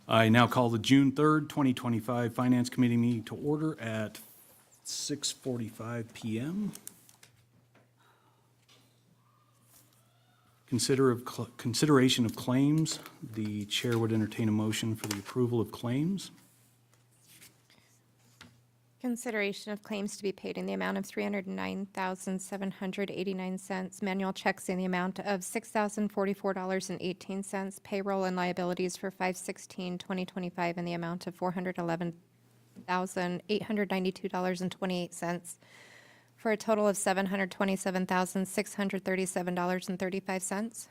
I now call the June 3rd, 2025 Finance Committee meeting to order at 6:45 PM. Consideration of claims. The chair would entertain a motion for the approval of claims. Consideration of claims to be paid in the amount of $309,789. Manual checks in the amount of $6,044.18. Payroll and liabilities for 5/16/2025 in the amount of $411,892.28. For a total of $727,637.35.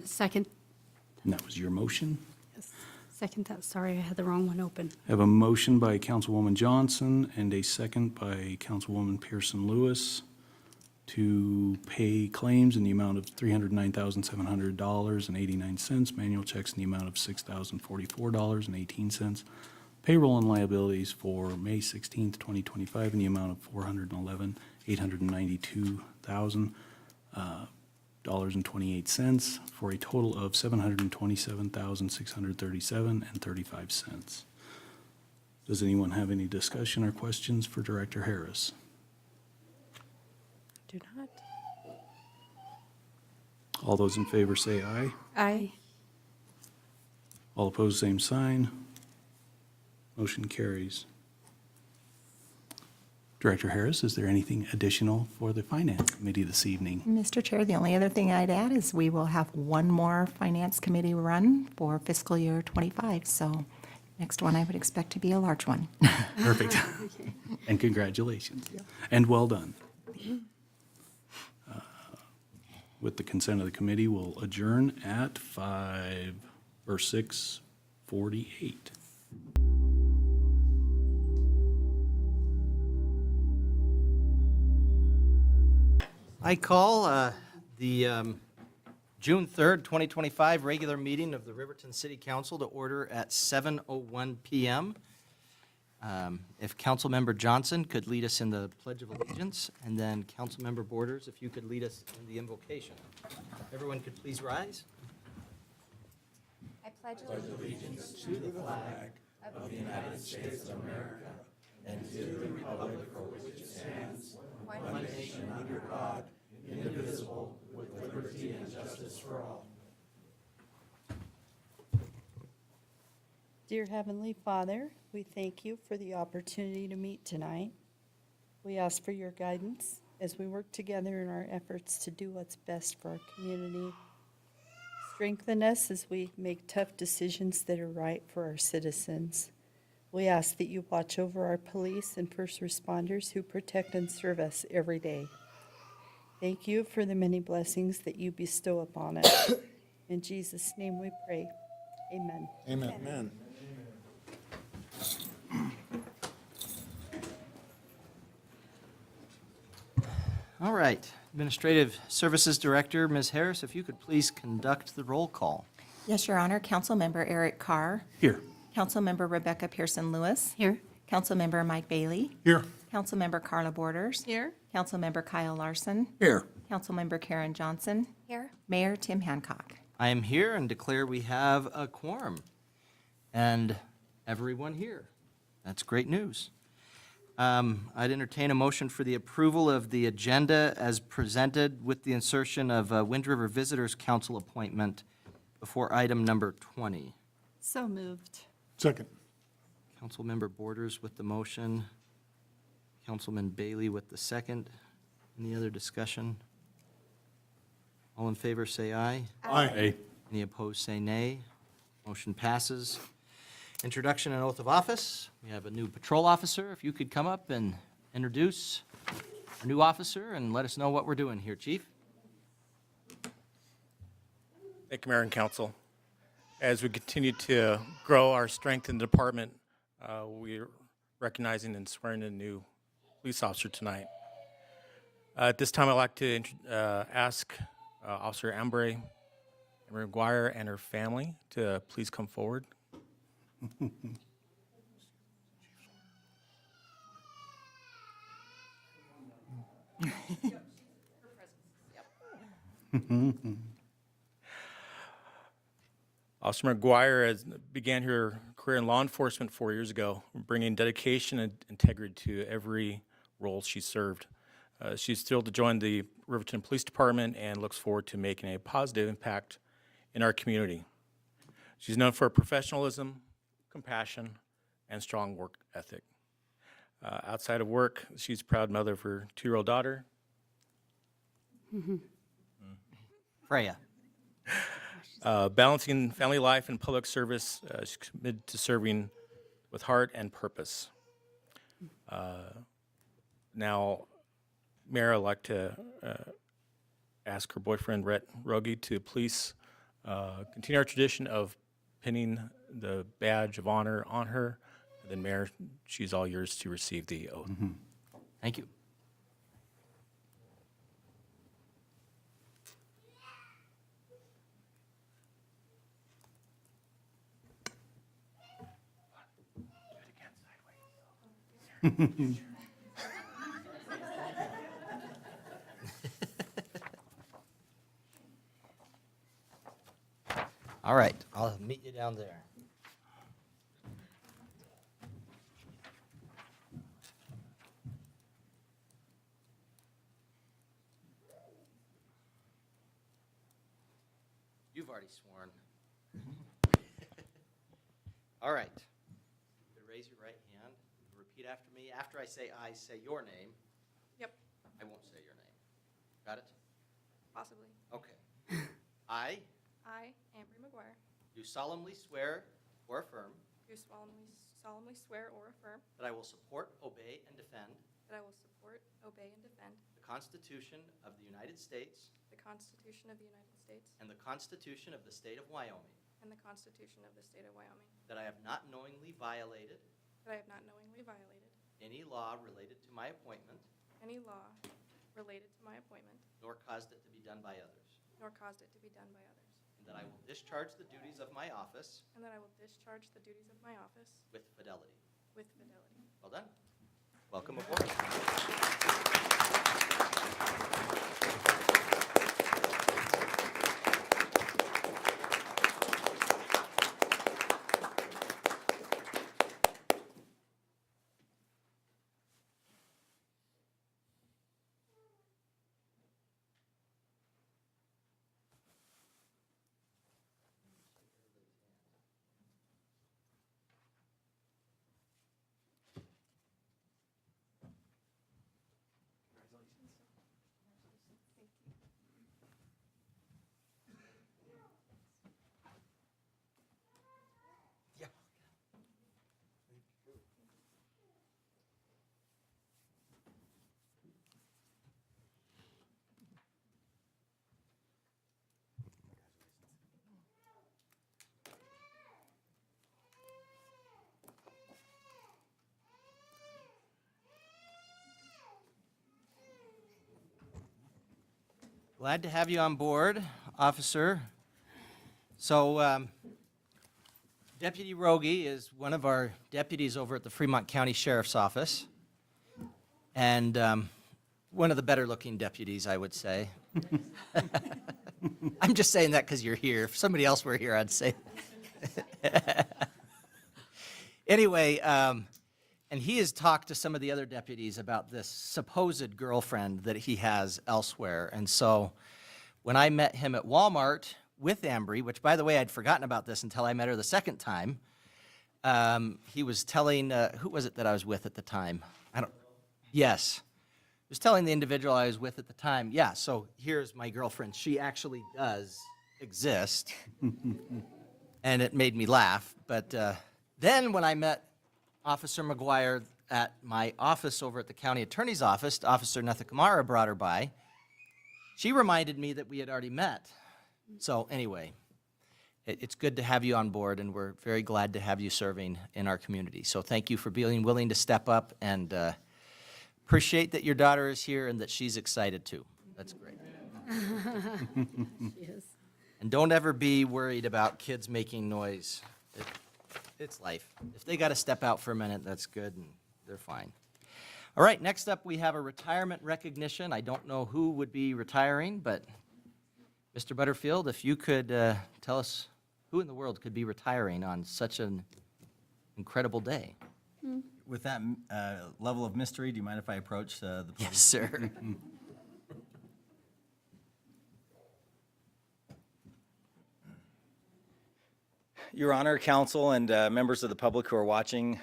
Second, And that was your motion. second that, sorry, I had the wrong one open. I have a motion by Councilwoman Johnson and a second by Councilwoman Pearson Lewis to pay claims in the amount of $309,700.89, manual checks in the amount of $6,044.18, payroll and liabilities for May 16th, 2025 in the amount of $411,892,000.28 for a total of $727,637.35. Does anyone have any discussion or questions for Director Harris? Do not. All those in favor say aye. Aye. All opposed, same sign. Motion carries. Director Harris, is there anything additional for the Finance Committee this evening? Mr. Chair, the only other thing I'd add is we will have one more Finance Committee run for fiscal year '25. So next one I would expect to be a large one. Perfect. And congratulations. And well done. With the consent of the committee, we'll adjourn at 6:48. I call the June 3rd, 2025 regular meeting of the Riverton City Council to order at 7:01 PM. If Councilmember Johnson could lead us in the Pledge of Allegiance, and then Councilmember Borders, if you could lead us in the invocation. Everyone could please rise. I pledge allegiance Dear Heavenly Father, we thank you for the opportunity to meet tonight. We ask for your guidance as we work together in our efforts to do what's best for our community. Strengthen us as we make tough decisions that are right for our citizens. We ask that you watch over our police and first responders who protect and serve us every day. Thank you for the many blessings that you bestow upon us. In Jesus' name we pray. Amen. Amen. All right. Administrative Services Director, Ms. Harris, if you could please conduct the roll call. Yes, Your Honor. Councilmember Eric Carr. Here. Councilmember Rebecca Pearson Lewis. Here. Councilmember Mike Bailey. Here. Councilmember Carla Borders. Here. Councilmember Kyle Larson. Here. Councilmember Karen Johnson. Here. Mayor Tim Hancock. I am here and declare we have a quorum and everyone here. That's great news. I'd entertain a motion for the approval of the agenda as presented with the insertion of Wind River Visitors Council appointment before item number 20. So moved. Second. Councilmember Borders with the motion, Councilman Bailey with the second. Any other discussion? All in favor say aye. Aye. Any opposed say nay. Motion passes. Introduction and oath of office. We have a new patrol officer. If you could come up and introduce our new officer and let us know what we're doing here, Chief. Thank you, Mayor and Council. As we continue to grow our strength in the department, we're recognizing and swearing in a new police officer tonight. At this time, I'd like to ask Officer Amber McGuire and her family to please come forward. Officer McGuire began her career in law enforcement 4 years ago, bringing dedication and integrity to every role she served. She's thrilled to join the Riverton Police Department and looks forward to making a positive impact in our community. She's known for professionalism, compassion, and strong work ethic. Outside of work, she's a proud mother of her 2-year-old daughter. Freya. Balancing family life and public service, she's committed to serving with heart and purpose. Now, Mayor, I'd like to ask her boyfriend, Rhett Rogie, to please continue our tradition of pinning the badge of honor on her. And then, Mayor, she's all yours to receive the oath. Thank you. All right, I'll meet you down there. You've already sworn. All right. You raise your right hand. Repeat after me. After I say your name. Yep, I won't say your name. Got it? possibly. Okay. I I, Ambry McGuire, do solemnly swear or affirm do solemnly swear or affirm that I will support, obey, and defend that I will support, obey, and defend the Constitution of the United States the Constitution of the United States and the Constitution of the State of Wyoming, and the Constitution of the State of Wyoming, that I have not knowingly violated that I have not knowingly violated any law related to my appointment, any law related to my appointment, nor caused it to be done by others, nor caused it to be done by others, and that I will discharge the duties of my office and that I will discharge the duties of my office with fidelity. with fidelity. Well done. Welcome aboard. Yeah. Glad to have you on board, officer. So, Deputy Rogie is one of our deputies over at the Fremont County Sheriff's Office, and one of the better-looking deputies, I would say. I'm just saying that because you're here. If somebody else were here, I'd say. Anyway, and he has talked to some of the other deputies about this supposed girlfriend that he has elsewhere. And so when I met him at Walmart with Ambry, which, by the way, I'd forgotten about this until I met her the second time, he was telling, who was it that I was with at the time? Yes. He was telling the individual I was with at the time, yeah, so here's my girlfriend. She actually does exist. And it made me laugh. But then when I met Officer McGuire at my office over at the county attorney's office, Officer Nathakamara brought her by. She reminded me that we had already met. So anyway, it's good to have you on board, and we're very glad to have you serving in our community. So thank you for being willing to step up, and appreciate that your daughter is here and that she's excited too. That's great. She is. And don't ever be worried about kids making noise. It's life. If they got to step out for a minute, that's good, and they're fine. All right, next up, we have a retirement recognition. I don't know who would be retiring, but Mr. Butterfield, if you could tell us who in the world could be retiring on such an incredible day? With that level of mystery, do you mind if I approach the podium? Yes, sir. Your Honor, Council, and members of the public who are watching,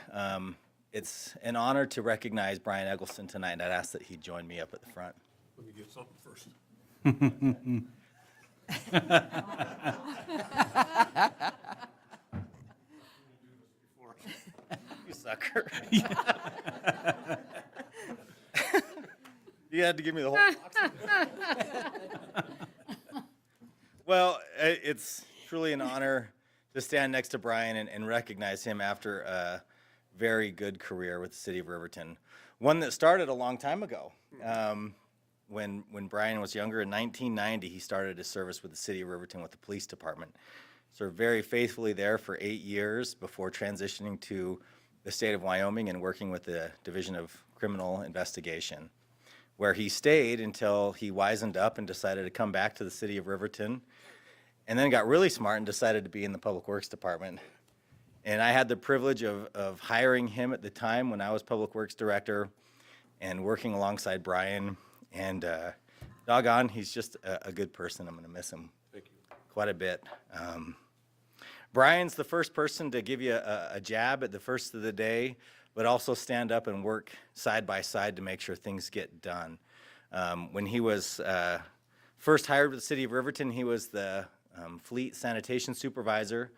it's an honor to recognize Brian Eggleston tonight, and I'd ask that he join me up at the front. Let me get something first. You sucker. You had to give me the whole box. Well, it's truly an honor to stand next to Brian and recognize him after a very good career with the city of Riverton. One that started a long time ago. When Brian was younger, in 1990, he started his service with the city of Riverton with the police department. Served very faithfully there for 8 years before transitioning to the state of Wyoming and working with the Division of Criminal Investigation, where he stayed until he wisened up and decided to come back to the city of Riverton, and then got really smart and decided to be in the Public Works Department. And I had the privilege of hiring him at the time when I was Public Works Director and working alongside Brian. And doggone, he's just a good person. I'm going to miss him quite a bit. Brian's the first person to give you a jab at the first of the day, but also stand up and work side by side to make sure things get done. When he was first hired with the city of Riverton, he was the fleet sanitation supervisor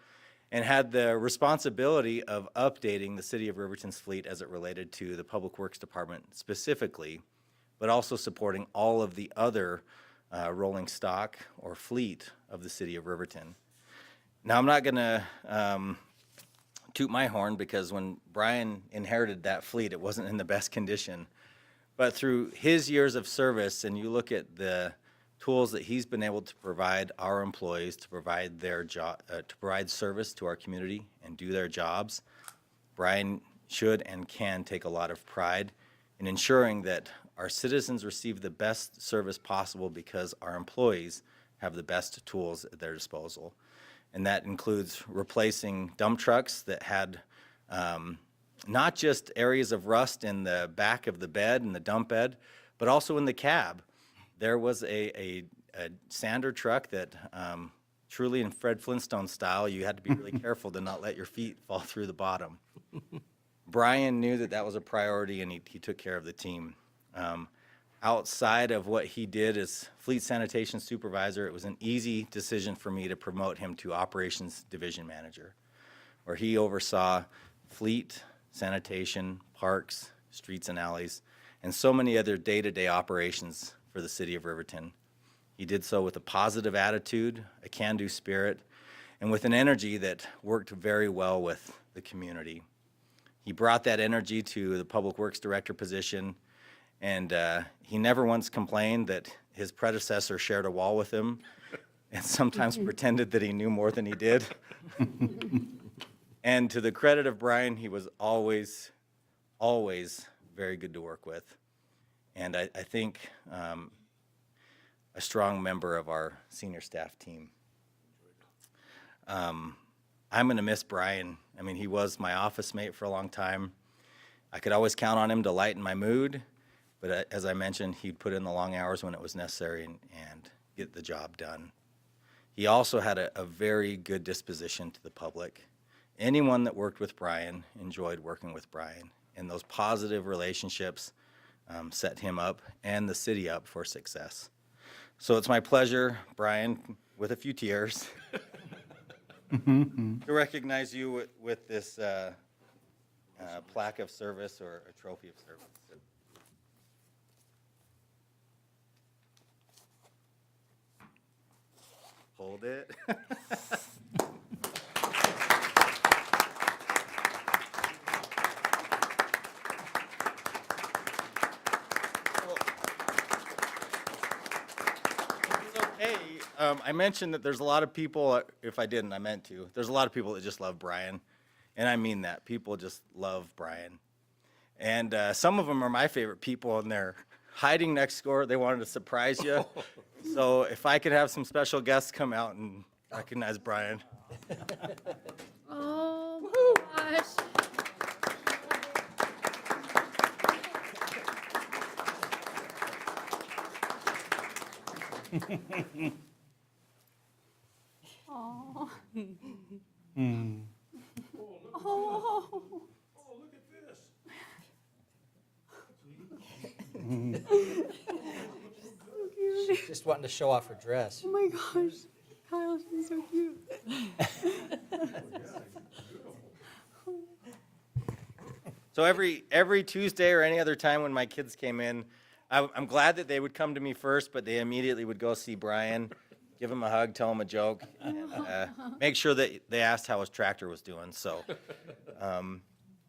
and had the responsibility of updating the city of Riverton's fleet as it related to the Public Works Department specifically, but also supporting all of the other rolling stock or fleet of the city of Riverton. Now, I'm not going to toot my horn because when Brian inherited that fleet, it wasn't in the best condition. But through his years of service, and you look at the tools that he's been able to provide our employees to provide their job, to provide service to our community and do their jobs, Brian should and can take a lot of pride in ensuring that our citizens receive the best service possible because our employees have the best tools at their disposal. And that includes replacing dump trucks that had not just areas of rust in the back of the bed and the dump bed, but also in the cab. There was a sander truck that truly in Fred Flintstone style, you had to be really careful to not let your feet fall through the bottom. Brian knew that that was a priority, and he took care of the team. Outside of what he did as fleet sanitation supervisor, it was an easy decision for me to promote him to operations division manager, where he oversaw fleet, sanitation, parks, streets and alleys, and so many other day-to-day operations for the city of Riverton. He did so with a positive attitude, a can-do spirit, and with an energy that worked very well with the community. He brought that energy to the Public Works Director position, and he never once complained that his predecessor shared a wall with him and sometimes pretended that he knew more than he did. And to the credit of Brian, he was always, always very good to work with. And I think a strong member of our senior staff team. I'm going to miss Brian. I mean, he was my office mate for a long time. I could always count on him to lighten my mood, but as I mentioned, he'd put in the long hours when it was necessary and get the job done. He also had a very good disposition to the public. Anyone that worked with Brian enjoyed working with Brian, and those positive relationships set him up and the city up for success. So it's my pleasure, Brian, with a few tears, to recognize you with this plaque of service or a trophy of service. Hold it. I mentioned that there's a lot of people, if I didn't, I meant to. There's a lot of people that just love Brian, and I mean that. People just love Brian. And some of them are my favorite people, and they're hiding next door. They wanted to surprise you. So if I could have some special guests come out and recognize Brian. Oh, gosh. Oh. Oh. Just wanting to show off her dress. Oh my gosh. Kyle, she's so cute. So every Tuesday or any other time when my kids came in, I'm glad that they would come to me first, but they immediately would go see Brian, give him a hug, tell him a joke, and make sure that they asked how his tractor was doing. So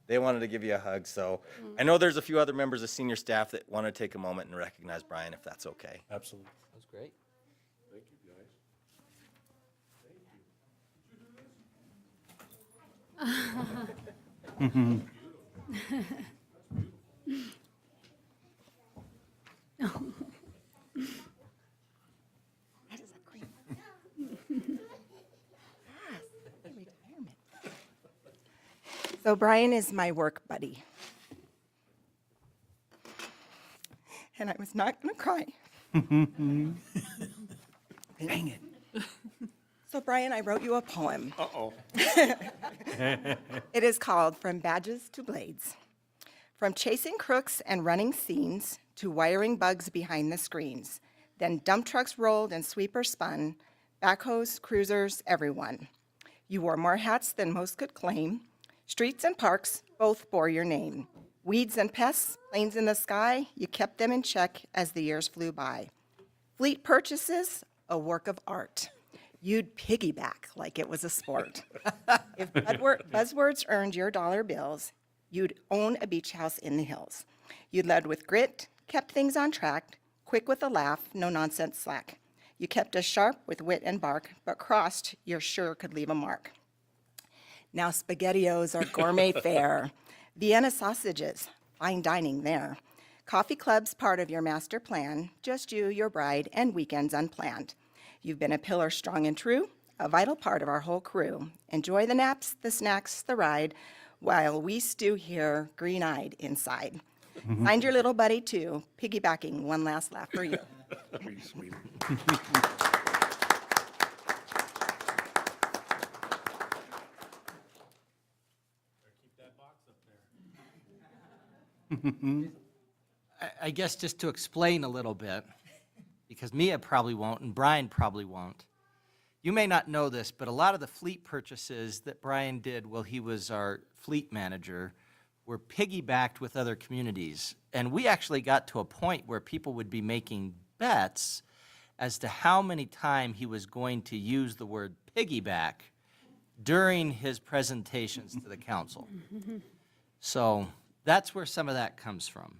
they wanted to give you a hug. So I know there's a few other members of senior staff that want to take a moment and recognize Brian, if that's okay. Absolutely. That was great. That is a great. Retirement. So Brian is my work buddy. And I was not going to cry. Dang it. So Brian, I wrote you a poem. Uh-oh. It is called From Badges to Blades. From chasing crooks and running scenes to wiring bugs behind the screens. Then dump trucks rolled and sweepers spun, backhoes, cruisers, everyone. You wore more hats than most could claim. Streets and parks both bore your name. Weeds and pests, planes in the sky, you kept them in check as the years flew by. Fleet purchases, a work of art. You'd piggyback like it was a sport. If buzzwords earned your dollar bills, you'd own a beach house in the hills. You led with grit, kept things on track, quick with a laugh, no nonsense slack. You kept us sharp with wit and bark, but crossed, you're sure could leave a mark. Now SpaghettiOs are gourmet fare. Vienna sausages, fine dining there. Coffee clubs part of your master plan, just you, your bride, and weekends unplanned. You've been a pillar strong and true, a vital part of our whole crew. Enjoy the naps, the snacks, the ride, while we stew here green-eyed inside. Find your little buddy too, piggybacking one last laugh for you. Pretty sweet. I guess just to explain a little bit, because Mia probably won't and Brian probably won't. You may not know this, but a lot of the fleet purchases that Brian did while he was our fleet manager were piggybacked with other communities. And we actually got to a point where people would be making bets as to how many times he was going to use the word piggyback during his presentations to the council. So that's where some of that comes from.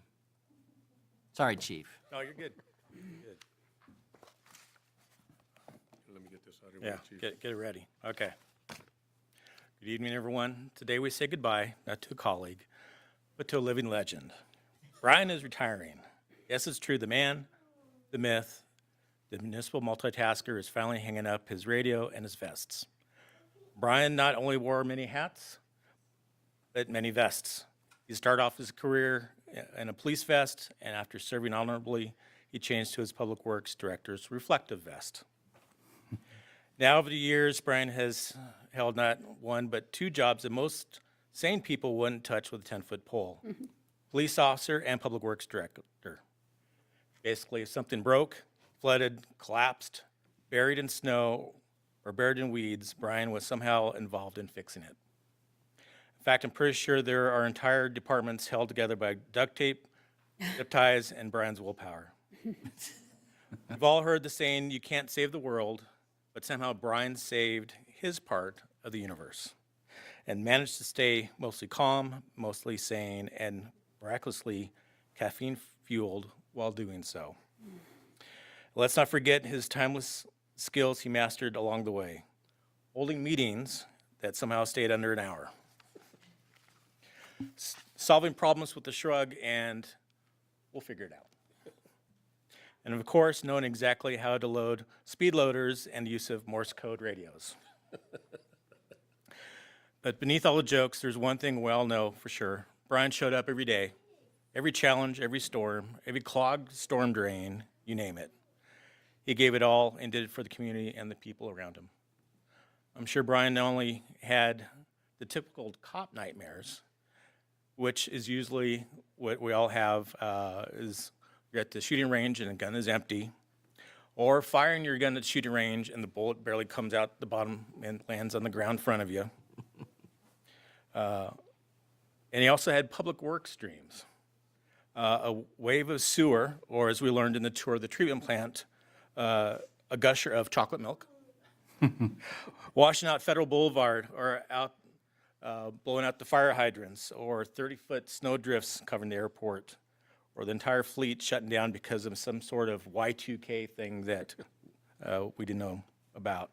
Sorry, Chief. No, you're good. Let me get this out of here. Yeah, get it ready. Okay. Good evening, everyone. Today we say goodbye, not to a colleague, but to a living legend. Brian is retiring. Yes, it's true. The man, the myth, the municipal multitasker is finally hanging up his radio and his vests. Brian not only wore many hats, but many vests. He started off his career in a police vest, and after serving honorably, he changed to his public works director's reflective vest. Now, over the years, Brian has held not one but two jobs that most sane people wouldn't touch with a 10-foot pole. Police officer and public works director. Basically, if something broke, flooded, collapsed, buried in snow, or buried in weeds, Brian was somehow involved in fixing it. In fact, I'm pretty sure there are entire departments held together by duct tape, zip ties, and Brian's willpower. We've all heard the saying, you can't save the world, but somehow Brian saved his part of the universe and managed to stay mostly calm, mostly sane, and miraculously caffeine-fueled while doing so. Let's not forget his timeless skills he mastered along the way, holding meetings that somehow stayed under an hour, solving problems with a shrug, and we'll figure it out. And of course, knowing exactly how to load speed loaders and the use of Morse code radios. But beneath all the jokes, there's one thing we all know for sure. Brian showed up every day, every challenge, every storm, every clogged storm drain, you name it. He gave it all and did it for the community and the people around him. I'm sure Brian not only had the typical cop nightmares, which is usually what we all have, is you're at the shooting range and the gun is empty, or firing your gun at the shooting range and the bullet barely comes out the bottom and lands on the ground in front of you. And he also had public works dreams. A wave of sewer, or as we learned in the tour of the treatment plant, a gusher of chocolate milk, washing out Federal Boulevard, or out blowing out the fire hydrants, or 30-foot snow drifts covering the airport, or the entire fleet shutting down because of some sort of Y2K thing that we didn't know about.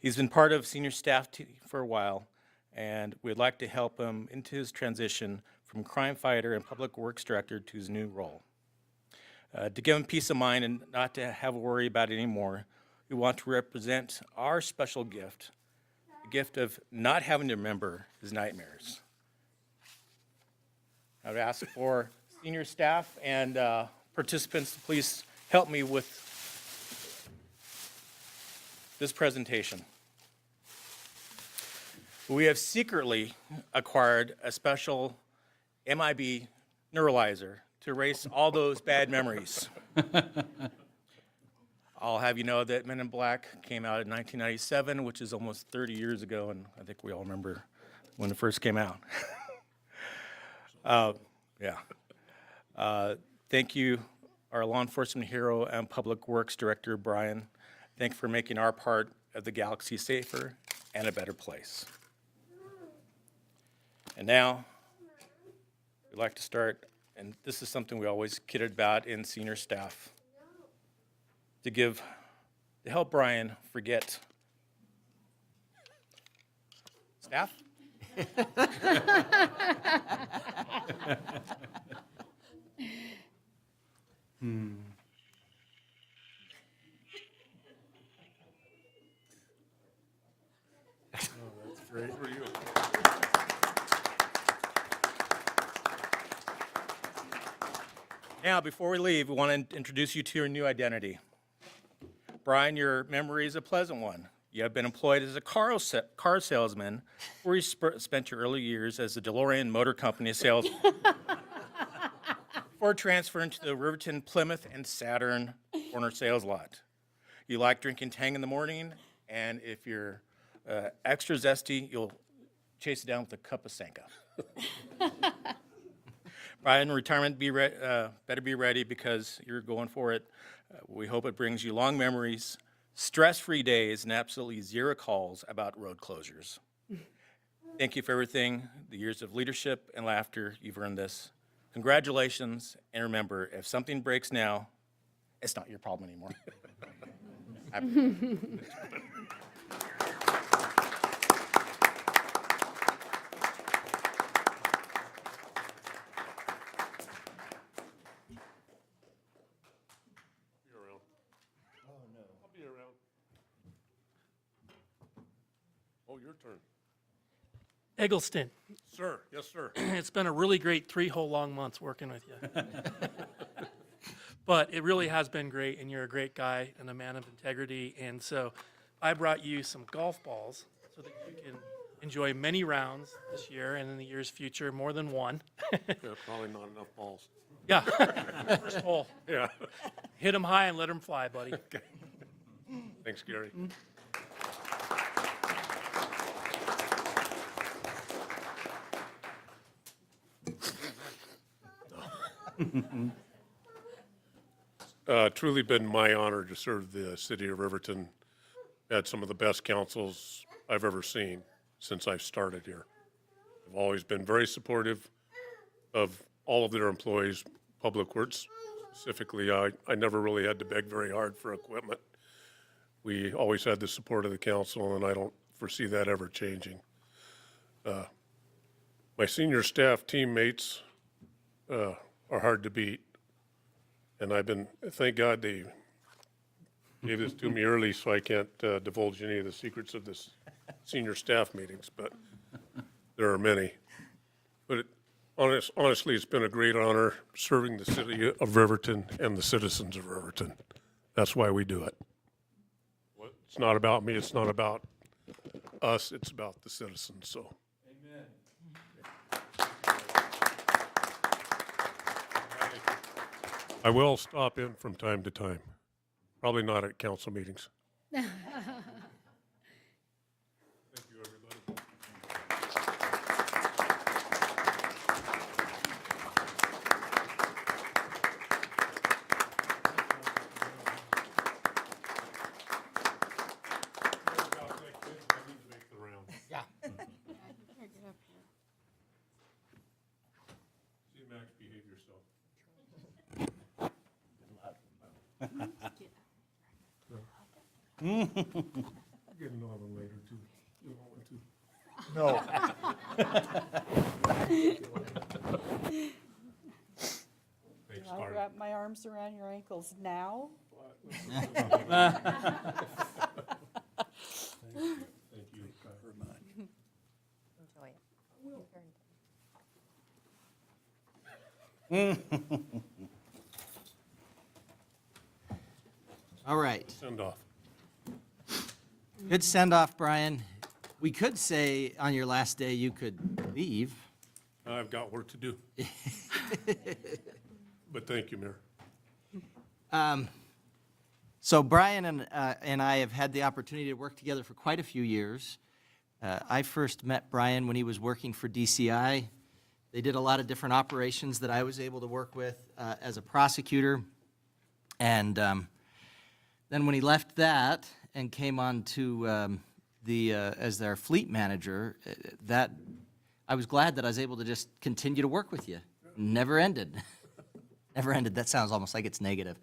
He's been part of senior staff for a while, and we'd like to help him into his transition from crime fighter and public works director to his new role. To give him peace of mind and not to have a worry about it anymore, we want to represent our special gift, the gift of not having to remember his nightmares. I would ask for senior staff and participants to please help me with this presentation. We have secretly acquired a special MIB neuralizer to erase all those bad memories. I'll have you know that Men in Black came out in 1997, which is almost 30 years ago, and I think we all remember when it first came out. Thank you, our law enforcement hero and public works director, Brian. Thank you for making our part of the galaxy safer and a better place. And now, we'd like to start, and this is something we always kidded about in senior staff, to help Brian forget. Staff? Great for you. Now, before we leave, we want to introduce you to your new identity. Brian, your memory is a pleasant one. You have been employed as a car salesman, where you spent your early years as the DeLorean Motor Company salesman. Before transferring to the Riverton, Plymouth, and Saturn corner sales lot. You like drinking Tang in the morning, and if you're extra zesty, you'll chase it down with a cup of Sanka. Brian, retirement better be ready because you're going for it. We hope it brings you long memories, stress-free days, and absolutely zero calls about road closures. Thank you for everything, the years of leadership and laughter. You've earned this. Congratulations, and remember, if something breaks now, it's not your problem anymore. Oh, your turn. Eggleston, Sir, yes, sir. it's been a really great 3 whole long months working with you. But it really has been great, and you're a great guy and a man of integrity. And so I brought you some golf balls so that you can enjoy many rounds this year and in the years future, more than one. Yeah, probably not enough balls. Yeah, first hole. Yeah. Hit them high and let them fly, buddy. Thanks, Gary. Truly been my honor to serve the city of Riverton. Had some of the best councils I've ever seen since I've started here. I've always been very supportive of all of their employees, public works specifically. I never really had to beg very hard for equipment. We always had the support of the council, and I don't foresee that ever changing. My senior staff teammates are hard to beat. And thank God they gave this to me early, so I can't divulge any of the secrets of this senior staff meetings. But There are many. But honestly, it's been a great honor serving the city of Riverton and the citizens of Riverton. That's why we do it. It's not about me, it's not about us, it's about the citizens, so. I will stop in from time to time. Probably not at council meetings. Thank you, everybody. Yeah. See, Max, behave yourself. Get another one later, too. You want one, too? Thanks, I'll Carter. wrap my arms around your ankles now. Thank you. Enjoy it. All right. Send off. Good send-off, Brian. We could say on your last day you could leave. I've got work to do. But thank you, Mayor. So Brian and I have had the opportunity to work together for quite a few years. I first met Brian when he was working for DCI. They did a lot of different operations that I was able to work with as a prosecutor. And then when he left that and came on to as their fleet manager, that I was glad that I was able to just continue to work with you. Never ended. Never ended. That sounds almost like it's negative.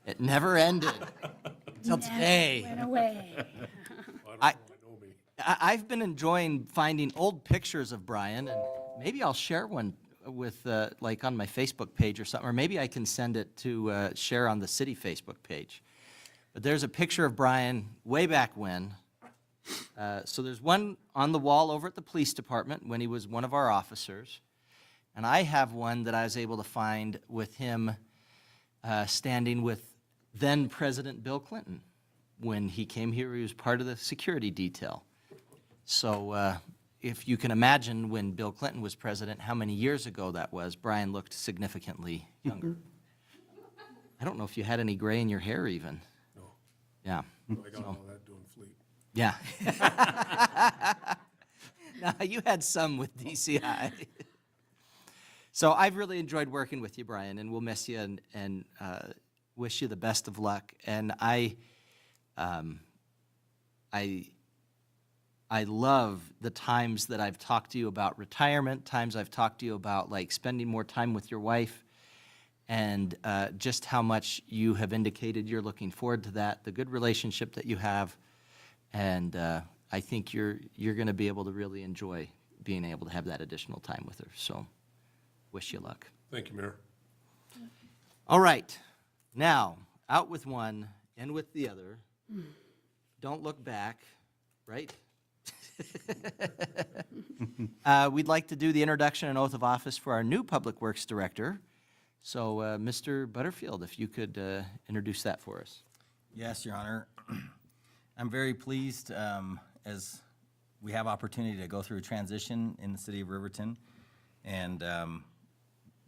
It never ended until today. Went away. I know me. I've been enjoying finding old pictures of Brian, and maybe I'll share one with, like, on my Facebook page or something, or maybe I can send it to share on the city Facebook page. But there's a picture of Brian way back when. So there's one on the wall over at the police department when he was one of our officers. And I have one that I was able to find with him standing with then President Bill Clinton. When he came here, he was part of the security detail. So if you can imagine when Bill Clinton was president, how many years ago that was, Brian looked significantly younger. I don't know if you had any gray in your hair even. No, Yeah. I got all that doing fleet. Yeah. No, you had some with DCI. So I've really enjoyed working with you, Brian, and we'll miss you and wish you the best of luck. And I love the times that I've talked to you about retirement, times I've talked to you about like spending more time with your wife, and just how much you have indicated you're looking forward to that, the good relationship that you have, and I think you're going to be able to really enjoy being able to have that additional time with her. So, wish you luck. Thank you, Mayor. All right, now out with one, in with the other. Don't look back, right? We'd like to do the introduction and oath of office for our new Public Works Director. So, Mr. Butterfield, if you could introduce that for us. Yes, Your Honor. I'm very pleased as we have opportunity to go through a transition in the city of Riverton. And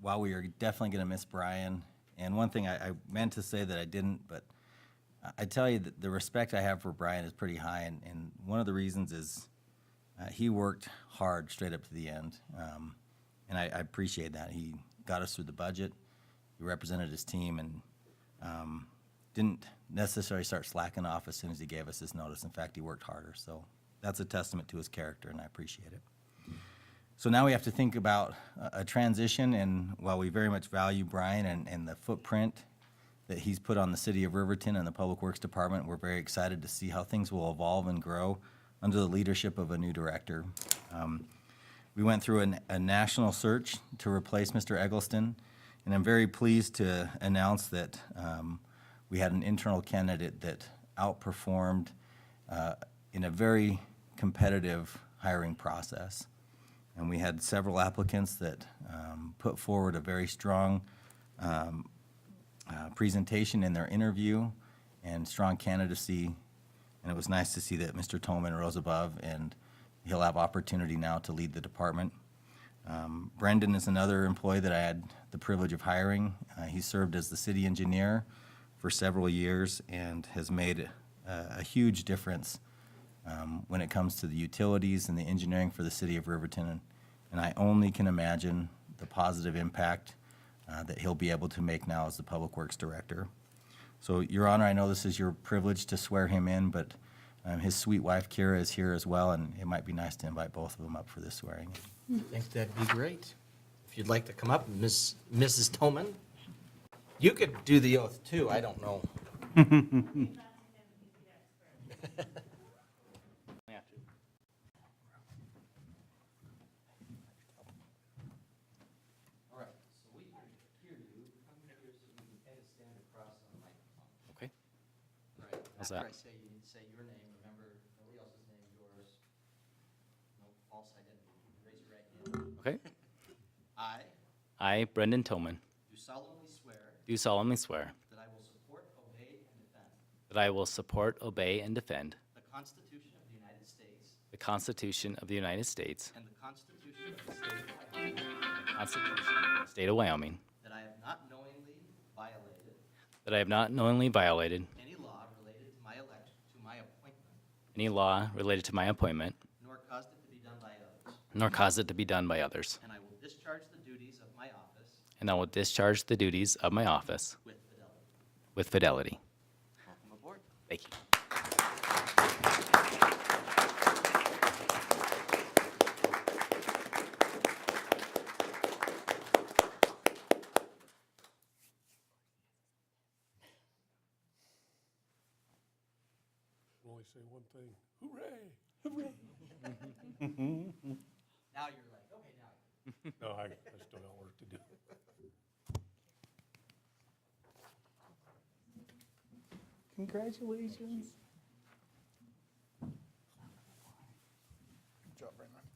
while we are definitely going to miss Brian, and one thing I meant to say that I didn't, but I tell you that the respect I have for Brian is pretty high, and one of the reasons is he worked hard straight up to the end, and I appreciate that. He got us through the budget, he represented his team, and didn't necessarily start slacking off as soon as he gave us his notice. In fact, he worked harder, so that's a testament to his character, and I appreciate it. So now we have to think about a transition, and while we very much value Brian and the footprint that he's put on the city of Riverton and the Public Works Department, we're very excited to see how things will evolve and grow under the leadership of a new director. We went through a national search to replace Mr. Eggleston, and I'm very pleased to announce that we had an internal candidate that outperformed in a very competitive hiring process. And we had several applicants that put forward a very strong presentation in their interview and strong candidacy. And it was nice to see that Mr. Tolman rose above, and he'll have opportunity now to lead the department. Brendan is another employee that I had the privilege of hiring. He served as the city engineer for several years and has made a huge difference when it comes to the utilities and the engineering for the city of Riverton. And I only can imagine the positive impact that he'll be able to make now as the Public Works Director. So, Your Honor, I know this is your privilege to swear him in, but his sweet wife Kira is here as well, and it might be nice to invite both of them up for this swearing. I think that'd be great. If you'd like to come up, Mrs. Tolman. You could do the oath too, I don't know. All right, so we can hear you. Come here so you can kind of stand across on the microphone. Okay. All right, How's after that? I say, you need to say your name, remember, nobody else's name, yours. No false identity. Raise your right hand. Okay. I I, Brendan Tillman, do solemnly swear do solemnly swear that I will support, obey, and defend that I will support, obey, and defend the Constitution of the United States the Constitution of the United States and the Constitution of the State of Wyoming, and the Constitution of the State of Wyoming, that I have not knowingly violated that I have not knowingly violated any law related to my appointment, any law related to my appointment, nor caused it to be done by others, nor caused it to be done by others, and I will discharge the duties of my office and I will discharge the duties of my office with fidelity. with fidelity. Welcome aboard. Thank you. We'll only say one thing, hooray! Now you're like, okay, now. No, I still got work to do. Congratulations. Good job, Raymond.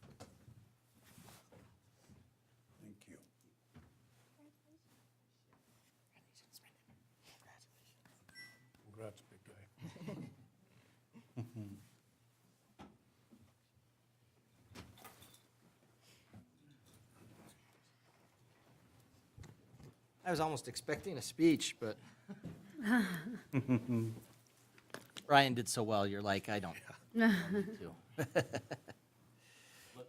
Thank you. Congrats, big guy. I was almost expecting a speech, but Ryan did so well, you're like, I don't. Look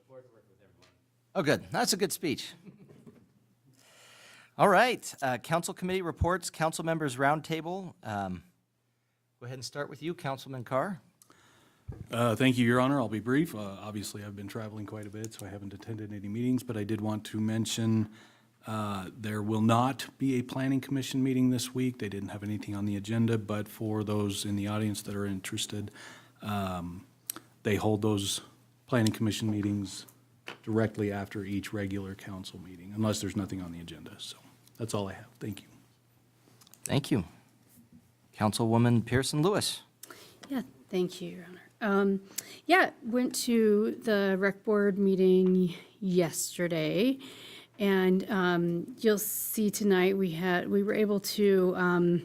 forward to working with everyone. Oh, good. That's a good speech. All right, council committee reports, council members roundtable. Go ahead and start with you, Councilman Carr. Thank you, Your Honor. I'll be brief. Obviously, I've been traveling quite a bit, so I haven't attended any meetings, but I did want to mention there will not be a planning commission meeting this week. They didn't have anything on the agenda, but for those in the audience that are interested, they hold those planning commission meetings directly after each regular council meeting, unless there's nothing on the agenda. So that's all I have. Thank you. Thank you. Councilwoman Pearson Lewis. Yeah, thank you, Your Honor. Yeah, went to the rec board meeting yesterday, and you'll see tonight we were able to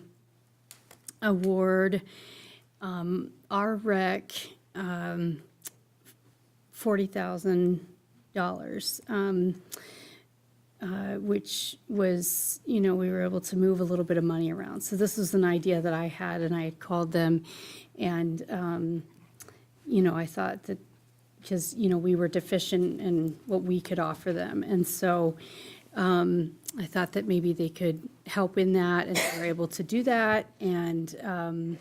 award our rec $40,000, which was, we were able to move a little bit of money around. So this was an idea that I had, and I had called them, and, I thought that, because, we were deficient in what we could offer them. And so I thought that maybe they could help in that, and they were able to do that. And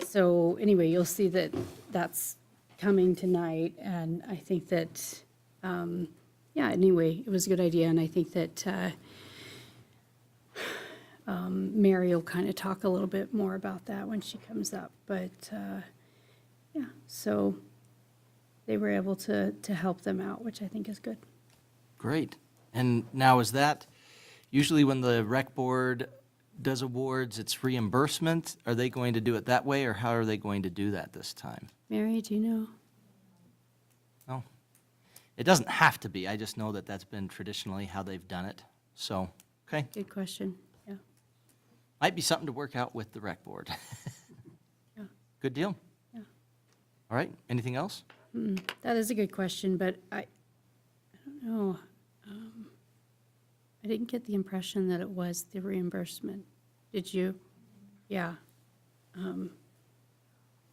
so anyway, you'll see that that's coming tonight, and I think that, anyway, it was a good idea, and I think that Mary will kind of talk a little bit more about that when she comes up, but, so they were able to help them out, which I think is good. Great. And now is that, usually when the rec board does awards, it's reimbursement? Are they going to do it that way, or how are they going to do that this time? Mary, do you know? No? It doesn't have to be, I just know that that's been traditionally how they've done it. So, okay, Good question, yeah. might be something to work out with the rec board. Yeah. Good deal. Yeah. All right, anything else? That is a good question, but I don't know. I didn't get the impression that it was the reimbursement. Did you? Yeah.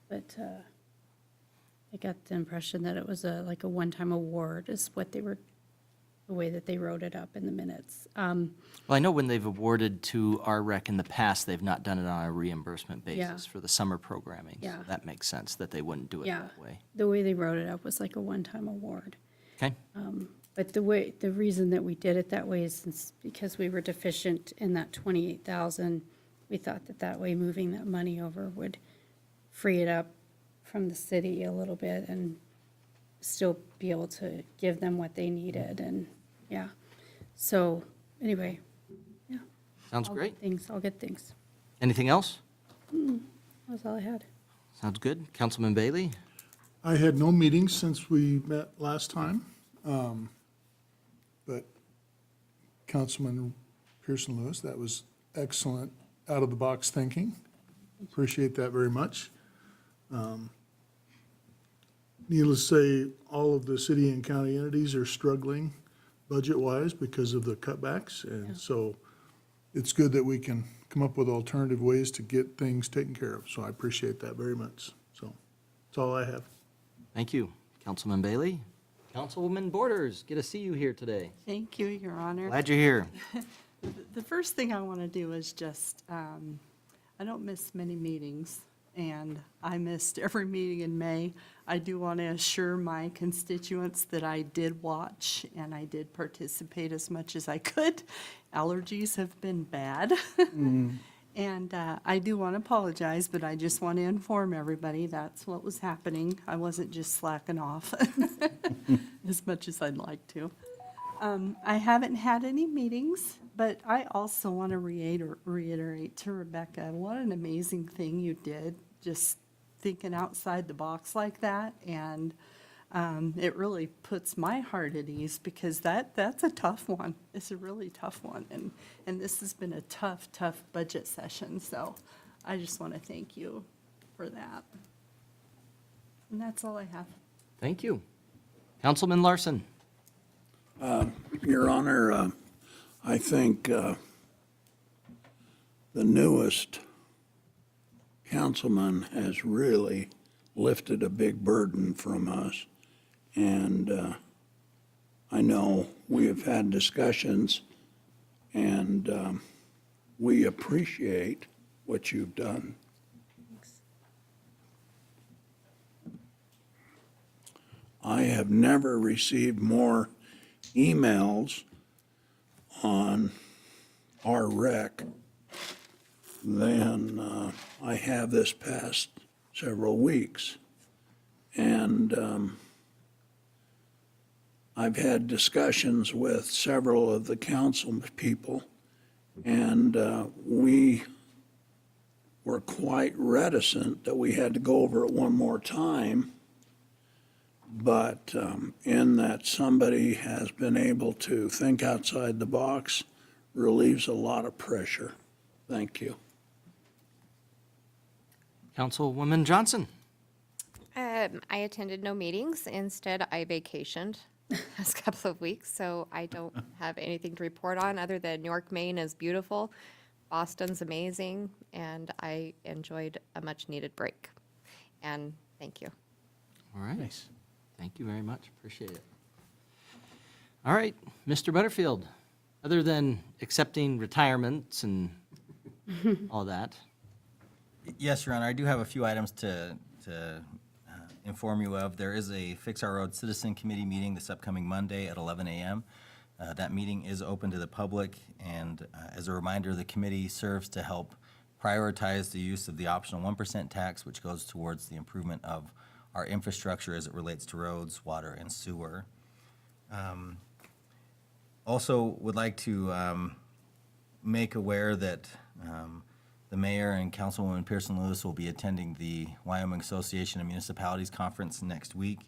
But I got the impression that it was like a one-time award is what they were, the way that they wrote it up in the minutes. Well, I know when they've awarded to our rec in the past, they've not done it on a reimbursement Yeah. basis for the summer programming. So Yeah. that makes sense that they wouldn't do it Yeah, that way. the way they wrote it up was like a one-time award. Okay, But the reason that we did it that way is because we were deficient in that 28,000. We thought that way moving that money over would free it up from the city a little bit and still be able to give them what they needed and, yeah. So, anyway, yeah. sounds great. I'll get things. Anything else? That's all I had. Sounds good. Councilman Bailey? I had no meetings since we met last time, but Councilman Pearson Lewis, that was excellent, out-of-the-box thinking. Appreciate that very much. Needless to say, all of the city and county entities are struggling budget-wise because of the cutbacks, and so it's good that we can come up with alternative ways to get things taken care of, so I appreciate that very much. So, that's all I have. Thank you. Councilman Bailey? Councilwoman Borders, good to see you here today. Thank you, Your Honor. Glad you're here. The first thing I want to do is just, I don't miss many meetings, and I missed every meeting in May. I do want to assure my constituents that I did watch and I did participate as much as I could. Allergies have been bad. And I do want to apologize, but I just want to inform everybody that's what was happening. I wasn't just slacking off as much as I'd like to. I haven't had any meetings, but I also want to reiterate to Rebecca, what an amazing thing you did, just thinking outside the box like that. And it really puts my heart at ease because that's a tough one. It's a really tough one. And this has been a tough budget session. So I just want to thank you for that. And that's all I have. Thank you. Councilman Larson? Your Honor, I think the newest councilman has really lifted a big burden from us. And I know we have had discussions, and we appreciate what you've done. I have never received more emails on our rec than I have this past several weeks. And I've had discussions with several of the council people, and we were quite reticent that we had to go over it one more time. But in that somebody has been able to think outside the box relieves a lot of pressure. Thank you. Councilwoman Johnson? I attended no meetings. Instead, I vacationed the last couple of weeks, so I don't have anything to report on other than York, Maine is beautiful, Boston's amazing, and I enjoyed a much-needed break. And thank you. All right. Nice. Thank you very much. Appreciate it. All right, Mr. Butterfield, other than accepting retirements and all that. Yes, Your Honor, I do have a few items to inform you of. There is a Fix Our Road Citizen Committee meeting this upcoming Monday at 11 a.m. That meeting is open to the public, and as a reminder, the committee serves to help prioritize the use of the optional 1% tax, which goes towards the improvement of our infrastructure as it relates to roads, water, and sewer. Also would like to make aware that the mayor and Councilwoman Pearson Lewis will be attending the Wyoming Association of Municipalities Conference next week.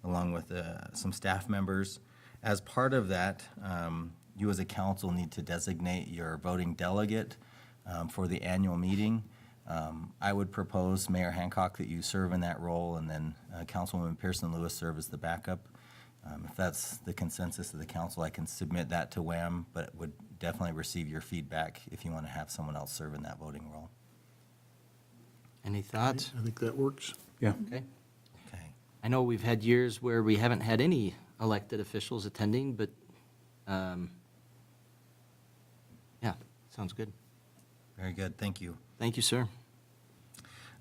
along with some staff members. As part of that, you as a council need to designate your voting delegate for the annual meeting. I would propose, Mayor Hancock, that you serve in that role, and then Councilwoman Pearson Lewis serve as the backup. If that's the consensus of the council, I can submit that to WHAM, but would definitely receive your feedback if you want to have someone else serve in that voting role. Any thoughts? I think that works. Yeah. Okay. Okay. I know we've had years where we haven't had any elected officials attending, but, yeah, sounds good. Very good, thank you. Thank you, sir.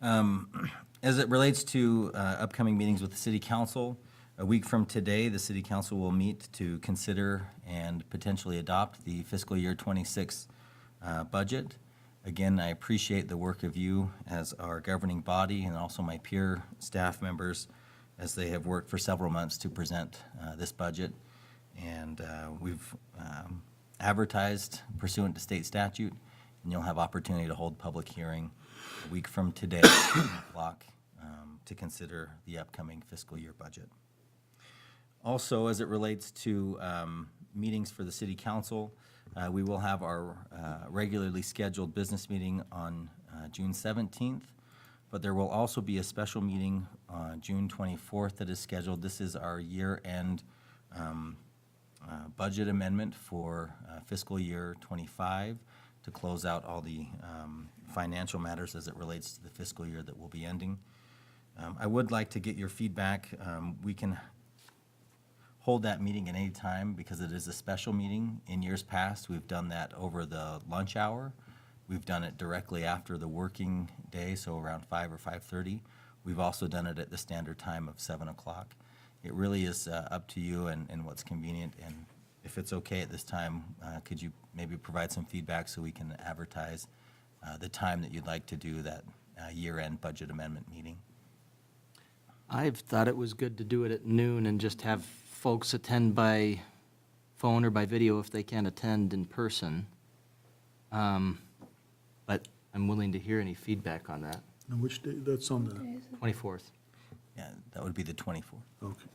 As it relates to upcoming meetings with the city council, a week from today, the city council will meet to consider and potentially adopt the fiscal year 26 budget. Again, I appreciate the work of you as our governing body and also my peer staff members as they have worked for several months to present this budget. And we've advertised pursuant to state statute, and you'll have opportunity to hold public hearing a week from today at 7 o'clock to consider the upcoming fiscal year budget. Also, as it relates to meetings for the city council, we will have our regularly scheduled business meeting on June 17th, but there will also be a special meeting on June 24th that is scheduled. This is our year-end budget amendment for fiscal year 25 to close out all the financial matters as it relates to the fiscal year that will be ending. I would like to get your feedback. We can hold that meeting at any time because it is a special meeting. In years past, we've done that over the lunch hour. We've done it directly after the working day, so around 5 or 5:30. We've also done it at the standard time of 7 o'clock. It really is up to you and what's convenient. And if it's okay at this time, could you maybe provide some feedback so we can advertise the time that you'd like to do that year-end budget amendment meeting? I've thought it was good to do it at noon and just have folks attend by phone or by video if they can't attend in person. But I'm willing to hear any feedback on that. And which day, that's on the, 24th. Yeah, that would be the 24th. okay.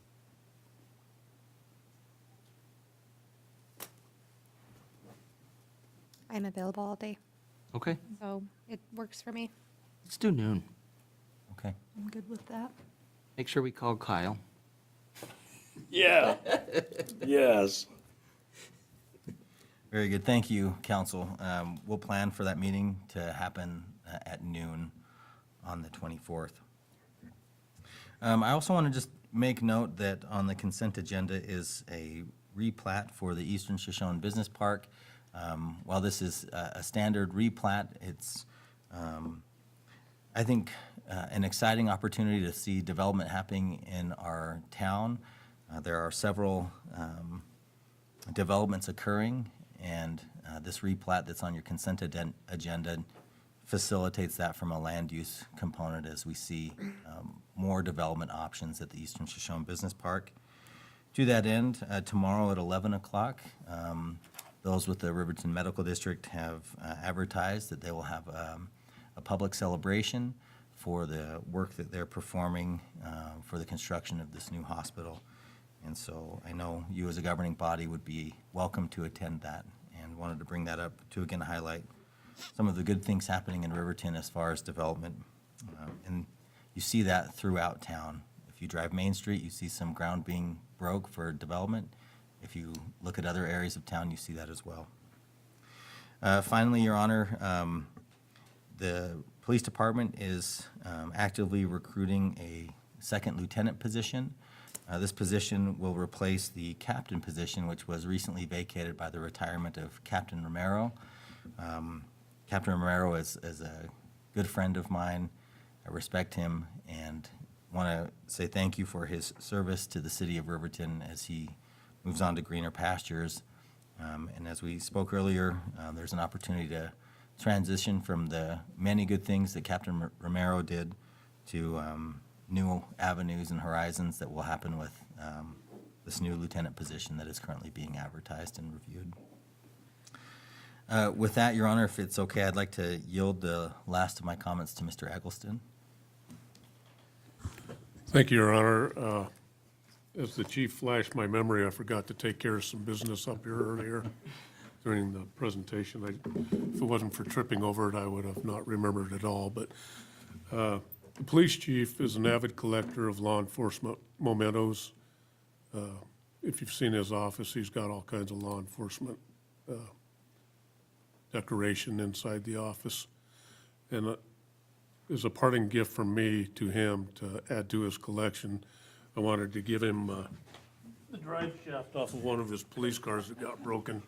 I'm available all day, Okay, so it works for me. let's do noon. Okay. I'm good with that. Make sure we call Kyle. Yeah, yes. Very good. Thank you, council. We'll plan for that meeting to happen at noon on the 24th. I also want to just make note that on the consent agenda is a replat for the Eastern Shoshone Business Park. While this is a standard replat, it's, I think, an exciting opportunity to see development happening in our town. There are several developments occurring, and this replat that's on your consent agenda facilitates that from a land use component as we see more development options at the Eastern Shoshone Business Park. To that end, tomorrow at 11 o'clock, those with the Riverton Medical District have advertised that they will have a public celebration for the work that they're performing for the construction of this new hospital. And so I know you as a governing body would be welcome to attend that, and wanted to bring that up to again highlight some of the good things happening in Riverton as far as development. And you see that throughout town. If you drive Main Street, you see some ground being broke for development. If you look at other areas of town, you see that as well. Finally, Your Honor, the police department is actively recruiting a second lieutenant position. This position will replace the captain position, which was recently vacated by the retirement of Captain Romero. Captain Romero is a good friend of mine. I respect him and want to say thank you for his service to the city of Riverton as he moves on to greener pastures. And as we spoke earlier, there's an opportunity to transition from the many good things that Captain Romero did to new avenues and horizons that will happen with this new lieutenant position that is currently being advertised and reviewed. With that, Your Honor, if it's okay, I'd like to yield the last of my comments to Mr. Eggleston. Thank you, Your Honor. As the chief flashed my memory, I forgot to take care of some business up here earlier during the presentation. If it wasn't for tripping over it, I would have not remembered it all. But the police chief is an avid collector of law enforcement mementos. If you've seen his office, he's got all kinds of law enforcement decoration inside the office. And as a parting gift from me to him to add to his collection, I wanted to give him the drive shaft off of one of his police cars that got broken.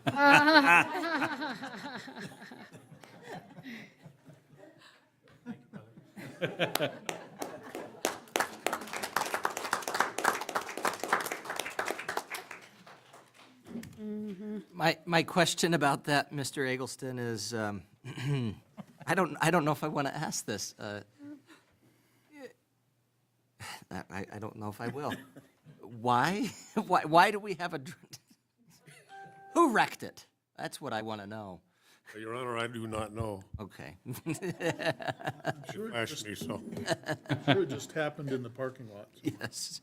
My question about that, Mr. Eggleston, is, I don't know if I want to ask this. I don't know if I will. Why? Why do we have a, who wrecked it? That's what I want to know. Your Honor, I do not know. Okay. She flashed me, so. Sure, it just happened in the parking lot. Yes.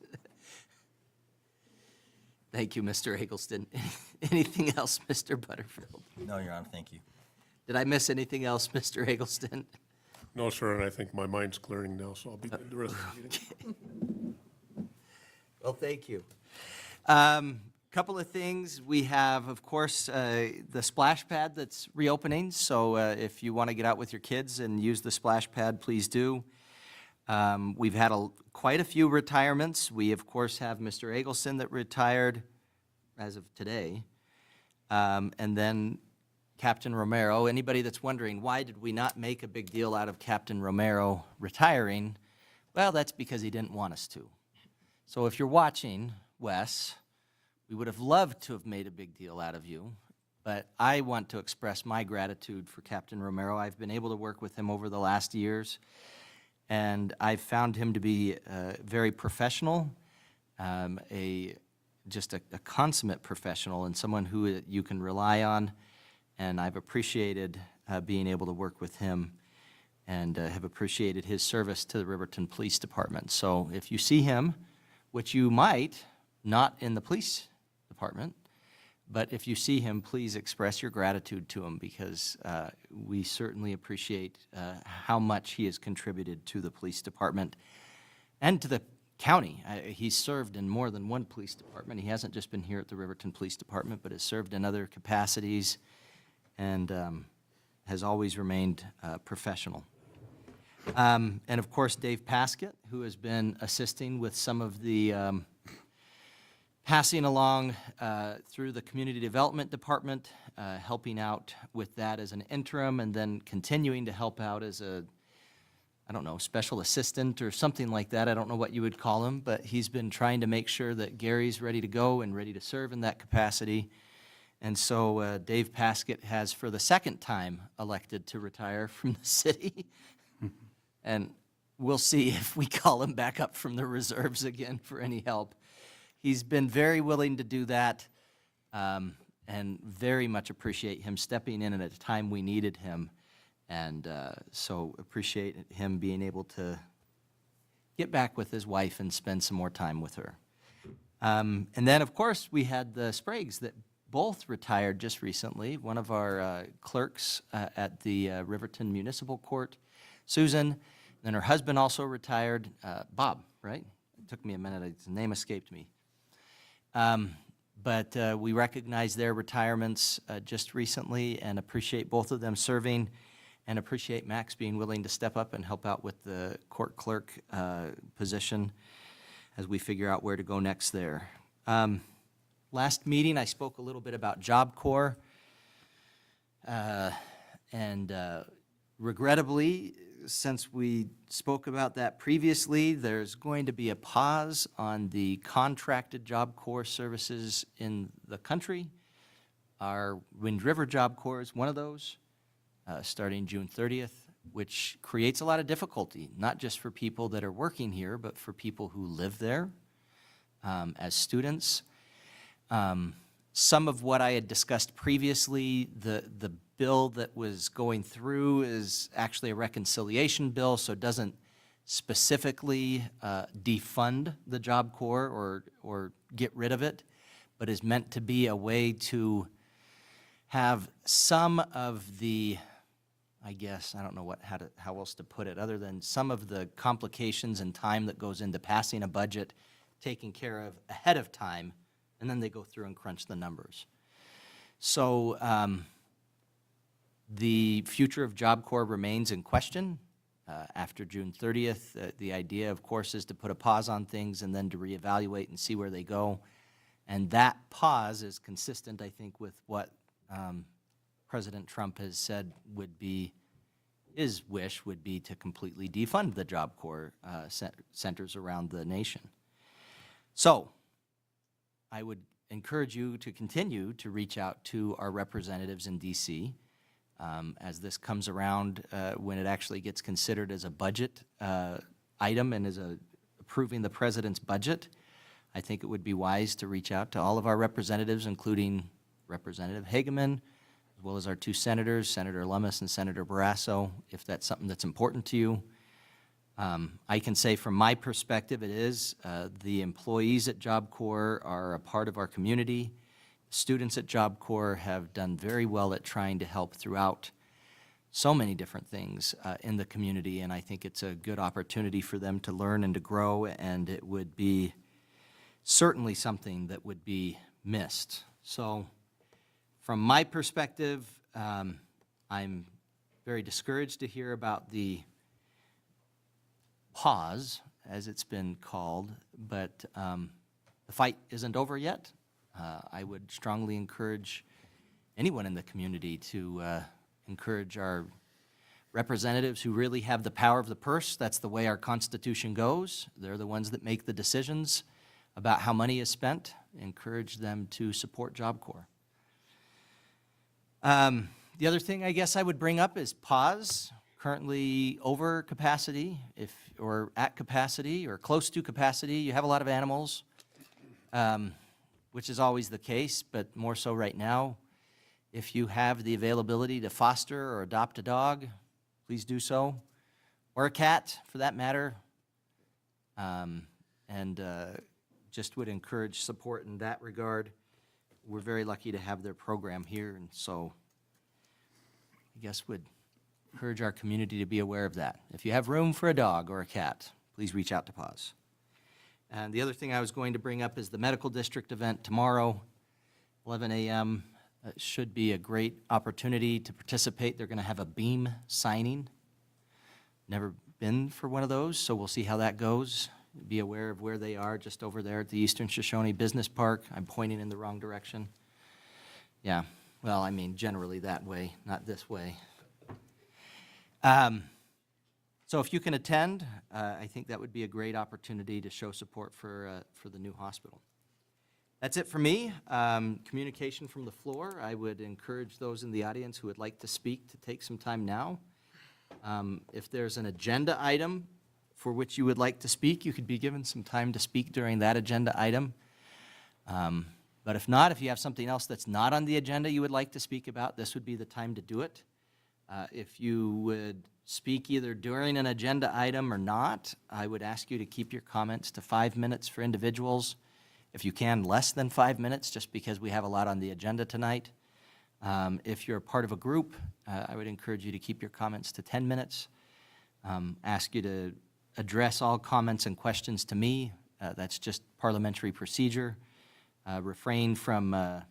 Thank you, Mr. Eggleston. Anything else, Mr. Butterfield? No, Your Honor, thank you. Did I miss anything else, Mr. Eggleston? No, sir, and I think my mind's clearing now, so I'll be good the rest of the meeting. Well, thank you. Couple of things. We have, of course, the splash pad that's reopening. So if you want to get out with your kids and use the splash pad, please do. We've had quite a few retirements. We, of course, have Mr. Eggleston that retired as of today. And then Captain Romero. Anybody that's wondering, why did we not make a big deal out of Captain Romero retiring? Well, that's because he didn't want us to. So if you're watching, Wes, we would have loved to have made a big deal out of you, but I want to express my gratitude for Captain Romero. I've been able to work with him over the last years, and I've found him to be very professional, just a consummate professional and someone who you can rely on, and I've appreciated being able to work with him and have appreciated his service to the Riverton Police Department. So if you see him, which you might, not in the police department, but if you see him, please express your gratitude to him because we certainly appreciate how much he has contributed to the police department and to the county. He's served in more than one police department. He hasn't just been here at the Riverton Police Department, but has served in other capacities and has always remained professional. And of course, Dave Paskett, who has been assisting with some of the passing along through the Community Development Department, helping out with that as an interim, and then continuing to help out as a, I don't know, special assistant or something like that. I don't know what you would call him, but he's been trying to make sure that Gary's ready to go and ready to serve in that capacity. And so Dave Paskett has, for the second time, elected to retire from the city. And we'll see if we call him back up from the reserves again for any help. He's been very willing to do that, and very much appreciate him stepping in at a time we needed him. And so appreciate him being able to get back with his wife and spend some more time with her. And then, of course, we had the Spragues that both retired just recently. One of our clerks at the Riverton Municipal Court, Susan, then her husband also retired, Bob, right? It took me a minute, his name escaped me. But we recognize their retirements just recently and appreciate both of them serving and appreciate Max being willing to step up and help out with the court clerk position as we figure out where to go next there. Last meeting, I spoke a little bit about Job Corps, and regrettably, since we spoke about that previously, there's going to be a pause on the contracted Job Corps services in the country. Our Wind River Job Corps is one of those, starting June 30th, which creates a lot of difficulty, not just for people that are working here, but for people who live there as students. Some of what I had discussed previously, the bill that was going through is actually a reconciliation bill, so it doesn't specifically defund the Job Corps or get rid of it, but is meant to be a way to have some of the, I guess, I don't know how else to put it, other than some of the complications and time that goes into passing a budget taken care of ahead of time, and then they go through and crunch the numbers. So the future of Job Corps remains in question after June 30th. The idea, of course, is to put a pause on things and then to reevaluate and see where they go. And that pause is consistent, I think, with what President Trump has said would be, his wish would be to completely defund the Job Corps centers around the nation. So I would encourage you to continue to reach out to our representatives in DC as this comes around when it actually gets considered as a budget item and as approving the president's budget. I think it would be wise to reach out to all of our representatives, including Representative Hageman, as well as our two senators, Senator Lummis and Senator Barrasso, if that's something that's important to you. I can say from my perspective, it is. The employees at Job Corps are a part of our community. Students at Job Corps have done very well at trying to help throughout so many different things in the community, and I think it's a good opportunity for them to learn and to grow, and it would be certainly something that would be missed. So from my perspective, I'm very discouraged to hear about the pause, as it's been called, but the fight isn't over yet. I would strongly encourage anyone in the community to encourage our representatives who really have the power of the purse. That's the way our Constitution goes. They're the ones that make the decisions about how money is spent. Encourage them to support Job Corps. The other thing I guess I would bring up is pause. Currently over capacity, or at capacity, or close to capacity. You have a lot of animals, which is always the case, but more so right now. If you have the availability to foster or adopt a dog, please do so, or a cat, for that matter. Just would encourage support in that regard. We're very lucky to have their program here, and so I guess would encourage our community to be aware of that. If you have room for a dog or a cat, please reach out to PAWS. And the other thing I was going to bring up is the medical district event tomorrow, 11 a.m. It should be a great opportunity to participate. They're going to have a beam signing. Never been for one of those, so we'll see how that goes. Be aware of where they are, just over there at the Eastern Shoshone Business Park. I'm pointing in the wrong direction. Yeah, well, I mean, generally that way, not this way. So if you can attend, I think that would be a great opportunity to show support for the new hospital. That's it for me. Communication from the floor. I would encourage those in the audience who would like to speak to take some time now. If there's an agenda item for which you would like to speak, you could be given some time to speak during that agenda item. But if not, if you have something else that's not on the agenda you would like to speak about, this would be the time to do it. If you would speak either during an agenda item or not, I would ask you to keep your comments to 5 minutes for individuals. If you can, less than 5 minutes, just because we have a lot on the agenda tonight. If you're a part of a group, I would encourage you to keep your comments to 10 minutes. Ask you to address all comments and questions to me. That's just parliamentary procedure. Refrain from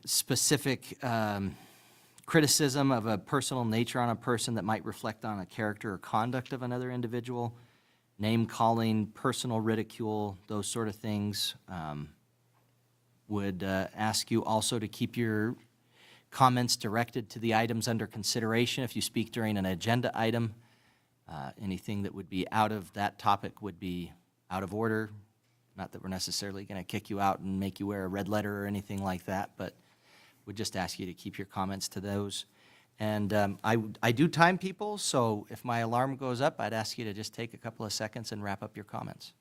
specific criticism of a personal nature on a person that might reflect on a character or conduct of another individual. Name calling, personal ridicule, those sort of things. Would ask you also to keep your comments directed to the items under consideration. If you speak during an agenda item, anything that would be out of that topic would be out of order. Not that we're necessarily going to kick you out and make you wear a red letter or anything like that, but would just ask you to keep your comments to those. And I do time people, so if my alarm goes up, I'd ask you to just take a couple of seconds and wrap up your comments.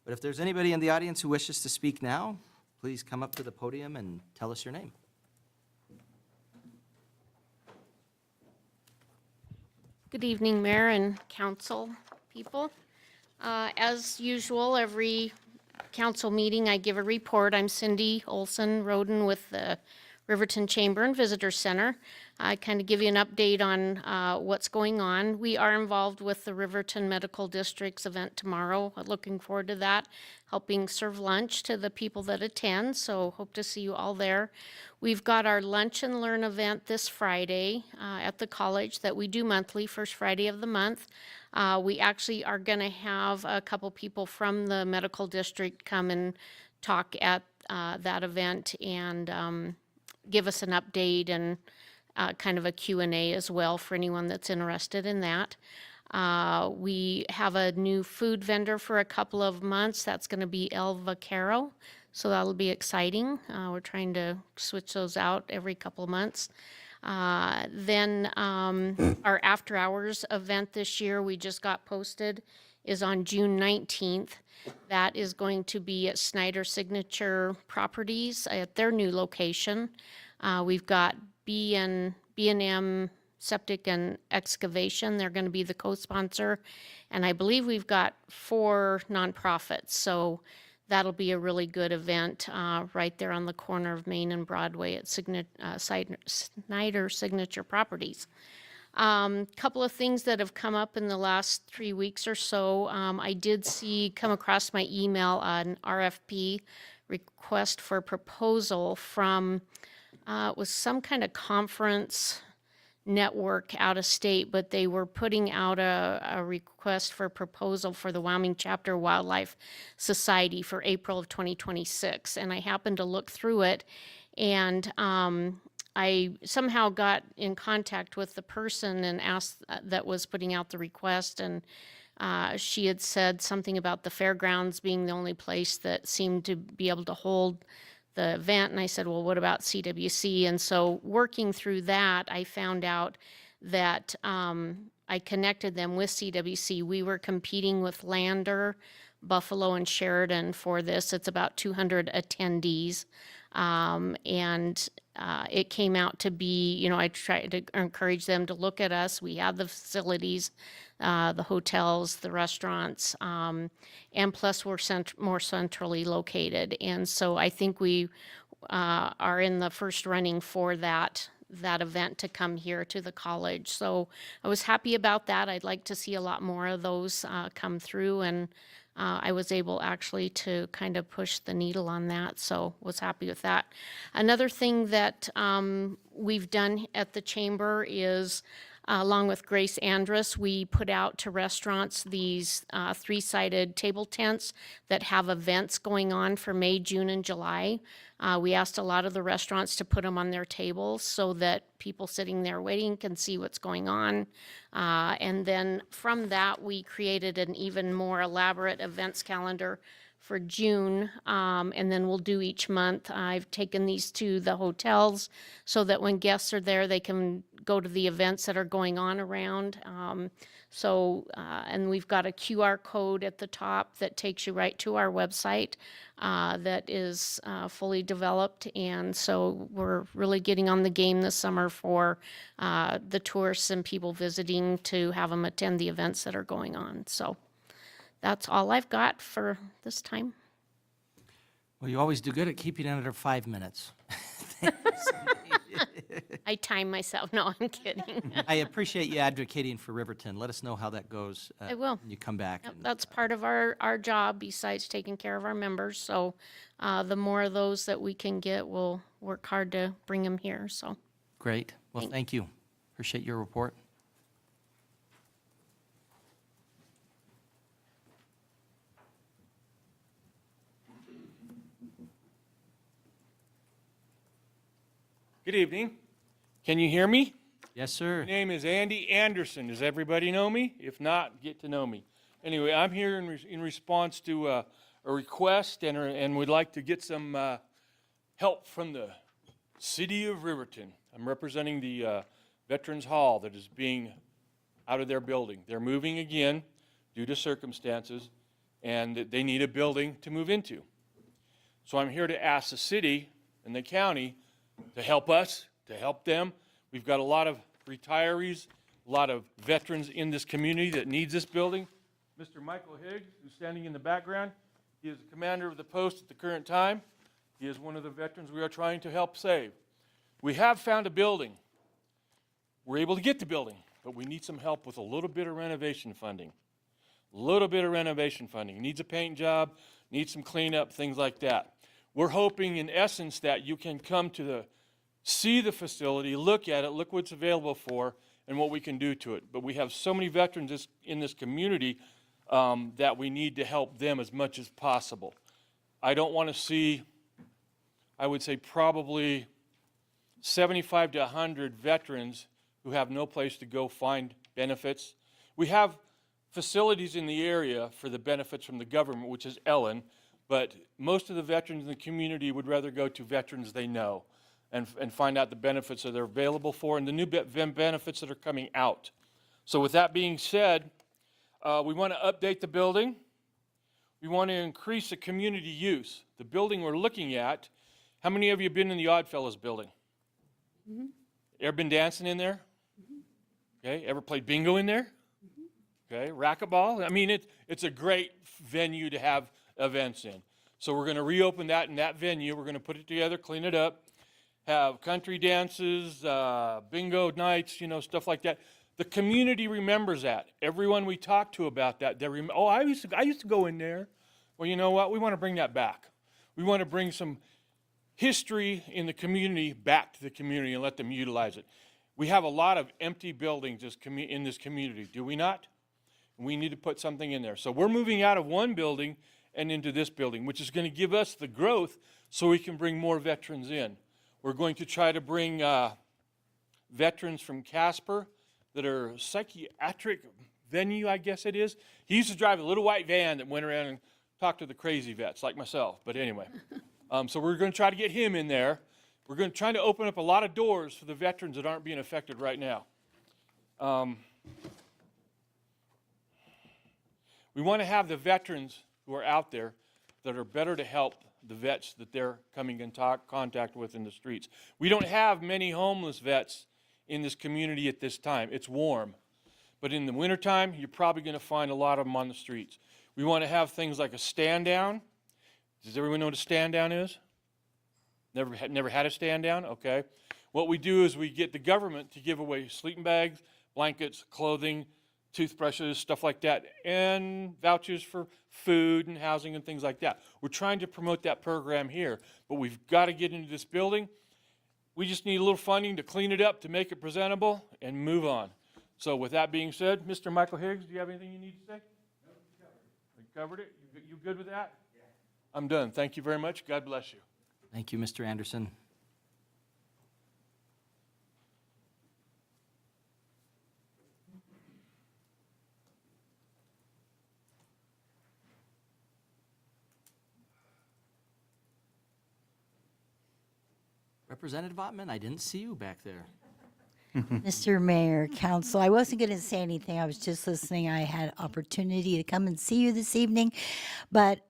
But if there's anybody in the audience who wishes to speak now, please come up to the podium and tell us your name. Good evening, Mayor and council people. As usual, every council meeting, I give a report. I'm Cindy Olson Roden with the Riverton Chamber and Visitor Center. I kind of give you an update on what's going on. We are involved with the Riverton Medical District's event tomorrow. Looking forward to that, helping serve lunch to the people that attend, so hope to see you all there. We've got our Lunch and Learn event this Friday at the college that we do monthly, first Friday of the month. We actually are going to have a couple people from the medical district come and talk at that event and give us an update and kind of a Q&A as well for anyone that's interested in that. We have a new food vendor for a couple of months. That's going to be INVOCATION, so that'll be exciting. We're trying to switch those out every couple of months. Then our after hours event this year, we just got posted, is on June 19th. That is going to be at Snyder Signature Properties at their new location. We've got B&M Septic and Excavation. They're going to be the co-sponsor. And I believe we've got 4 nonprofits. So that'll be a really good event right there on the corner of Main and Broadway at Snyder Signature Properties. Couple of things that have come up in the last 3 weeks or so. I did come across my email an RFP, request for proposal from, it was some kind of conference network out of state, but they were putting out a request for proposal for the Wyoming Chapter Wildlife Society for April of 2026. And I happened to look through it, and I somehow got in contact with the person and asked that was putting out the request, and she had said something about the fairgrounds being the only place that seemed to be able to hold the event. And I said, well, what about CWC? And so working through that, I found out that I connected them with CWC. We were competing with Lander, Buffalo, and Sheridan for this. It's about 200 attendees. And it came out to be, I tried to encourage them to look at us. We have the facilities, the hotels, the restaurants, and plus we're more centrally located. And so I think we are in the first running for that event to come here to the college. So I was happy about that. I'd like to see a lot more of those come through, and I was able actually to kind of push the needle on that, so was happy with that. Another thing that we've done at the chamber is, along with Grace Andrus, we put out to restaurants these 3-sided table tents that have events going on for May, June, and July. We asked a lot of the restaurants to put them on their tables so that people sitting there waiting can see what's going on. And then from that, we created an even more elaborate events calendar for June, and then we'll do each month. I've taken these to the hotels so that when guests are there, they can go to the events that are going on around. And we've got a QR code at the top that takes you right to our website that is fully developed. And so we're really getting on the game this summer for the tourists and people visiting to have them attend the events that are going on. So that's all I've got for this time. Well, you always do good at keeping it under 5 minutes. I time myself. No, I'm kidding. I appreciate you advocating for Riverton. Let us know how that goes. I will. When you come back. Yep, and, that's part of our job besides taking care of our members. So the more of those that we can get, we'll work hard to bring them here. So Great. Well, thank you. Appreciate your report. Good evening. Can you hear me? Yes, sir. My name is Andy Anderson. Does everybody know me? If not, get to know me. Anyway, I'm here in response to a request and would like to get some help from the city of Riverton. I'm representing the Veterans Hall that is being out of their building. They're moving again due to circumstances, and they need a building to move into. So I'm here to ask the city and the county to help us, to help them. We've got a lot of retirees a lot of veterans in this community that needs this building. Mr. Michael Higgs, who's standing in the background, he is the commander of the post at the current time. He is one of the veterans we are trying to help save. We have found a building. We're able to get the building, but we need some help with a little bit of renovation funding. A little bit of renovation funding. Needs a paint job, needs some cleanup, things like that. We're hoping, in essence, that you can come to see the facility, look at it, look what's available for, and what we can do to it. But we have so many veterans in this community that we need to help them as much as possible. I don't want to see, I would say probably 75 to 100 veterans who have no place to go find benefits. We have facilities in the area for the benefits from the government, which is Ellen, but most of the veterans in the community would rather go to veterans they know and find out the benefits that they're available for and the new benefits that are coming out. So with that being said, we want to update the building. We want to increase the community use. The building we're looking at, how many of you have been in the Oddfellows building? Mm-hmm. Ever been dancing in there? Okay, ever played bingo in there? Okay, racquetball. I mean, it's a great venue to have events in. So we're going to reopen that in that venue. We're going to put it together, clean it up, have country dances, bingo nights, you know, stuff like that. The community remembers that. Everyone we talk to about that, they oh, I used to go in there. Well, you know what? We want to bring that back. We want to bring some history in the community back to the community and let them utilize it. We have a lot of empty buildings in this community, do we not? We need to put something in there. So we're moving out of one building and into this building, which is going to give us the growth so we can bring more veterans in. We're going to try to bring veterans from Casper that are psychiatric venue, I guess it is. He used to drive a little white van that went around and talked to the crazy vets like myself. But anyway, so we're going to try to get him in there. We're going to try to open up a lot of doors for the veterans that aren't being affected right now. We want to have the veterans who are out there that are better to help the vets that they're coming in contact with in the streets. We don't have many homeless vets in this community at this time. It's warm. But in the wintertime, you're probably going to find a lot of them on the streets. We want to have things like a stand down. Does everyone know what a stand down is? Never had a stand down? Okay. What we do is we get the government to give away sleeping bags, blankets, clothing, toothbrushes, stuff like that, and vouchers for food and housing and things like that. We're trying to promote that program here, but we've got to get into this building. We just need a little funding to clean it up, to make it presentable, and move on. So with that being said, Mr. Michael Higgs, do you have anything you need to say? No, you covered it. You good with that? Yeah. I'm done. Thank you very much. God bless you. Thank you, Mr. Anderson. Representative Ottman, I didn't see you back there. Mr. Mayor, Council, I wasn't going to say anything. I was just listening. I had opportunity to come and see you this evening, but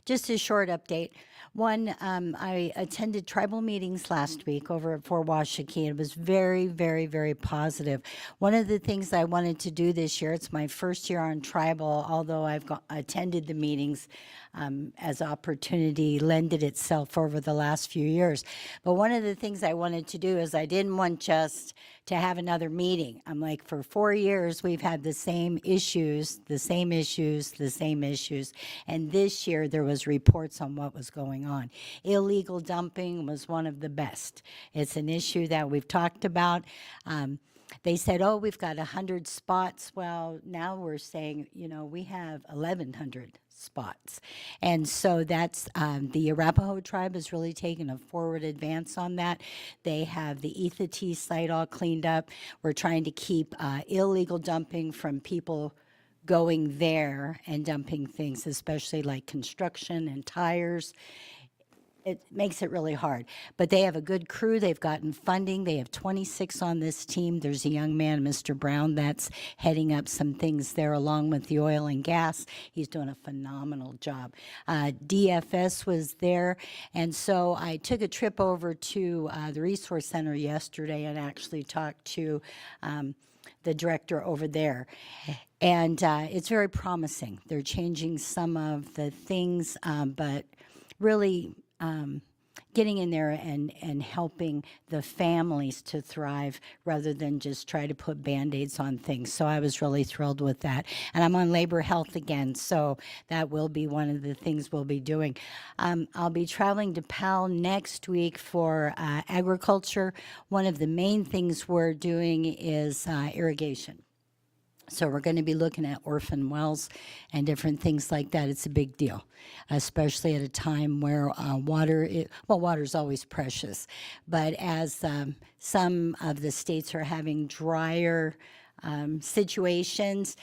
just a short update. One, I attended tribal meetings last week over at Fort Washakie. It was very, very, very positive. One of the things I wanted to do this year, it's my first year on tribal, although I've attended the meetings as opportunity lended itself over the last few years. But one of the things I wanted to do is I didn't want just to have another meeting. I'm like, for 4 years, we've had the same issues, the same issues, the same issues. And this year, there was reports on what was going on. Illegal dumping was one of the best. It's an issue that we've talked about. They said, oh, we've got 100 spots. Well, now we're saying, you know, we have 1,100 spots. And so that's, the Arapaho tribe has really taken a forward advance on that. They have the Ethity site all cleaned up. We're trying to keep illegal dumping from people going there and dumping things, especially like construction and tires. it makes it really hard. But they have a good crew. They've gotten funding. They have 26 on this team. There's a young man, Mr. Brown, that's heading up some things there along with the oil and gas. He's doing a phenomenal job. DFS was there. And so I took a trip over to the Resource Center yesterday and actually talked to the director over there. And it's very promising. They're changing some of the things, but really getting in there and helping the families to thrive rather than just try to put Band-Aids on things. So I was really thrilled with that. And I'm on labor health again, so that will be one of the things we'll be doing. I'll be traveling to Powell next week for agriculture. One of the main things we're doing is irrigation. So we're going to be looking at orphan wells and different things like that. It's a big deal, especially at a time where water's always precious. But as some of the states are having drier situations,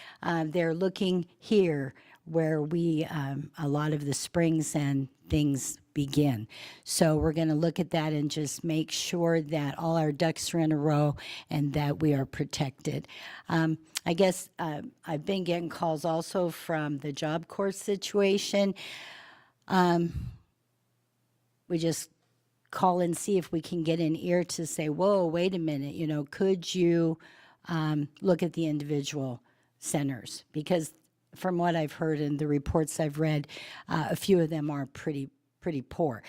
they're looking here where a lot of the springs and things begin. So we're going to look at that and just make sure that all our ducks are in a row and that we are protected. I guess I've been getting calls also from the Job Corps situation. We just call and see if we can get an ear to say, whoa, wait a minute, could you look at the individual centers? Because from what I've heard and the reports I've read, a few of them are pretty poor.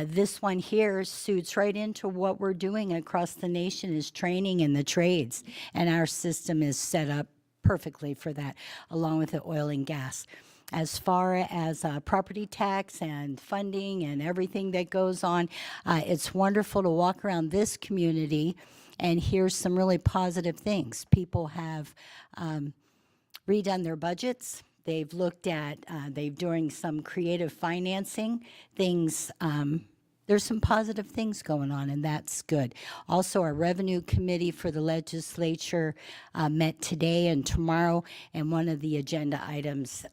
This one here suits right into what we're doing across the nation is training in the trades, and our system is set up perfectly for that, along with the oil and gas. As far as property tax and funding and everything that goes on, it's wonderful to walk around this community and hear some really positive things. People have redone their budgets. They've looked at, they're doing some creative financing things. There's some positive things going on, and that's good. Also, our revenue committee for the legislature met today and tomorrow, and one of the agenda items,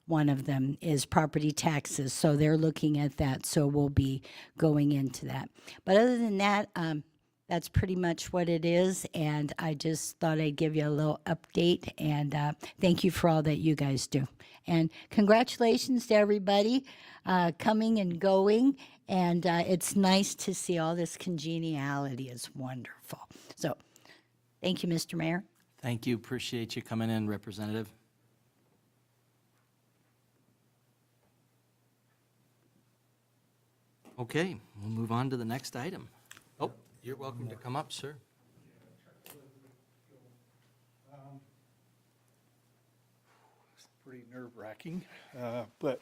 one of them is property taxes. So they're looking at that, so we'll be going into that. But other than that, that's pretty much what it is, and I just thought I'd give you a little update, and thank you for all that you guys do. And congratulations to everybody coming and going, and it's nice to see all this congeniality. It's wonderful. So, thank you, Mr. Mayor. Thank you. Appreciate you coming in, Representative. Okay, we'll move on to the next item. Oh, you're welcome to come up, sir. Pretty nerve-wracking, but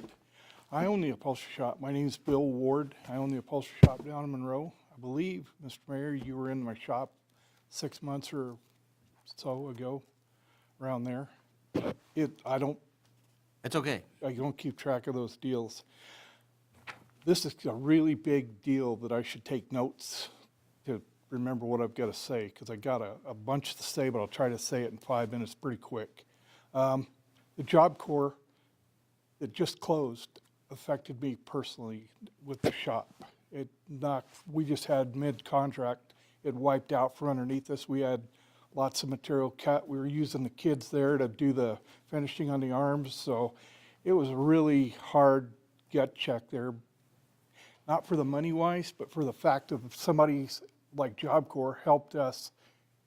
I own the upholstery shop. My name's Bill Ward. I own the upholstery shop down in Monroe. I believe, Mr. Mayor, you were in my shop 6 months or so ago, around there. It's okay. I don't keep track of those deals. This is a really big deal that I should take notes to remember what I've got to say, because I got a bunch to say, but I'll try to say it in 5 minutes pretty quick. The Job Corps that just closed affected me personally with the shop. We just had mid-contract, it wiped out from underneath us. We had lots of material cut. We were using the kids there to do the finishing on the arms, so it was a really hard gut check there. Not for the money-wise, but for the fact of somebody like Job Corps helped us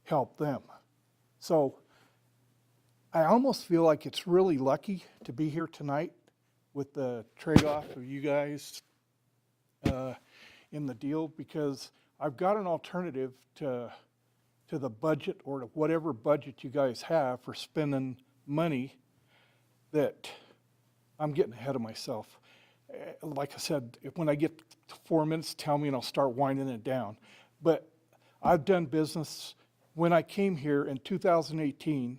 help them. So I almost feel like it's really lucky to be here tonight with the trade-off of you guys in the deal, because I've got an alternative to the budget, or to whatever budget you guys have for spending money, that I'm getting ahead of myself. Like I said, when I get to 4 minutes, tell me and I'll start winding it down. But I've done business. When I came here in 2018,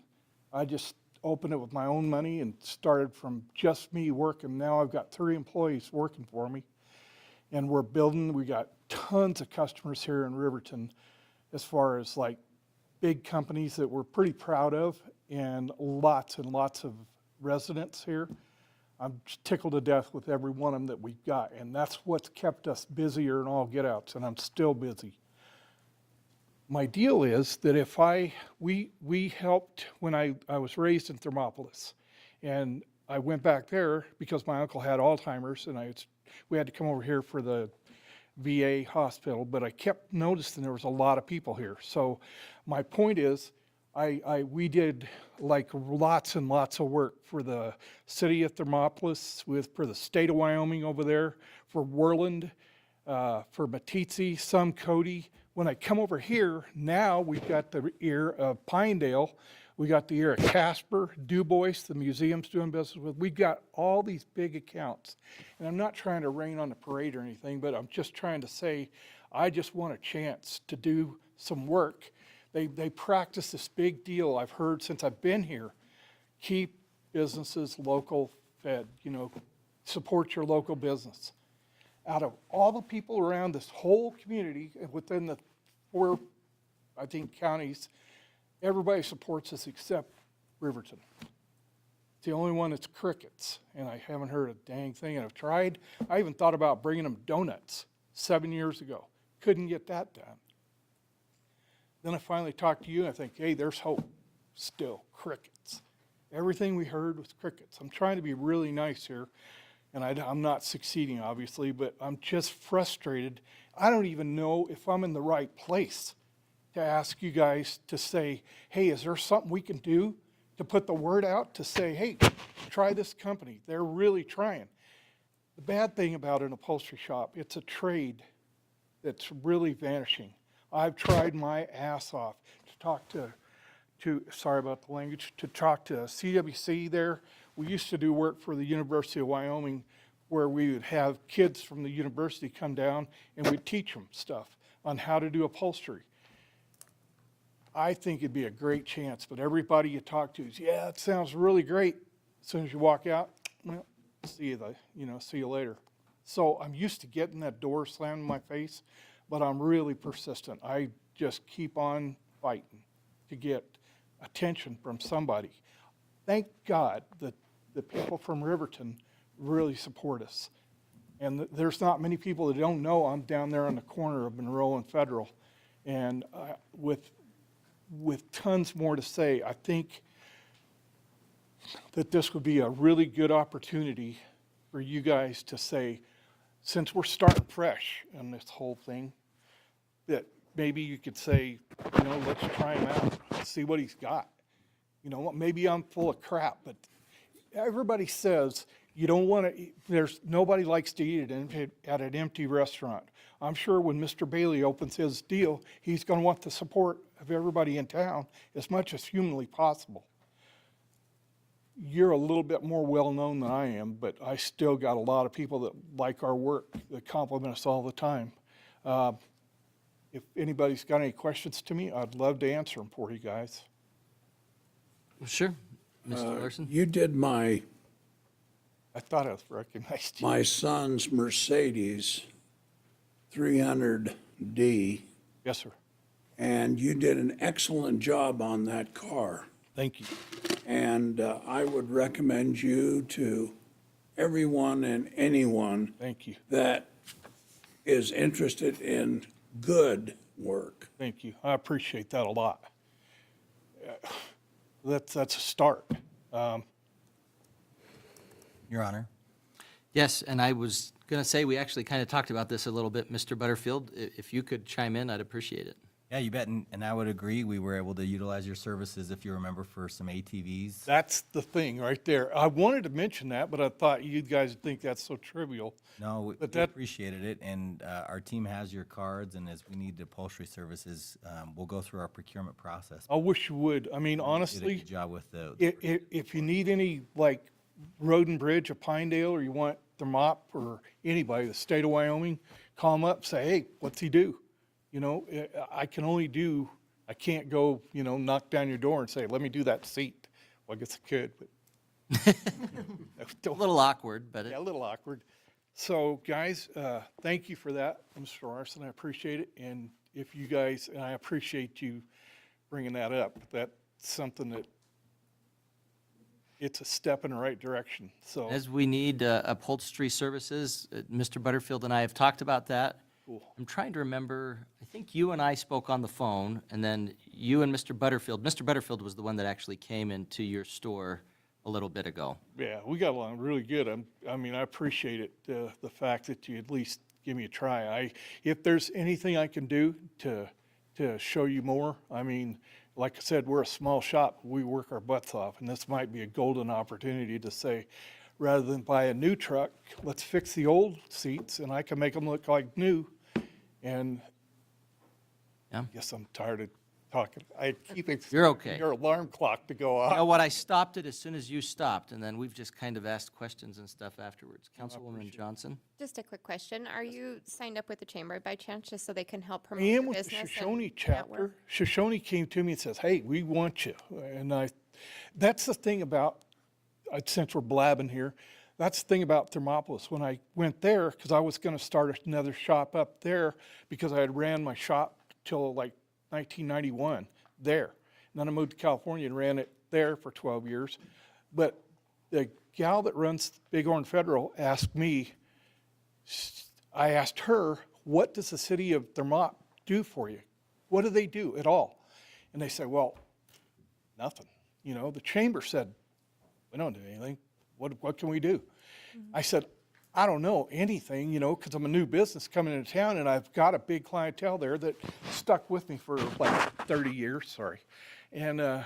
I just opened it with my own money and started from just me working. Now I've got 3 employees working for me, and we're building. We got tons of customers here in Riverton, as far as like big companies that we're pretty proud of, and lots of residents here. I'm tickled to death with every one of them that we've got, and that's what's kept us busier than all get-outs, and I'm still busy. My deal is that if we helped when I was raised in Thermopolis, and I went back there because my uncle had Alzheimer's, and we had to come over here for the VA hospital, but I kept noticing there was a lot of people here. So my point is, we did like lots and lots of work for the city of Thermopolis, for the state of Wyoming over there, for Worland, for Meeteetse, some Cody. When I come over here, now we've got the ear of Pinedale, we got the ear of Casper, Du Bois, the museum's doing business with. We've got all these big accounts. And I'm not trying to rain on the parade or anything, but I'm just trying to say, I just want a chance to do some work. They practice this big deal I've heard since I've been here. Keep businesses local fed, support your local business. Out of all the people around this whole community, within the 4, I think, counties, everybody supports us except Riverton. It's the only one that's crickets, and I haven't heard a dang thing. And I've tried. I even thought about bringing them donuts 7 years ago. Couldn't get that done. Then I finally talked to you, and I think, hey, there's hope. Still, crickets. Everything we heard was crickets. I'm trying to be really nice here, and I'm not succeeding, obviously, but I'm just frustrated. I don't even know if I'm in the right place to ask you guys to say, hey, is there something we can do to put the word out to say, hey, try this company. They're really trying. The bad thing about an upholstery shop, it's a trade that's really vanishing. I've tried my ass off to talk to sorry about the language, to talk to CWC there. We used to do work for the University of Wyoming where we would have kids from the university come down and we'd teach them stuff on how to do upholstery. I think it'd be a great chance, but everybody you talk to is, yeah, it sounds really great. As soon as you walk out, well, see you later. So I'm used to getting that door slammed in my face, but I'm really persistent. I just keep on fighting to get attention from somebody. Thank God that the people from Riverton really support us. And there's not many people that don't know I'm down there on the corner of Monroe and Federal. And with tons more to say, I think that this would be a really good opportunity for you guys to say, since we're starting fresh on this whole thing, that maybe you could say, let's try him out, see what he's got. Maybe I'm full of crap, but everybody says you don't want to, nobody likes to eat at an empty restaurant. I'm sure when Mr. Bailey opens his deal, he's going to want the support of everybody in town as much as humanly possible. You're a little bit more well-known than I am, but I still got a lot of people that like our work, that compliment us all the time. If anybody's got any questions to me, I'd love to answer them for you guys. Sure. Mr. Larson? You did I thought I recognized you. my son's Mercedes 300D, Yes, sir. and you did an excellent job on that car. Thank you. And I would recommend you to everyone and anyone Thank you. that is interested in good work. Thank you. I appreciate that a lot. That's a start. Your Honor. Yes, and I was going to say, we actually kind of talked about this a little bit, Mr. Butterfield. If you could chime in, I'd appreciate it. Yeah, you bet, and I would agree. We were able to utilize your services, if you remember, for some ATVs. That's the thing right there. I wanted to mention that, but I thought you guys would think that's so trivial. No, we But that- appreciated it, and our team has your cards, and as we need upholstery services, we'll go through our procurement process. I wish you would. I mean, You did a honestly, good job with the if you need any, like, Road and Bridge of Pinedale, or you want Thermop or anybody, the state of Wyoming, call them up, say, hey, what's he do? I can't go, knock down your door and say, let me do that seat. Well, I guess I could, but. A little awkward, but Yeah, a little awkward. So, guys, thank you for that, Mr. Larson. I appreciate it. And if you guys, and I appreciate you bringing that up. That's something that it's a step in the right direction, so. As we need upholstery services, Mr. Butterfield and I have talked about that. Cool. I'm trying to remember, I think you and I spoke on the phone, and then you and Mr. Butterfield was the one that actually came into your store a little bit ago. Yeah, we got along really good. I mean, I appreciate it, the fact that you at least give me a try. If there's anything I can do to show you more, I mean, like I said, we're a small shop. We work our butts off, and this might be a golden opportunity to say, rather than buy a new truck, let's fix the old seats, and I can make them look like new. And Yeah. I guess I'm tired of talking. I keep You're okay. your alarm clock to go off. You know what, I stopped it as soon as you stopped, and then we've just kind of asked questions and stuff afterwards. Councilwoman Johnson? Just a quick question. Are you signed up with the chamber by chance, just so they can help I promote am your with the business? and Shoshone network? chapter. Shoshone came to me and says, hey, we want you. And that's the thing about, since we're blabbing here, that's the thing about Thermopolis. When I went there, because I was going to start another shop up there, because I had ran my shop till like 1991 there. And then I moved to California and ran it there for 12 years. But the gal that runs Bighorn Federal asked me, I asked her, what does the city of Thermop do for you? What do they do at all? And they said, well, nothing. You know, the chamber said, we don't do anything. What can we do? I said, I don't know anything, you know, because I'm a new business coming into town, and I've got a big clientele there that stuck with me for like 30 years, sorry. And I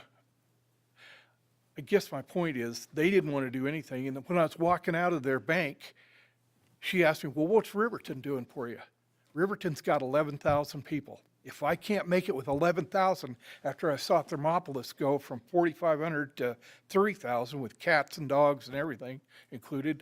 guess my point is, they didn't want to do anything. And when I was walking out of their bank, she asked me, well, what's Riverton doing for you? Riverton's got 11,000 people. If I can't make it with 11,000 after I saw Thermopolis go from 4,500 to 3,000 with cats and dogs and everything included,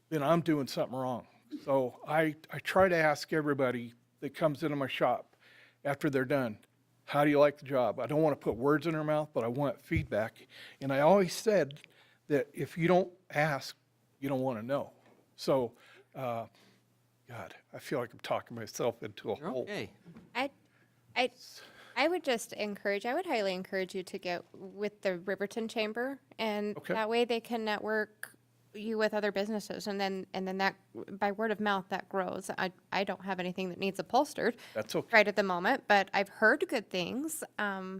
then I'm doing something wrong. So I try to ask everybody that comes into my shop after they're done, how do you like the job? I don't want to put words in their mouth, but I want feedback. And I always said that if you don't ask, you don't want to know. So, God, I feel like I'm talking myself into a hole. Okay. I would just encourage, I would highly encourage you to get with the Riverton Chamber, and Okay. that way they can network you with other businesses, and then that, by word of mouth, that grows. I don't have anything that needs upholstered. That's okay. Right at the moment, but I've heard good things.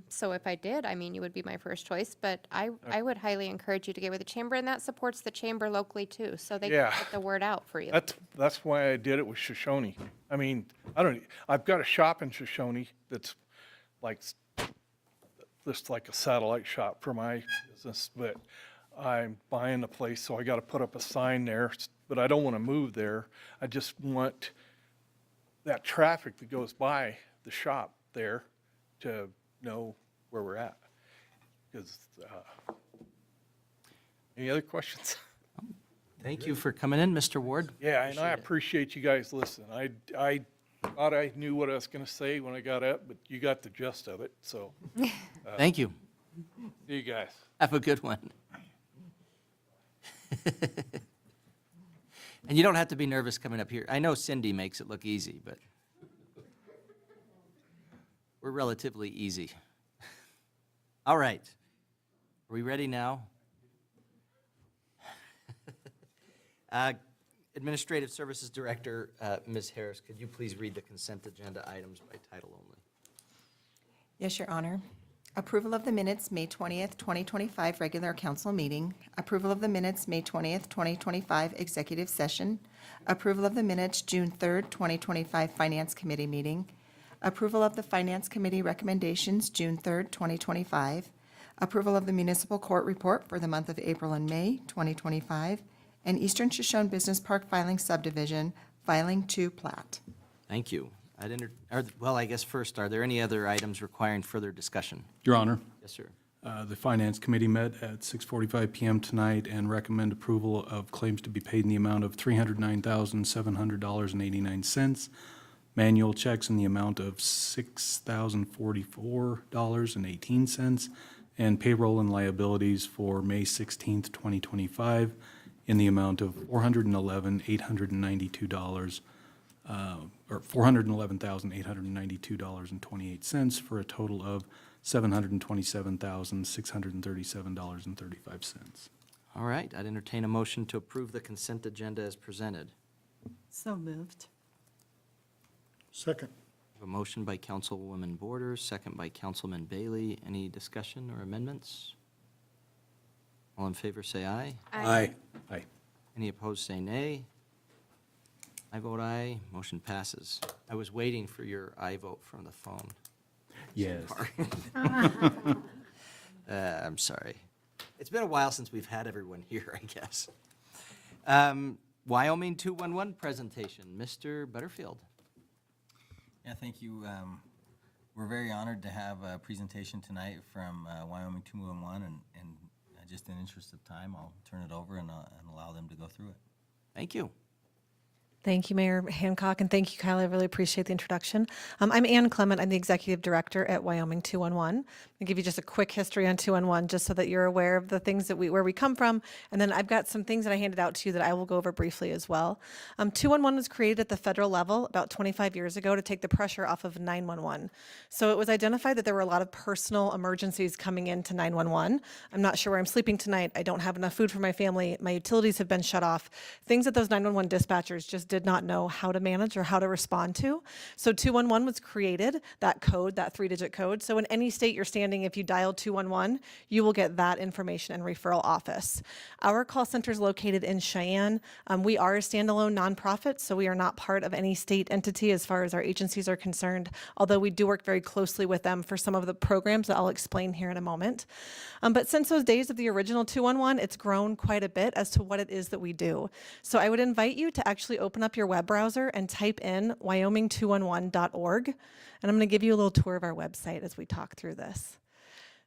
So if I did, I mean, you would be my first choice, but I would highly encourage you to get with the chamber, and that supports the chamber locally too, so they Yeah. can get the word out for you. That's why I did it with Shoshone. I mean, I've got a shop in Shoshone that's like, just like a satellite shop for my business, but I'm buying a place, so I got to put up a sign there, but I don't want to move there. I just want that traffic that goes by the shop there to know where we're at. Because, any other questions? Thank you for coming in, Mr. Ward. Yeah, and I appreciate you guys listening. I thought I knew what I was going to say when I got up, but you got the gist of it, so. Thank you. See you guys. Have a good one. And you don't have to be nervous coming up here. I know Cindy makes it look easy, but we're relatively easy. All right. Are we ready now? Administrative Services Director, Ms. Harris, could you please read the consent agenda items by title only? Yes, Your Honor. Approval of the minutes, May 20th, 2025, regular council meeting. Approval of the minutes, May 20th, 2025, executive session. Approval of the minutes, June 3rd, 2025, Finance Committee meeting. Approval of the Finance Committee recommendations, June 3rd, 2025. Approval of the municipal court report for the month of April and May, 2025. And Eastern Shoshone Business Park filing subdivision, filing to plat. Thank you. Well, I guess first, are there any other items requiring further discussion? Your Honor, Yes, sir. the Finance Committee met at 6:45 PM tonight and recommend approval of claims to be paid in the amount of $309,700.89, manual checks in the amount of $6,044.18, and payroll and liabilities for May 16th, 2025, in the amount of $411,892, $411,892.28 for a total of $727,637.35. All right, I'd entertain a motion to approve the consent agenda as presented. So moved. Second. A motion by Councilwoman Borders, second by Councilman Bailey. Any discussion or amendments? All in favor, say aye. Aye. Aye. Any opposed, say nay. I vote aye. Motion passes. I was waiting for your aye vote from the phone. Yes. I'm sorry. It's been a while since we've had everyone here, I guess. Wyoming 211 presentation, Mr. Butterfield. Yeah, thank you. We're very honored to have a presentation tonight from Wyoming 211, and just in interest of time, I'll turn it over and allow them to go through it. Thank you. Thank you, Mayor Hancock, and thank you, Kyle. I really appreciate the introduction. I'm Ann Clement. I'm the Executive Director at Wyoming 211. I'll give you just a quick history on 211, just so that you're aware of the things that where we come from. And then I've got some things that I handed out to you that I will go over briefly as well. 211 was created at the federal level about 25 years ago to take the pressure off of 911. So it was identified that there were a lot of personal emergencies coming into 911. I'm not sure where I'm sleeping tonight. I don't have enough food for my family. My utilities have been shut off. Things that those 911 dispatchers just did not know how to manage or how to respond to. So 211 was created, that code, that 3-digit code. So in any state you're standing, if you dial 211, you will get that information and referral office. Our call center is located in Cheyenne. We are a standalone nonprofit, so we are not part of any state entity as far as our agencies are concerned, although we do work very closely with them for some of the programs that I'll explain here in a moment. But since those days of the original 211, it's grown quite a bit as to what it is that we do. So I would invite you to actually open up your web browser and type in wyoming211.org. And I'm going to give you a little tour of our website as we talk through this.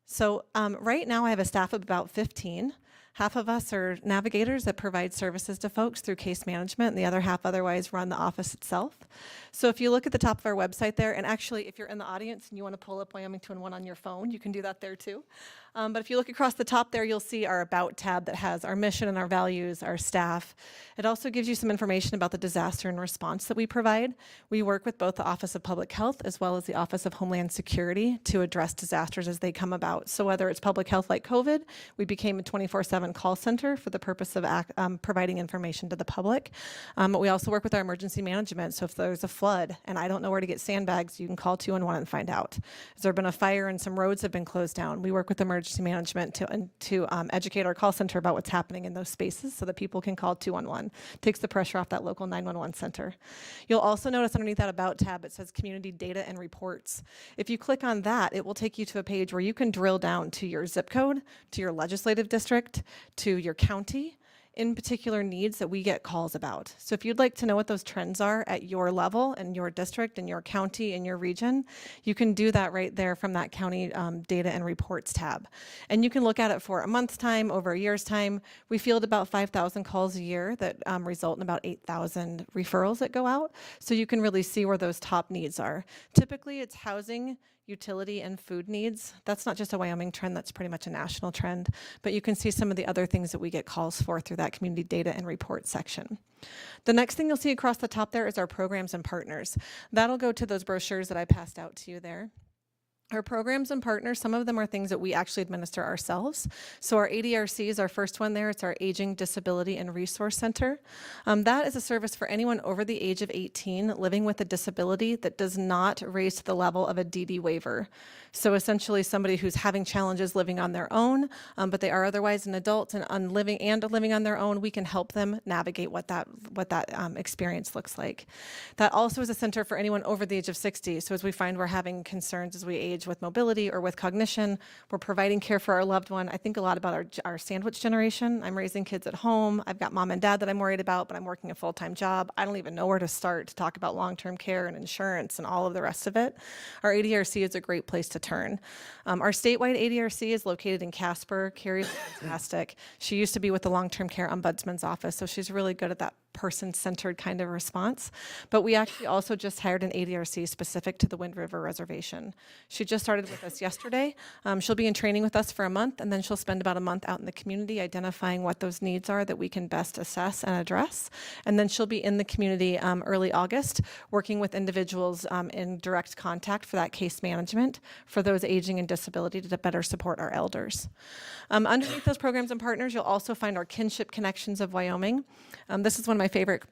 So right now I have a staff of about 15. Half of us are navigators that provide services to folks through case management, and the other half otherwise run the office itself. So if you look at the top of our website there, and actually if you're in the audience and you want to pull up Wyoming 211 on your phone, you can do that there too. But if you look across the top there, you'll see our About tab that has our mission and our values, our staff. It also gives you some information about the disaster and response that we provide. We work with both the Office of Public Health as well as the Office of Homeland Security to address disasters as they come about. So whether it's public health like COVID, we became a 24/7 call center for the purpose of providing information to the public. But we also work with our emergency management. So if there's a flood and I don't know where to get sandbags, you can call 211 and find out. Has there been a fire and some roads have been closed down? We work with emergency management to educate our call center about what's happening in those spaces so that people can call 211. Takes the pressure off that local 911 center. You'll also notice underneath that About tab, it says Community Data and Reports. If you click on that, it will take you to a page where you can drill down to your zip code, to your legislative district, to your county, in particular needs that we get calls about. So if you'd like to know what those trends are at your level and your district and your county and your region, you can do that right there from that county data and reports tab. And you can look at it for a month's time, over a year's time. We field about 5,000 calls a year that result in about 8,000 referrals that go out. So you can really see where those top needs are. Typically it's housing, utility, and food needs. That's not just a Wyoming trend, that's pretty much a national trend. But you can see some of the other things that we get calls for through that community data and report section. The next thing you'll see across the top there is our programs and partners. That'll go to those brochures that I passed out to you there. Our programs and partners, some of them are things that we actually administer ourselves. So our ADRC is our first one there. It's our Aging, Disability, and Resource Center. That is a service for anyone over the age of 18 living with a disability that does not raise to the level of a DD waiver. So essentially somebody who's having challenges living on their own, but they are otherwise an adult and living on their own, we can help them navigate what that experience looks like. That also is a center for anyone over the age of 60. So as we find we're having concerns as we age with mobility or with cognition, we're providing care for our loved one. I think a lot about our sandwich generation. I'm raising kids at home. I've got mom and dad that I'm worried about, but I'm working a full-time job. I don't even know where to start to talk about long-term care and insurance and all of the rest of it. Our ADRC is a great place to turn. Our statewide ADRC is located in Casper. Carrie's fantastic. She used to be with the Long-Term Care Ombudsman's office, so she's really good at person-centered kind of response. But we actually also just hired an ADRC specific to the Wind River Reservation. She just started with us yesterday. She'll be in training with us for a month, and then she'll spend about a month out in the community identifying what those needs are that we can best assess and address. And then she'll be in the community early August, working with individuals in direct contact for that case management for those aging and disability to better support our elders. Underneath those programs and partners, you'll also find our Kinship Connections of Wyoming. This is one of my favorite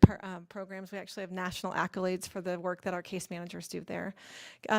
programs. We actually have national accolades for the work that our case managers do there.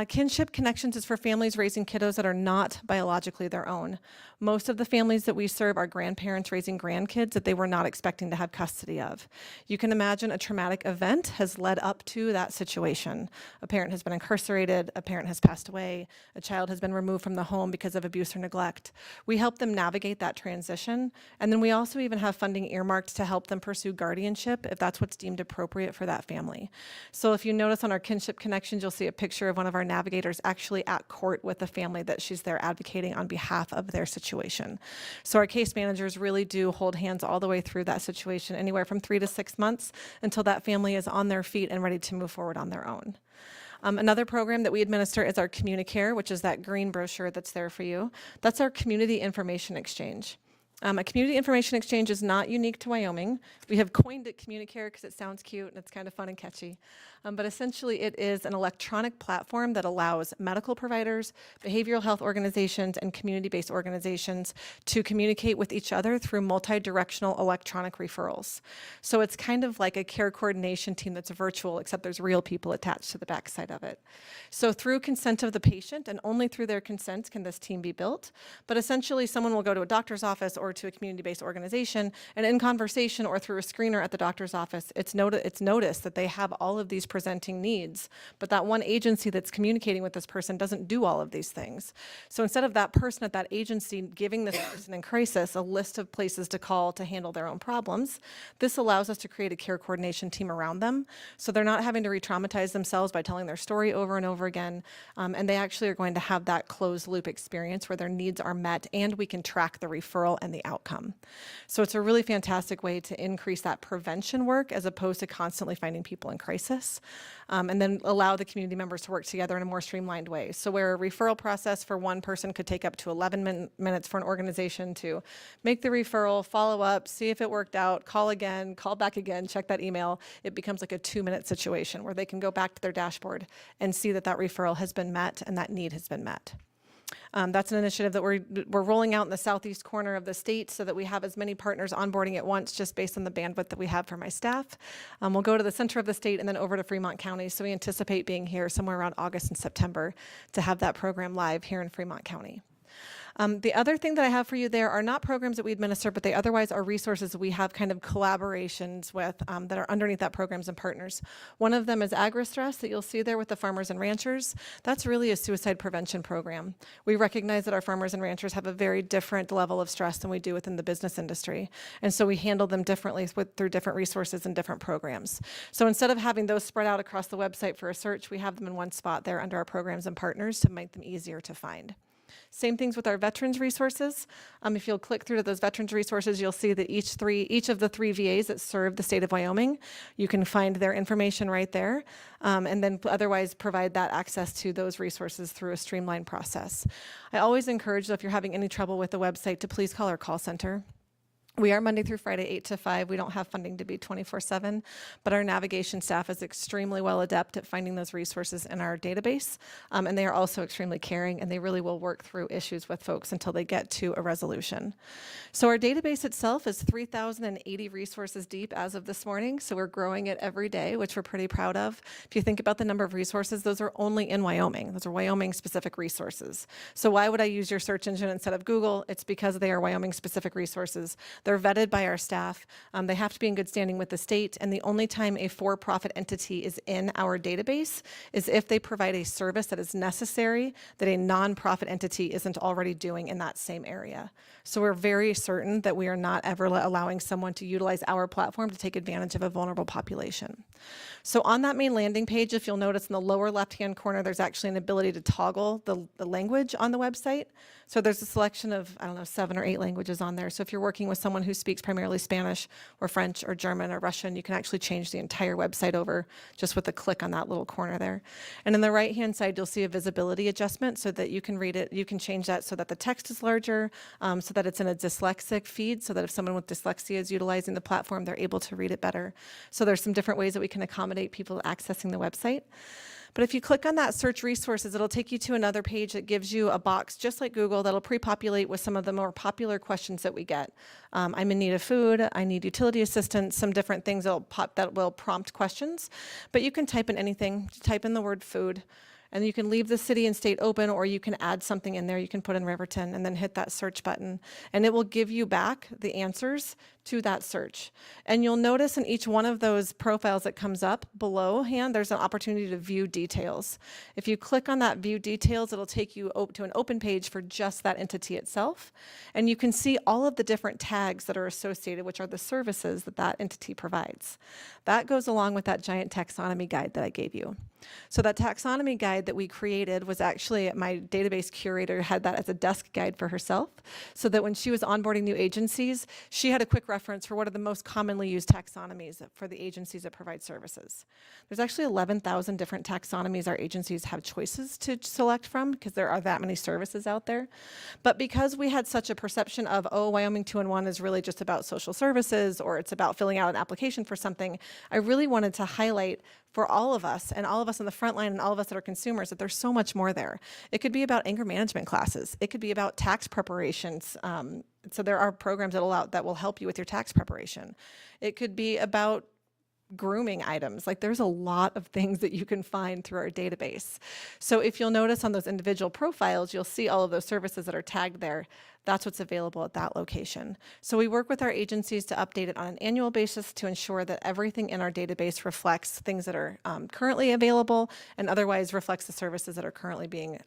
Kinship Connections is for families raising kiddos that are not biologically their own. Most of the families that we serve are grandparents raising grandkids that they were not expecting to have custody of. You can imagine a traumatic event has led up to that situation. A parent has been incarcerated, a parent has passed away, a child has been removed from the home because of abuse or neglect. We help them navigate that transition, and then we also even have funding earmarked to help them pursue guardianship if that's what's deemed appropriate for that family. So if you notice on our Kinship Connections, you'll see a picture of one of our navigators actually at court with the family that she's there advocating on behalf of their situation. So our case managers really do hold hands all the way through that situation, anywhere from 3 to 6 months until that family is on their feet and ready to move forward on their own. Another program that we administer is our CommuniCare, which is that green brochure that's there for you. That's our community information exchange. A community information exchange is not unique to Wyoming. We have coined it CommuniCare because it sounds cute and it's kind of fun and catchy. But essentially it is an electronic platform that allows medical providers, behavioral health organizations, and community-based organizations to communicate with each other through multi-directional electronic referrals. So it's kind of like a care coordination team that's virtual, except there's real people attached to the backside of it. So through consent of the patient, and only through their consent can this team be built. But essentially someone will go to a doctor's office or to a community-based organization, and in conversation or through a screener at the doctor's office, it's noticed that they have all of these presenting needs, but that one agency that's communicating with this person doesn't do all of these things. So instead of that person at that agency giving this person in crisis a list of places to call to handle their own problems, this allows us to create a care coordination team around them, so they're not having to re-traumatize themselves by telling their story over and over again, and they actually are going to have that closed loop experience where their needs are met and we can track the referral and the outcome. So it's a really fantastic way to increase that prevention work as opposed to constantly finding people in crisis, and then allow the community members to work together in a more streamlined way. So where a referral process for one person could take up to 11 minutes for an organization to make the referral, follow up, see if it worked out, call again, call back again, check that email, it becomes like a 2-minute situation where they can go back to their dashboard and see that that referral has been met and that need has been met. That's an initiative that we're rolling out in the southeast corner of the state so that we have as many partners onboarding at once just based on the bandwidth that we have for my staff. We'll go to the center of the state and then over to Fremont County. So we anticipate being here somewhere around August and September to have that program live here in Fremont County. The other thing that I have for you there are not programs that we administer, but they otherwise are resources we have kind of collaborations with that are underneath that programs and partners. One of them is AgriStress that you'll see there with the farmers and ranchers. That's really a suicide prevention program. We recognize that our farmers and ranchers have a very different level of stress than we do within the business industry. And so we handle them differently through different resources and different programs. So instead of having those spread out across the website for a search, we have them in one spot there under our programs and partners to make them easier to find. Same things with our veterans resources. If you'll click through to those veterans resources, you'll see that each of the 3 VAs that serve the state of Wyoming, you can find their information right there, and then otherwise provide that access to those resources through a streamlined process. I always encourage, if you're having any trouble with the website, to please call our call center. We are Monday through Friday, 8 to 5. We don't have funding to be 24/7, but our navigation staff is extremely well adept at finding those resources in our database, and they are also extremely caring, and they really will work through issues with folks until they get to a resolution. So our database itself is 3,080 resources deep as of this morning, so we're growing it every day, which we're pretty proud of. If you think about the number of resources, those are only in Wyoming. Those are Wyoming-specific resources. So why would I use your search engine instead of Google? It's because they are Wyoming-specific resources. They're vetted by our staff. They have to be in good standing with the state, and the only time a for-profit entity is in our database is if they provide a service that is necessary that a nonprofit entity isn't already doing in that same area. So we're very certain that we are not ever allowing someone to utilize our platform to take advantage of a vulnerable population. So on that main landing page, if you'll notice in the lower left-hand corner, there's actually an ability to toggle the language on the website. So there's a selection of, 7 or 8 languages on there. So if you're working with someone someone who speaks primarily Spanish or French or German or Russian, you can actually change the entire website over just with a click on that little corner there. And on the right-hand side, you'll see a visibility adjustment so that you can read it. You can change that so that the text is larger, so that it's in a dyslexic feed, so that if someone with dyslexia is utilizing the platform, they're able to read it better. So there's some different ways that we can accommodate people accessing the website. But if you click on that search resources, it'll take you to another page that gives you a box just like Google that'll pre-populate with some of the more popular questions that we get. I'm in need of food, I need utility assistance, some different things that will prompt questions. But you can type in anything, type in the word food, and you can leave the city and state open, or you can add something in there. You can put in Riverton and then hit that search button, and it will give you back the answers to that search. And you'll notice in each one of those profiles that comes up below hand, there's an opportunity to view details. If you click on that view details, it'll take you to an open page for just that entity itself. And you can see all of the different tags that are associated, which are the services that that entity provides. That goes along with that giant taxonomy guide that I gave you. So that taxonomy guide that we created was actually, my database curator had that as a desk guide for herself, so that when she was onboarding new agencies, she had a quick reference for what are the most commonly used taxonomies for the agencies that provide services. There's actually 11,000 different taxonomies our agencies have choices to select from, because there are that many services out there. But because we had such a perception of, oh, Wyoming 2-in-1 is really just about social services, or it's about filling out an application for something, I really wanted to highlight for all of us, and all of us on the front line and all of us that are consumers, that there's so much more there. It could be about anger management classes. It could be about tax preparations. So there are programs that will help you with your tax preparation. It could be about grooming items. Like, there's a lot of things that you can find through our database. So if you'll notice on those individual profiles, you'll see all of those services that are tagged there. That's what's available at that location. So we work with our agencies to update it on an annual basis to ensure that everything in our database reflects things that are currently available, and otherwise reflects the services that are currently being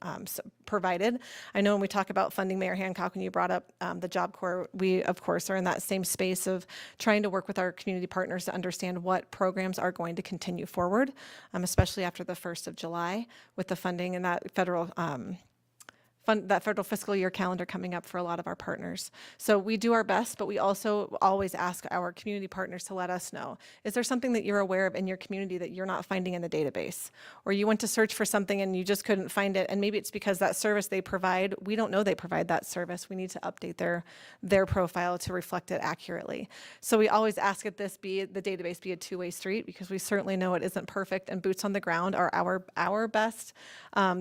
provided. I know when we talk about funding, Mayor Hancock, when you brought up the Job Corps, we of course are in that same space of trying to work with our community partners to understand what programs are going to continue forward, especially after the 1st of July with the funding and that federal fiscal year calendar coming up for a lot of our partners. So we do our best, but we also always ask our community partners to let us know, is there something that you're aware of in your community that you're not finding in the database? Or you went to search for something and you just couldn't find it, and maybe it's because that service they provide, we don't know they provide that service. We need to update their profile to reflect it accurately. So we always ask that the database be a two-way street, because we certainly know it isn't perfect, and boots on the ground are our best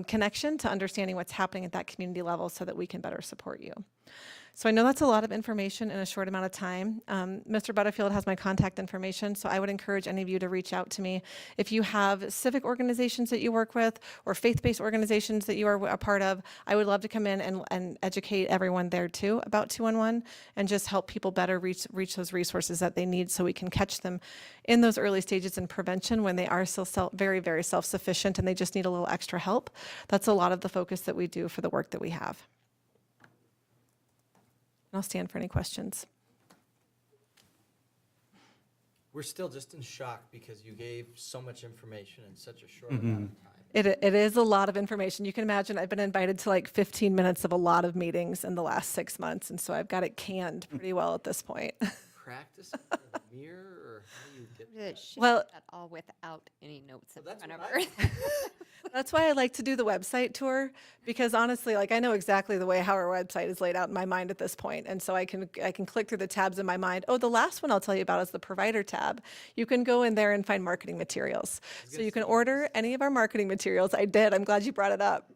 connection to understanding what's happening at that community level, so that we can better support you. So I know that's a lot of information in a short amount of time. Mr. Butterfield has my contact information, so I would encourage any of you to reach out to me. If you have civic organizations that you work with, or faith-based organizations that you are a part of, I would love to come in and educate everyone there too about 2-in-1, and just help people better reach those resources that they need, so we can catch them in those early stages in prevention when they are still very, very self-sufficient and they just need a little extra help. That's a lot of the focus that we do for the work that we have. I'll stand for any questions. We're still just in shock because you gave so much information in such a short amount of time. It is a lot of information. You can imagine I've been invited to like 15 minutes of a lot of meetings in the last 6 months, and so I've got it canned pretty well at this point. Practice in the mirror, or how do you get that? She Well- did that all without any notes in That's front of what her. That's why I like to do the website tour, because honestly, like, I know exactly the way how our website is laid out in my mind at this point. And so I can click through the tabs in my mind. Oh, the last one I'll tell you about is the provider tab. You can go in there and find marketing materials. So you can order any of our marketing materials. I did. I'm glad you brought it up.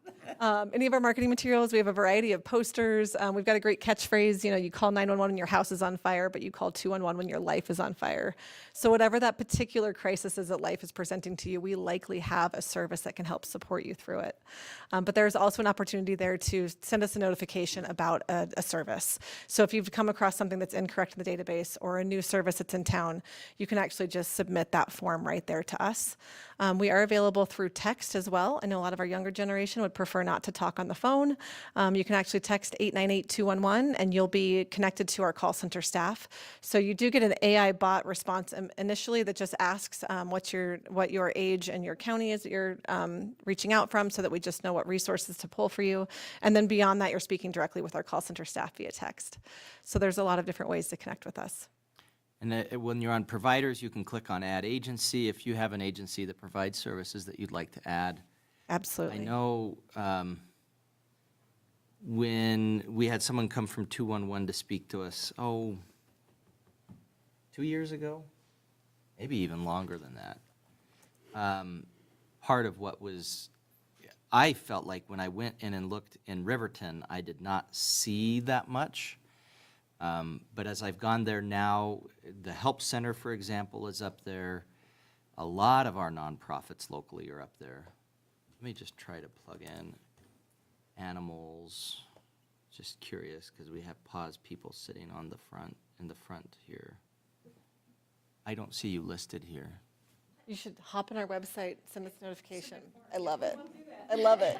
Any of our marketing materials. We have a variety of posters. We've got a great catchphrase. You call 911 when your house is on fire, but you call 211 when your life is on fire. So whatever that particular crisis is that life is presenting to you, we likely have a service that can help support you through it. But there's also an opportunity there to send us a notification about a service. So if you've come across something that's incorrect in the database, or a new service that's in town, you can actually just submit that form right there to us. We are available through text as well. I know a lot of our younger generation would prefer prefer not to talk on the phone, you can actually text 898-211 and you'll be connected to our call center staff. So you do get an AI bot response initially that just asks what your age and your county is that you're reaching out from, so that we just know what resources to pull for you. And then beyond that, you're speaking directly with our call center staff via text. So there's a lot of different ways to connect with us. And when you're on providers, you can click on Add Agency if you have an agency that provides services that you'd like to add. Absolutely. I know when we had someone come from 211 to speak to us, 2 years ago, maybe even longer than that. Part of what I felt like when I went in and looked in Riverton, I did not see that much. But as I've gone there now, the Help Center, for example, is up there. A lot of our nonprofits locally are up there. Let me just try to plug in animals. Just curious, because we have pause people sitting in the front here. I don't see you listed here. You should hop on our website, send us a notification. I love it. I love it.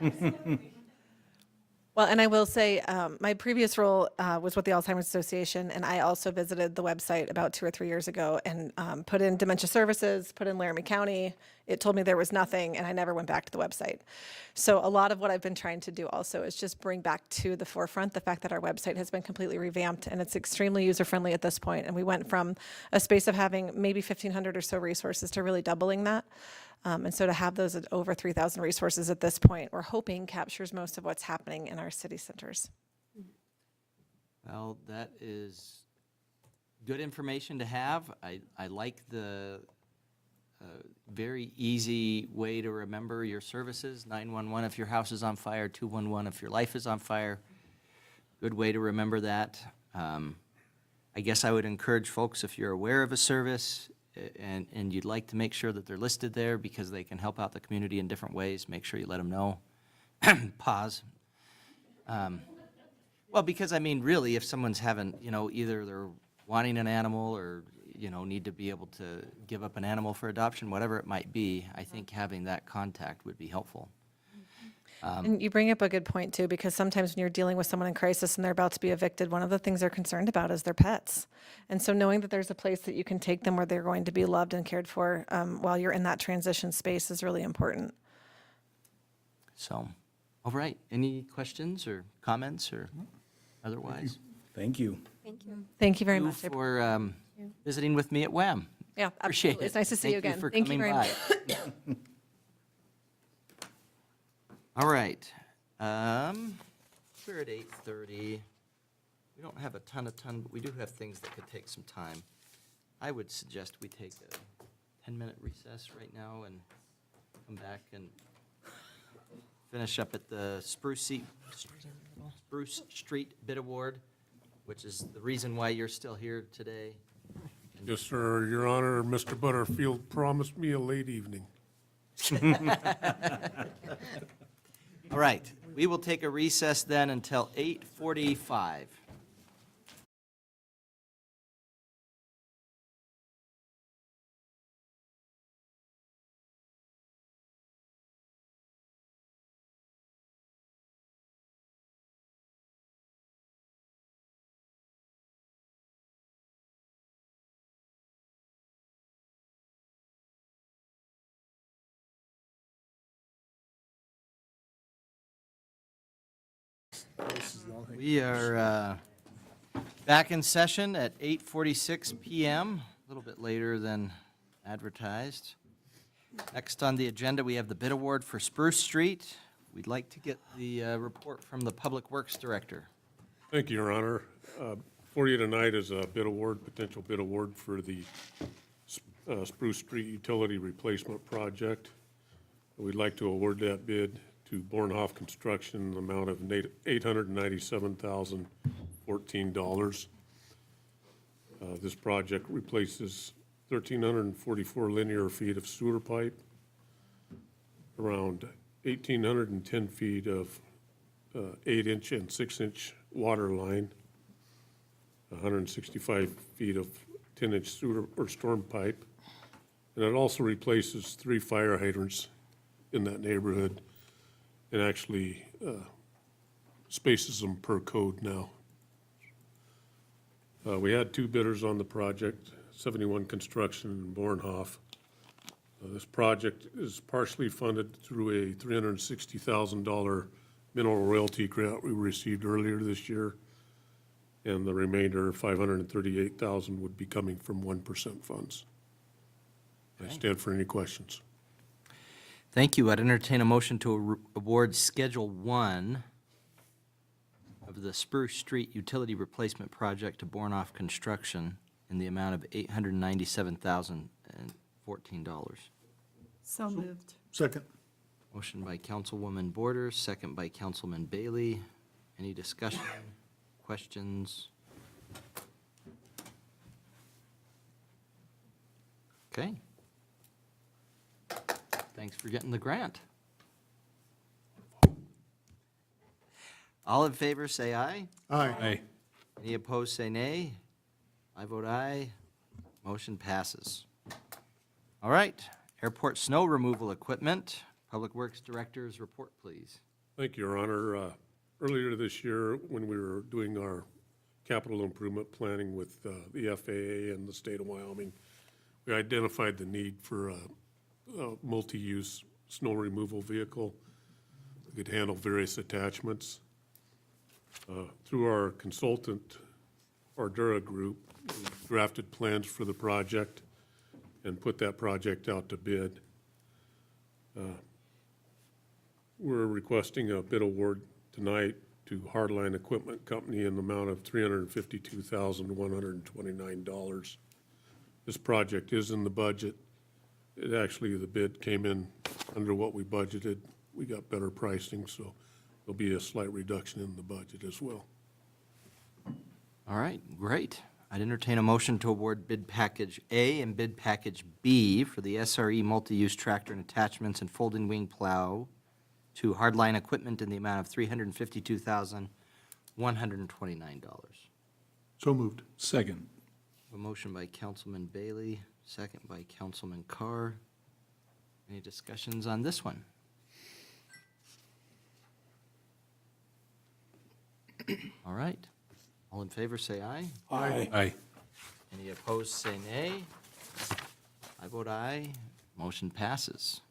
Well, and I will say, my previous role was with the Alzheimer's Association, and I also visited the website about 2 or 3 years ago and put in dementia services, put in Laramie County. It told me there was nothing, and I never went back to the website. So a lot of what I've been trying to do also is just bring back to the forefront the fact that our website has been completely revamped, and it's extremely user-friendly at this point. And we went from a space of having maybe 1,500 or so resources to really doubling that. And so to have those at over 3,000 resources at this point, we're hoping captures most of what's happening in our city centers. Well, that is good information to have. I like the very easy way to remember your services. 911 if your house is on fire, 211 if your life is on fire. Good way to remember that. I guess I would encourage folks, if you're aware of a service and you'd like to make sure that they're listed there because they can help out the community in different ways, make sure you let them know. Pause. Well, because I mean, really, if someone's having, either they're wanting an animal or, need to be able to give up an animal for adoption, whatever it might be, I think having that contact would be helpful. And you bring up a good point, too, because sometimes when you're dealing with someone in crisis and they're about to be evicted, one of the things they're concerned about is their pets. And so knowing that there's a place that you can take them where they're going to be loved and cared for while you're in that transition space is really important. So, all right. Any questions or comments or otherwise? Thank you. Thank you. Thank you very Thank much. you for visiting with me at WHAM. Yeah, Appreciate absolutely. it. It's nice to see you again. Thank you for Thank you coming very by. much. All right. We're at 8:30. We don't have a ton, but we do have things that could take some time. I would suggest we take a 10-minute recess right now and come back and finish up at the Spruce Street Bid Award, which is the reason why you're still here today. Yes, sir. Your Honor, Mr. Butterfield promised me a late evening. All right, we will take a recess then until 8:45. We are back in session at 8:46 PM, a little bit later than advertised. Next on the agenda, we have the bid award for Spruce Street. We'd like to get the report from the Public Works Director. Thank you, Your Honor. For you tonight is a bid award, potential bid award for the Spruce Street Utility Replacement Project. We'd like to award that bid to Bornhoff Construction in the amount of $897,014. This project replaces 1,344 linear feet of sewer pipe, around 1,810 feet of 8-inch and 6-inch water line, 165 feet of 10-inch sewer or storm pipe, and it also replaces 3 fire hydrants in that neighborhood. and actually spaces them per code now. We had two bidders on the project, 71 Construction and Bornhoff. This project is partially funded through a $360,000 mineral royalty grant we received earlier this year, and the remainder, $538,000, would be coming from 1% funds. I stand for any questions. Thank you. I'd entertain a motion to award Schedule 1 of the Spruce Street Utility Replacement Project to Bornoff Construction in the amount of $897,014. So moved. Second. Motion by Councilwoman Borders, second by Councilman Bailey. Any discussion, questions? Okay. Thanks for getting the grant. All in favor, say aye. Aye. Any opposed, say nay. I vote aye. Motion passes. All right, airport snow removal equipment. Public Works Director's report, please. Thank you, Your Honor. Earlier this year, when we were doing our capital improvement planning with the FAA and the state of Wyoming, we identified the need for a multi-use snow removal vehicle that could handle various attachments. Through our consultant, Ardura Group, we drafted plans for the project and put that project out to bid. We're requesting a bid award tonight to Hardline Equipment Company in the amount of $352,129. This project is in the budget. It actually, the bid came in under what we budgeted. We got better pricing, so there'll be a slight reduction in the budget as well. All right, great. I'd entertain a motion to award bid package A and bid package B for the SRE multi-use tractor and attachments and folding wing plow to Hardline Equipment in the amount of $352,129. So moved. Second. A motion by Councilman Bailey, second by Councilman Carr. Any discussions on this one? All right. All in favor, say aye. Aye. Any opposed, say nay. I vote aye. Motion passes.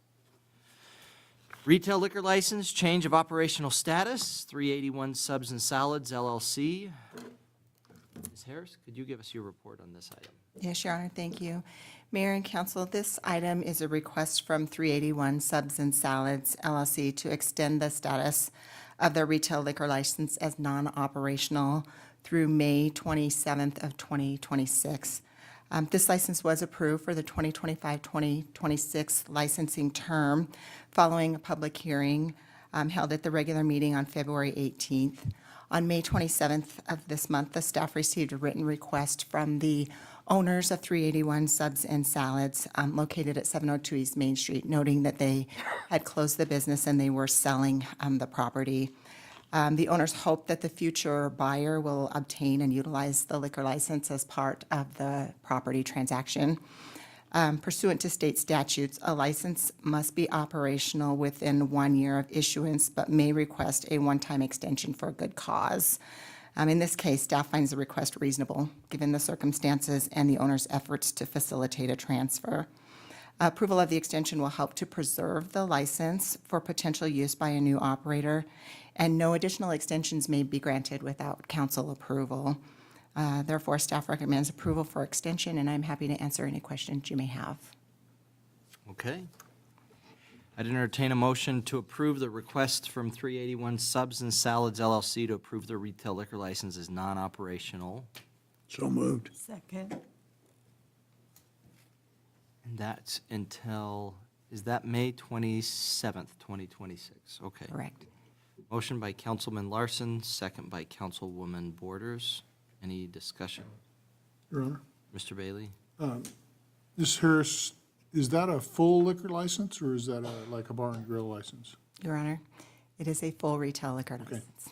Retail liquor license, change of operational status, 381 Subs and Salads LLC. Ms. Harris, could you give us your report on this item? Yes, Your Honor, thank you. Mayor and Council, this item is a request from 381 Subs and Salads LLC to extend the status of their retail liquor license as non-operational through May 27th of 2026. This license was approved for the 2025-2026 licensing term following a public hearing held at the regular meeting on February 18th. On May 27th of this month, the staff received a written request from the owners of 381 Subs and Salads located at 702 East Main Street, noting that they had closed the business and they were selling the property. The owners hope that the future buyer will obtain and utilize the liquor license as part of the property transaction. Pursuant to state statutes, a license must be operational within 1 year of issuance, but may request a one-time extension for a good cause. In this case, staff finds the request reasonable, given the circumstances and the owner's efforts to facilitate a transfer. Approval of the extension will help to preserve the license for potential use by a new operator, and no additional extensions may be granted without council approval. Therefore, staff recommends approval for extension, and I'm happy to answer any questions you may have. Okay. I'd entertain a motion to approve the request from 381 Subs and Salads LLC to approve their retail liquor license as non-operational. So moved. Second. And that's until, is that May 27th, 2026? Okay. Correct. Motion by Councilman Larson, second by Councilwoman Borders. Any discussion? Your Honor. Mr. Bailey? Ms. Harris, is that a full liquor license or is that like a bar and grill license? Your Honor, it is a full retail liquor license.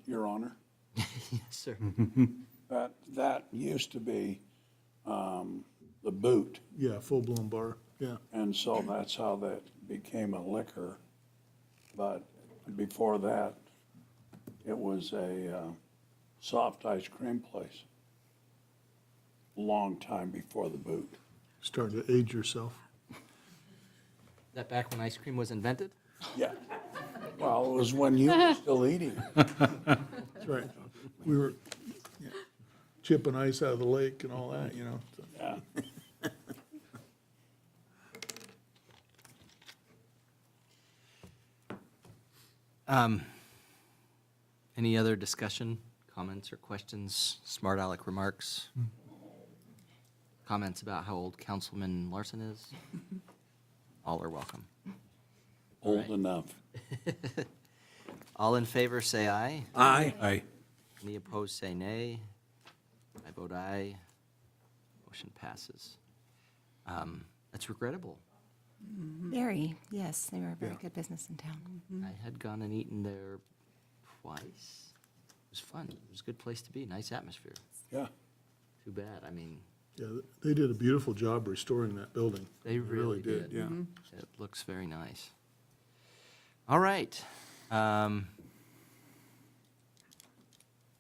Your Honor, Yes, sir. that used to be the boot, Yeah, full-blown bar, yeah. and so that's how became a liquor. But before that, it was a soft ice cream place. Long time before the boot. Starting to age yourself. Is that back when ice cream was invented? Yeah. Well, it was when you were still eating. That's right. We were chipping ice out of the lake and all that, you know. so. Yeah. Any other discussion, comments, or questions, smart aleck remarks? Comments about how old Councilman Larson is? All are welcome. Old enough. All in favor, say aye. Aye. Aye. Any opposed, say nay. I vote aye. Motion passes. That's regrettable. Very, yes, they were a very good business in town. I had gone and eaten there twice. It was fun. It was a good place to be, nice atmosphere. Yeah. Too bad, I mean, Yeah, they did a beautiful job restoring that building. they really did. Yeah. It looks very nice. All right.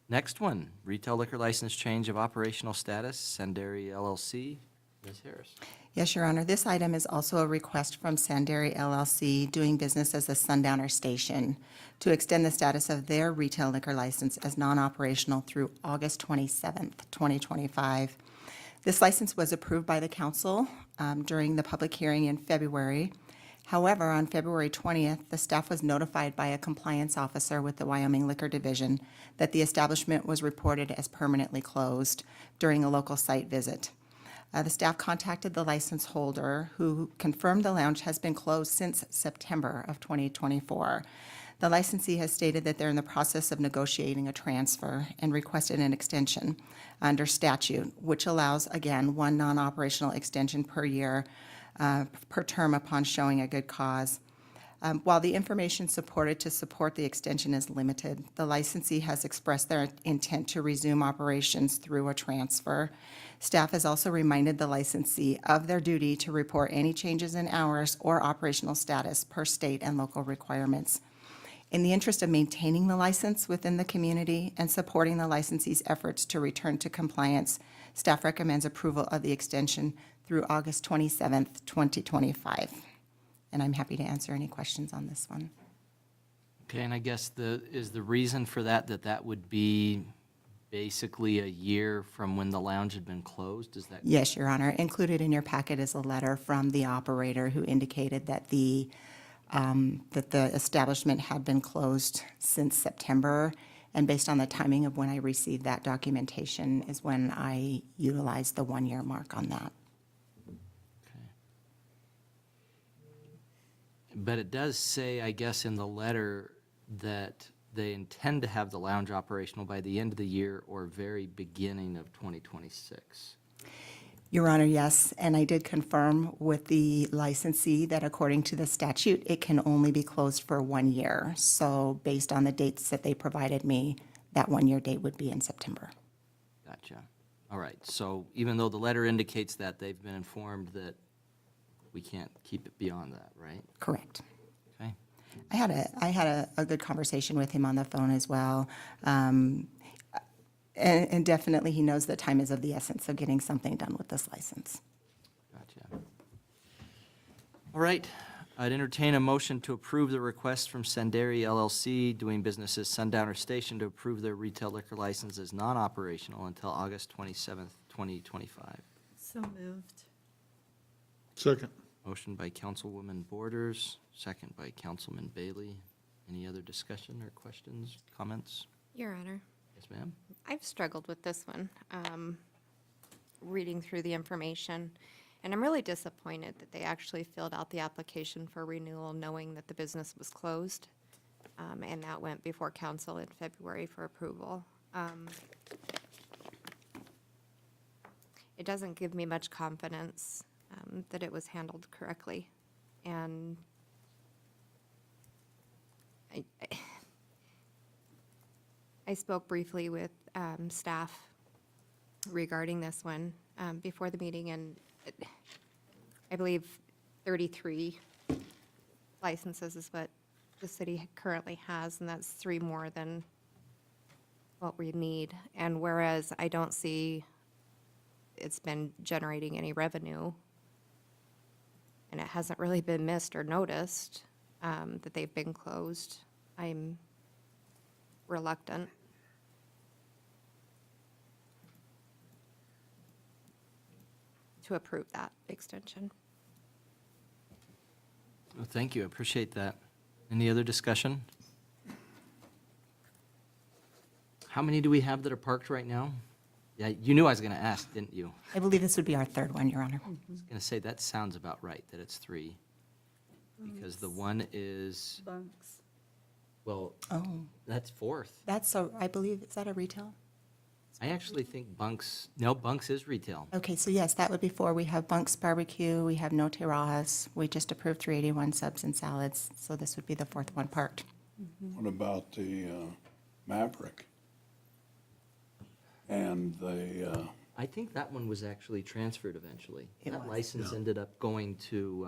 Next one, retail liquor license change of operational status, SANDERI LLC. Ms. Harris. Yes, Your Honor. This item is also a request from SANDERI LLC, doing business as a Sundowner Station, to extend the status of their retail liquor license as non-operational through August 27th, 2025. This license was approved by the council during the public hearing in February. However, on February 20th, the staff was notified by a compliance officer with the Wyoming Liquor Division that the establishment was reported as permanently closed during a local site visit. The staff contacted the license holder, who confirmed the lounge has been closed since September of 2024. The licensee has stated that they're in the process of negotiating a transfer and requested an extension under statute, which allows, again, one non-operational extension per year per term upon showing a good cause. While the information supported to support the extension is limited, the licensee has expressed their intent to resume operations through a transfer. Staff has also reminded the licensee of their duty to report any changes in hours or operational status per state and local requirements. In the interest of maintaining the license within the community and supporting the licensee's efforts to return to compliance, staff recommends approval of the extension through August 27th, 2025. And I'm happy to answer any questions on this one. Okay, and I guess is the reason for that would be basically a year from when the lounge had been closed? Is that? Yes, Your Honor. Included in your packet is a letter from the operator who indicated that the establishment had been closed since September. And based on the timing of when I received that documentation is when I utilized the one-year mark on that. But it does say, I guess, in the letter that they intend to have the lounge operational by the end of the year or very beginning of 2026. Your Honor, yes, and I did confirm with the licensee that according to the statute, it can only be closed for 1 year. So based on the dates that they provided me, that one-year date would be in September. Gotcha. All right, so even though the letter indicates that, they've been informed that we can't keep it beyond that, right? Correct. Okay. I had a good conversation with him on the phone as well. And definitely he knows that time is of the essence of getting something done with this license. Gotcha. All right, I'd entertain a motion to approve the request from SANDERI LLC, doing business as Sundowner Station, to approve their retail liquor license as non-operational until August 27th, 2025. So moved. Second. Motion by Councilwoman Borders, second by Councilman Bailey. Any other discussion or questions, comments? Your Honor. Yes, ma'am. I've struggled with this one, reading through the information, and I'm really disappointed that they actually filled out the application for renewal knowing that the business was closed, and that went before council in February for approval. It doesn't give me much confidence that it was handled correctly, and I spoke briefly with staff regarding this one before the meeting, and I believe 33 licenses is what the city currently has, and that's 3 more than what we need. And whereas I don't see it's been generating any revenue, and it hasn't really been missed or noticed that they've been closed, I'm reluctant. To approve that extension. Well, thank you, I appreciate that. Any other discussion? How many do we have that are parked right now? Yeah, you knew I was going to ask, didn't you? I believe this would be our third one, Your Honor. I was going to say, that sounds about right, that it's 3. Because the one is, Bunks. well, Oh, that's 4th. that's a, I believe, is that a retail? I actually think Bunks, no, Bunks is retail. Okay, so yes, that would be 4. We have Bunk's Barbecue, we have No Te Rajas, we just approved 381 subs and salads, so this would be the 4th one parked. What about the Maverick? And the, I think that one was actually transferred eventually. It That was. license ended up going to,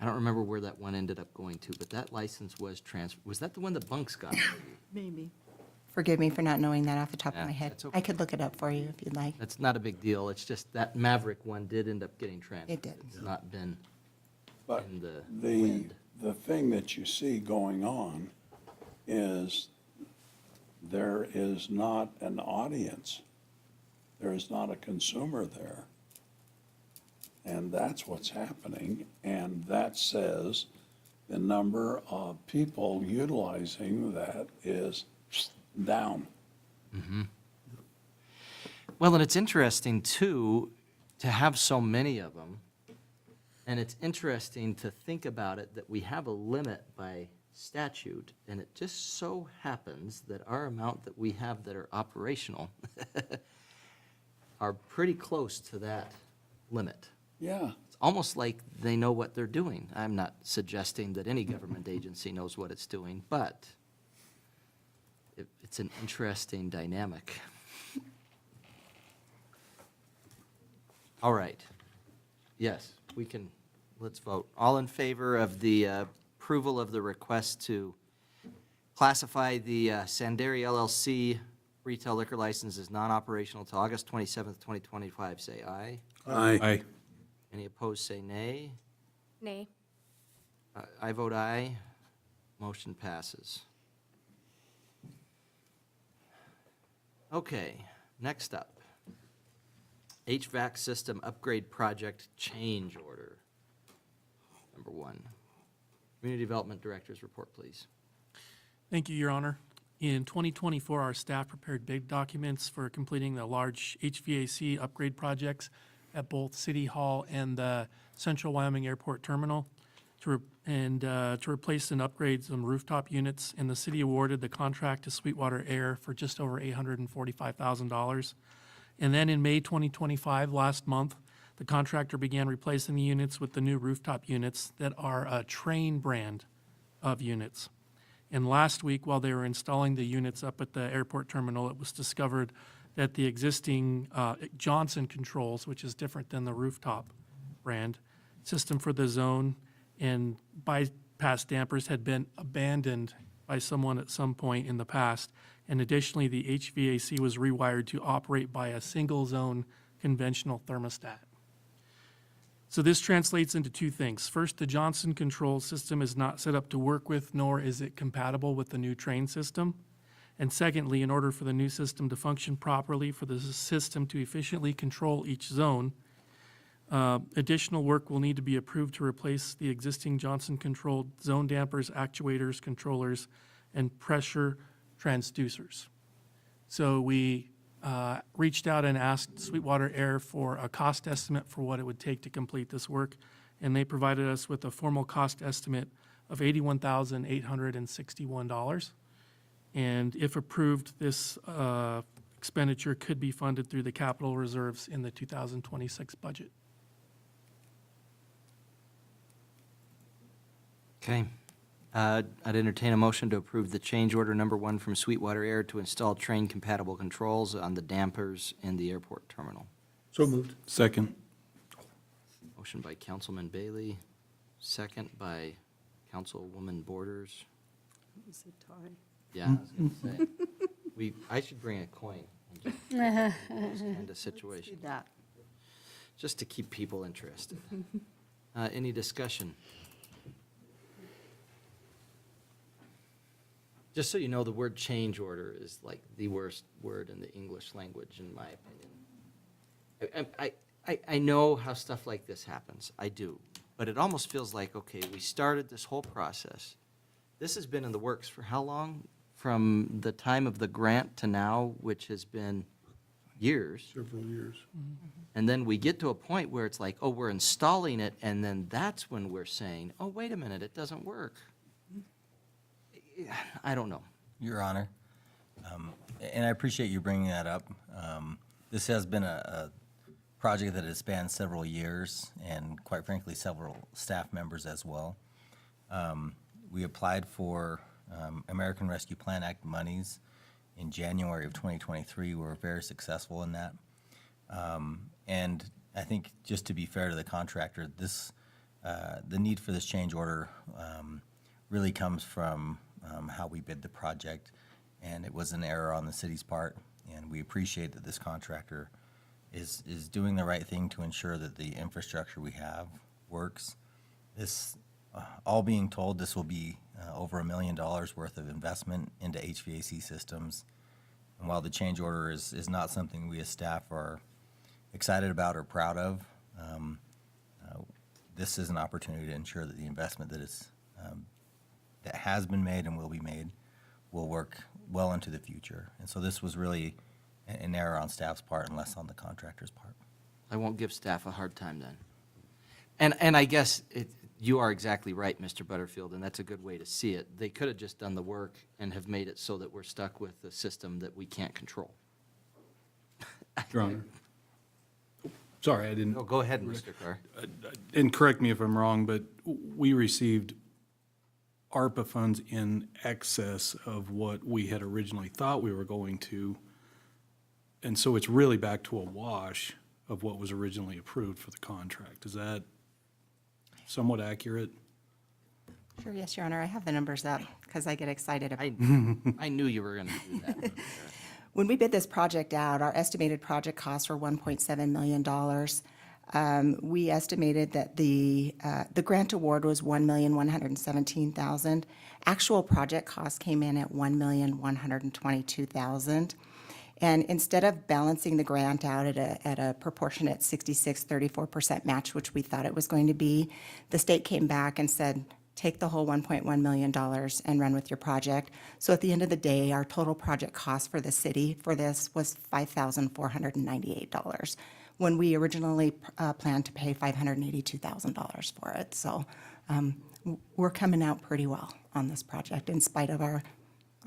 I don't remember where that one ended up going to, but that license was transferred. Was that the one that Bunks got? Maybe. Forgive me for not knowing that off the top Yeah, of my head. that's okay. I could look it up for you if you'd like. That's not a big deal. It's just that Maverick one did end up getting transferred. It did. It's not been but in the the, wind. the thing that you see going on is there is not an audience. There is not a consumer there. And that's what's happening, and that says the number of people utilizing that is down. Well, and it's interesting too, to have so many of them. And it's interesting to think about it, that we have a limit by statute, and it just so happens that our amount that we have that are operational are pretty close to that limit. Yeah. It's almost like they know what they're doing. I'm not suggesting that any government agency knows what it's doing, but it's an interesting dynamic. All right. Yes, we can, let's vote. All in favor of the approval of the request to classify the Sanderi LLC retail liquor license as non-operational to August 27th, 2025, say aye. Aye. Any opposed, say nay. Nay. I vote aye. Motion passes. Okay, next up. HVAC system upgrade project change order. Number 1. Community Development Director's report, please. Thank you, Your Honor. In 2024, our staff prepared bid documents for completing the large HVAC upgrade projects at both City Hall and the Central Wyoming Airport Terminal to replace and upgrade some rooftop units, and the city awarded the contract to Sweetwater Air for just over $845,000. And then in May 2025, last month, the contractor began replacing the units with the new rooftop units that are a Train brand of units. And last week, while they were installing the units up at the airport terminal, it was discovered that the existing Johnson controls, which is different than the rooftop brand, system for the zone and bypass dampers had been abandoned by someone at some point in the past. And additionally, the HVAC was rewired to operate by a single zone conventional thermostat. So this translates into 2 things. First, the Johnson control system is not set up to work with, nor is it compatible with the new Train system. And secondly, in order for the new system to function properly, for the system to efficiently control each zone, additional work will need to be approved to replace the existing Johnson-controlled zone dampers, actuators, controllers, and pressure transducers. So we reached out and asked Sweetwater Air for a cost estimate for what it would take to complete this work, and they provided us with a formal cost estimate of $81,861. And if approved, this expenditure could be funded through the capital reserves in the 2026 budget. Okay. I'd entertain a motion to approve the change order number 1 from Sweetwater Air to install Train-compatible controls on the dampers in the airport terminal. So moved. Second. Motion by Councilman Bailey, second by Councilwoman Borders. Is it time? Yeah, I was gonna say. I should bring a coin and just those kind of situation, That. just to keep people interested. Any discussion? Just so you know, the word change order is like the worst word in the English language, in my opinion. I know how stuff like this happens, I do, but it almost feels like, okay, we started this whole process. This has been in the works for how long? From the time of the grant to now, which has been years. Several years. And then we get to a point where it's like, oh, we're installing it, and then that's when we're saying, oh, wait a minute, it doesn't work. I don't know. Your Honor, and I appreciate you bringing that up. This has been a project that has spanned several years and, quite frankly, several staff members as well. We applied for American Rescue Plan Act monies in January of 2023. We were very successful in that. And I think, just to be fair to the contractor, the need for this change order really comes from how we bid the project, and it was an error on the city's part, and we appreciate that this contractor is doing the right thing to ensure that the infrastructure we have works. This, all being told, this will be over $1 million worth of investment into HVAC systems, and while the change order is not something we as staff are excited about or proud of, this is an opportunity to ensure that the investment that has been made and will be made will work well into the future. And so this was really an error on staff's part and less on the contractor's part. I won't give staff a hard time then. And I guess you are exactly right, Mr. Butterfield, and that's a good way to see it. They could have just done the work and have made it so that we're stuck with a system that we can't control. Your Honor. Sorry, I didn't. No, go ahead, Mr. Carr. And correct me if I'm wrong, but we received ARPA funds in excess of what we had originally thought we were going to. And so it's really back to a wash of what was originally approved for the contract. Is that somewhat accurate? Sure, yes, Your Honor. I have the numbers up because I get excited about I knew you were going to do that. When we bid this project out, our estimated project costs were $1.7 million. We estimated that the grant award was $1,117,000. Actual project costs came in at $1,122,000. And instead of balancing the grant out at a proportionate 66-34% match, which we thought it was going to be, the state came back and said, take the whole $1.1 million and run with your project. So at the end of the day, our total project cost for the city for this was $5,498, when we originally planned to pay $582,000 for it. So we're coming out pretty well on this project in spite of our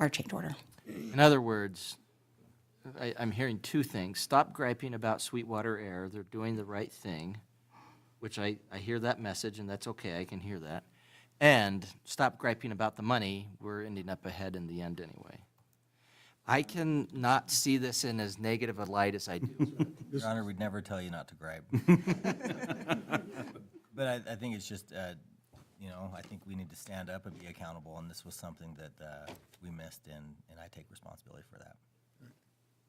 change order. In other words, I'm hearing two things. Stop griping about Sweetwater Air. They're doing the right thing, which I hear that message, and that's okay. I can hear that. And stop griping about the money. We're ending up ahead in the end anyway. I can not see this in as negative a light as I do. Your Honor, we'd never tell you not to gripe. But I think it's just, I think we need to stand up and be accountable, and this was something that we missed, and I take responsibility for that.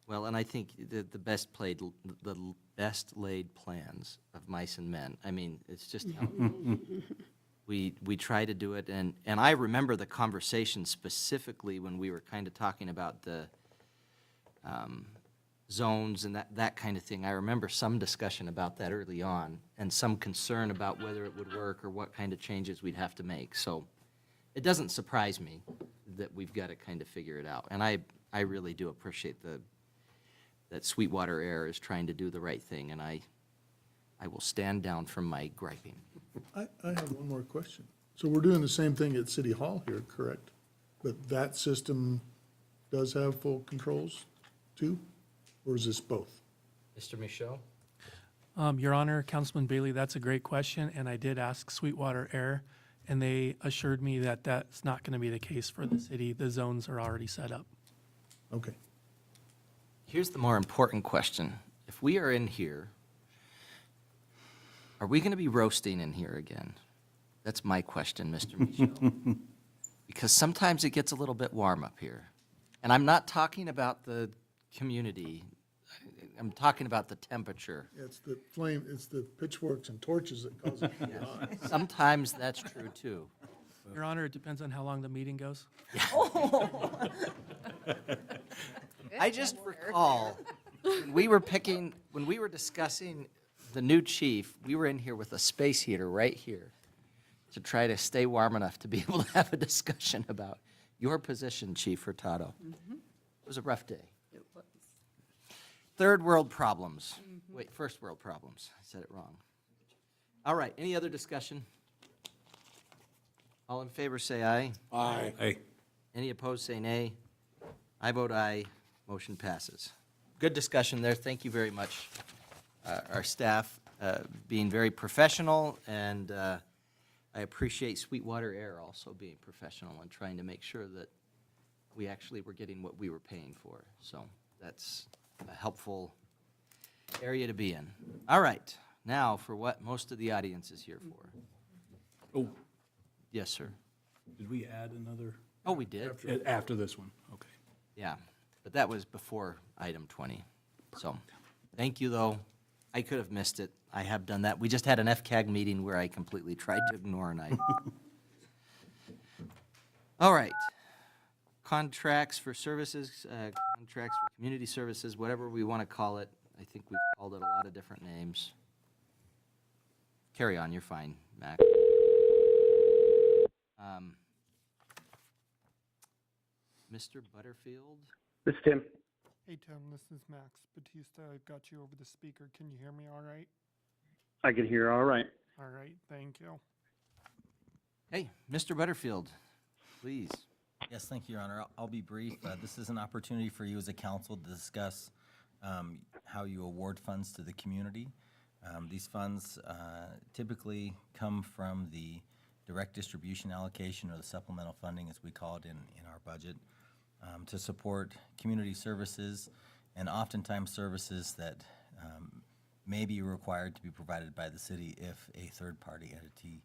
Well, and I think the best laid plans of mice and men. I mean, it's just how we try to do it, and I remember the conversation specifically when we were kind of talking about the zones and that kind of thing. I remember some discussion about that early on, and some concern about whether it would work or what kind of changes we'd have to make. So it doesn't surprise me that we've got to kind of figure it out, and I really do appreciate that Sweetwater Air is trying to do the right thing, and I will stand down from my griping. I have one more question. So we're doing the same thing at City Hall here, correct? But that system does have full controls too? Or is this both? Mr. Michaud? Your Honor, Councilman Bailey, that's a great question, and I did ask Sweetwater Air, and they assured me that that's not going to be the case for the city. The zones are already set up. Okay. Here's the more important question. If we are in here, are we going to be roasting in here again? That's my question, Mr. Michaud. Because sometimes it gets a little bit warm up here. And I'm not talking about the community. I'm talking about the temperature. It's the flame, it's the pitchforks and torches that cause it to be hot. Sometimes that's true, too. Your Honor, it depends on how long the meeting goes. I just recall, when we were discussing the new chief, we were in here with a space heater right here to try to stay warm enough to be able to have a discussion about your position, Chief Hurtado. It was a rough day. It was. Third world problems. Wait, first world problems. I said it wrong. All right, any other discussion? All in favor, say aye. Aye. Hey, Any opposed, say nay. I vote aye. Motion passes. Good discussion there. Thank you very much. Our staff being very professional, and I appreciate Sweetwater Air also being professional and trying to make sure that we actually were getting what we were paying for. So that's a helpful area to be in. All right, now for what most of the audience is here for. oh, Yes, sir. did we add another? Oh, we did? After this one, okay. Yeah, but that was before item 20. So, thank you, though. I could have missed it. I have done that. We just had an FCAG meeting where I completely tried to ignore an item. All right. Contracts for services, contracts for community services, whatever we want to call it. I think we've called it a lot of different names. Carry on, you're fine, Mac. Mr. Butterfield? This is Tim. Hey, Tim, this is Max Batista. I've got you over the speaker. Can you hear me all right? I can hear all right. All right, thank you. Hey, Mr. Butterfield, please. Yes, thank you, Your Honor. I'll be brief. This is an opportunity for you as a council to discuss how you award funds to the community. These funds typically come from the direct distribution allocation, or the supplemental funding, as we call it in our budget, to support community services, and oftentimes services that may be required to be provided by the city if a third-party entity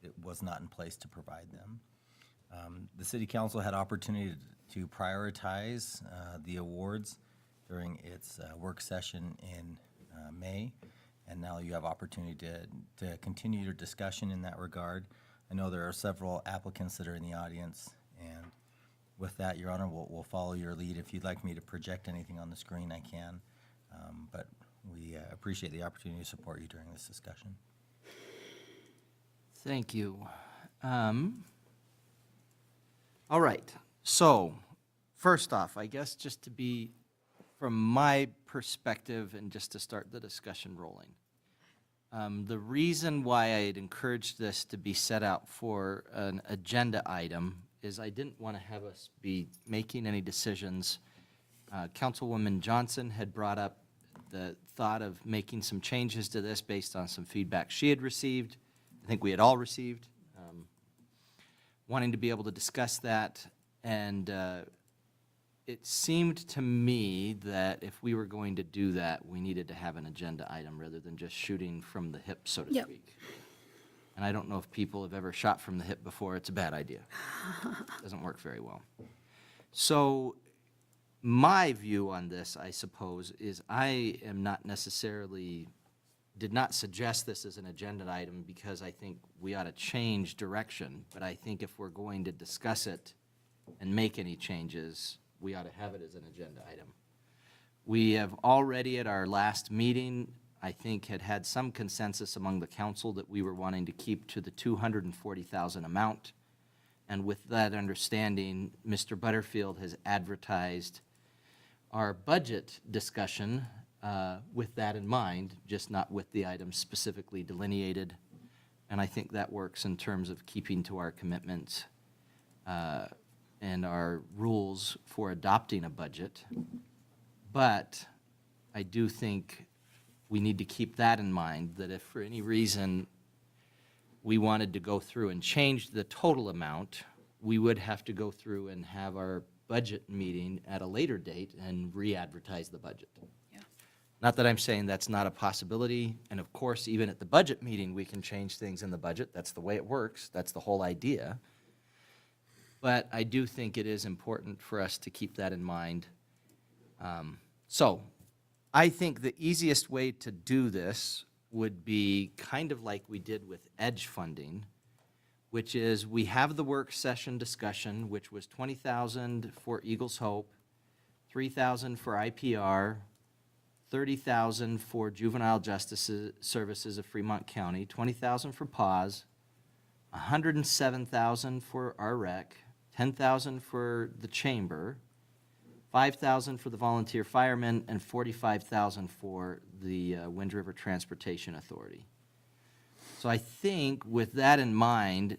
it was not in place to provide them. The City Council had opportunity to prioritize the awards during its work session in May, and now you have opportunity to continue your discussion in that regard. I know there are several applicants that are in the audience, and with that, Your Honor, we'll follow your lead. If you'd like me to project anything on the screen, I can, but we appreciate the opportunity to support you during this discussion. Thank you. All right, so first off, I guess just to be, from my perspective, and just to start the discussion rolling, the reason why I had encouraged this to be set out for an agenda item is I didn't want to have us be making any decisions. Councilwoman Johnson had brought up the thought of making some changes to this based on some feedback she had received. I think we had all received, wanting to be able to discuss that. And it seemed to me that if we were going to do that, we needed to have an agenda item rather than just shooting from the hip, so to Yep. speak. And I don't know if people have ever shot from the hip before. It's a bad idea. Doesn't work very well. So my view on this, I suppose, is I am not necessarily, did not suggest this as an agenda item because I think we ought to change direction. But I think if we're going to discuss it and make any changes, we ought to have it as an agenda item. We have already, at our last meeting, I think had some consensus among the council that we were wanting to keep to the $240,000 amount. And with that understanding, Mr. Butterfield has advertised our budget discussion with that in mind, just not with the items specifically delineated. And I think that works in terms of keeping to our commitments and our rules for adopting a budget. But I do think we need to keep that in mind, that if for any reason we wanted to go through and change the total amount, we would have to go through and have our budget meeting at a later date and re-advertise the budget. Not that I'm saying that's not a possibility, and of course, even at the budget meeting, we can change things in the budget. That's the way it works. That's the whole idea. But I do think it is important for us to keep that in mind. So I think the easiest way to do this would be kind of like we did with EDGE funding, which is we have the work session discussion, which was $20,000 for Eagles Hope, $3,000 for IPR, $30,000 for Juvenile Justice Services of Fremont County, $20,000 for PAWS, $107,000 for our rec, $10,000 for the chamber, $5,000 for the volunteer firemen, and $45,000 for the Wind River Transportation Authority. So I think with that in mind,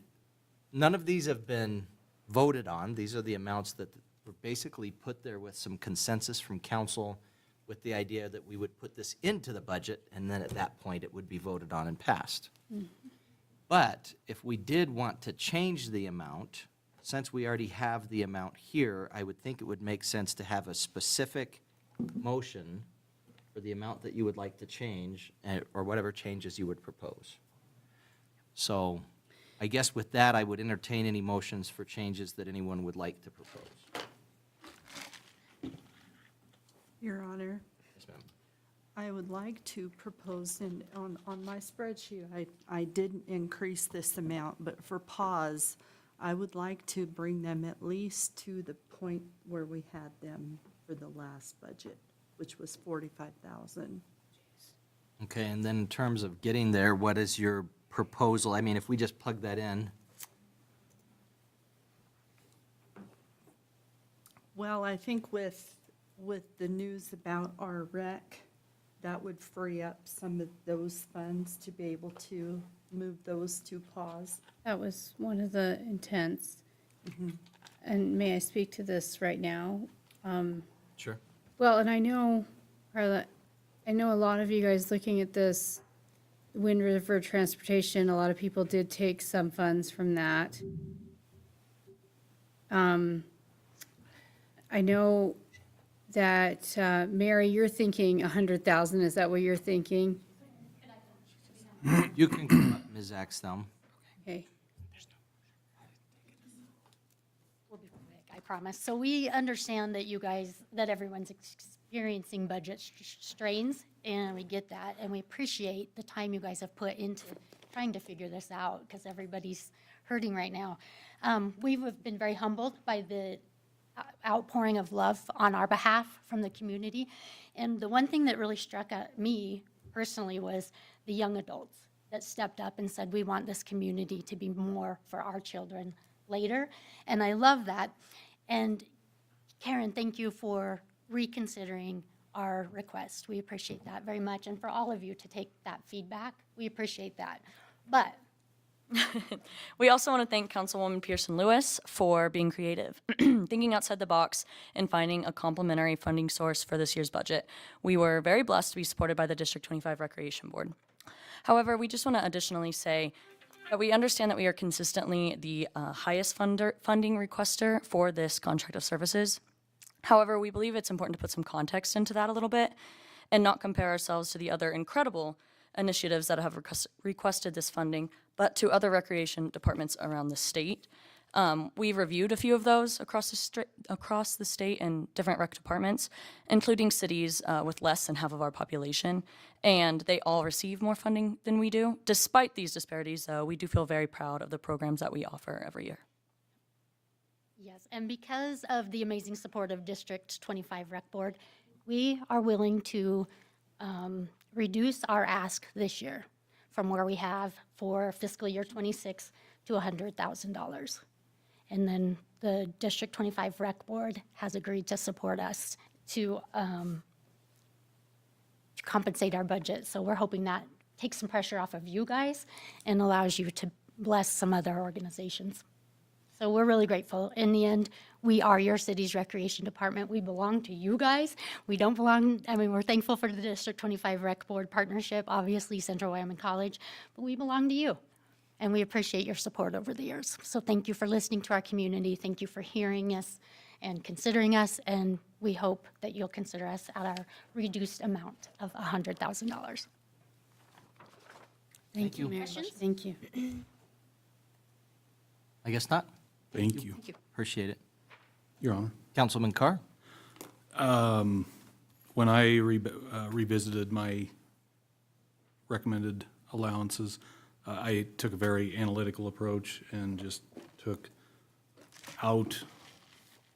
none of these have been voted on. These are the amounts that were basically put there with some consensus from council, with the idea that we would put this into the budget, and then at that point, it would be voted on and passed. But if we did want to change the amount, since we already have the amount here, I would think it would make sense to have a specific motion for the amount that you would like to change, or whatever changes you would propose. So I guess with that, I would entertain any motions for changes that anyone would like to propose. Your Honor, Yes, ma'am. I would like to propose, and on my spreadsheet, I didn't increase this amount, but for pause, I would like to bring them at least to the point where we had them for the last budget, which was $45,000. Okay, and then in terms of getting there, what is your proposal? I mean, if we just plug that in, Well, I think with the news about our rec, that would free up some of those funds to be able to move those to pause. That was one of the intents. And may I speak to this right now? sure. Well, and I know, Carla, I know a lot of you guys looking at this Wind River Transportation, a lot of people did take some funds from that. I know that, Mary, you're thinking 100,000, is that what you're thinking? You can come up, Ms. Axthelm. Okay. We'll be quick, I promise. So we understand that you guys, that everyone's experiencing budget strains, and we get that, and we appreciate the time you guys have put into trying to figure this out, because everybody's hurting right now. We've been very humbled by the outpouring of love on our behalf from the community, and the one thing that really struck at me personally was the young adults that stepped up and said, we want this community to be more for our children later, and I love that. And Karen, thank you for reconsidering our request. We appreciate that very much, and for all of you to take that feedback, we appreciate that. But we also want to thank Councilwoman Pearson Lewis for being creative, thinking outside the box, and finding a complementary funding source for this year's budget. We were very blessed to be supported by the District 25 Recreation Board. However, we just want to additionally say that we understand that we are consistently the highest funding requester for this contract of services. However, we believe it's important to put some context into that a little bit and not compare ourselves to the other incredible initiatives that have requested this funding, but to other recreation departments around the state. We've reviewed a few of those across the state and different rec departments, including cities with less than half of our population, and they all receive more funding than we do. Despite these disparities, though, we do feel very proud of the programs that we offer every year. yes, and because of the amazing support of District 25 Rec Board, we are willing to reduce our ask this year from where we have for fiscal year 26 to $100,000. And then the District 25 Rec Board has agreed to support us to compensate our budget. So we're hoping that takes some pressure off of you guys and allows you to bless some other organizations. So we're really grateful. In the end, we are your city's recreation department. We belong to you guys. We don't belong, I mean, we're thankful for the District 25 Rec Board partnership, obviously Central Wyoming College, but we belong to you. And we appreciate your support over the years. So thank you for listening to our community. Thank you for hearing us and considering us. And we hope that you'll consider us at our reduced amount of $100,000. Thank you, Mayor. Thank you. I guess not. Thank you. Appreciate it. Your Honor. Councilman Carr? When I revisited my recommended allowances, I took a very analytical approach and just took out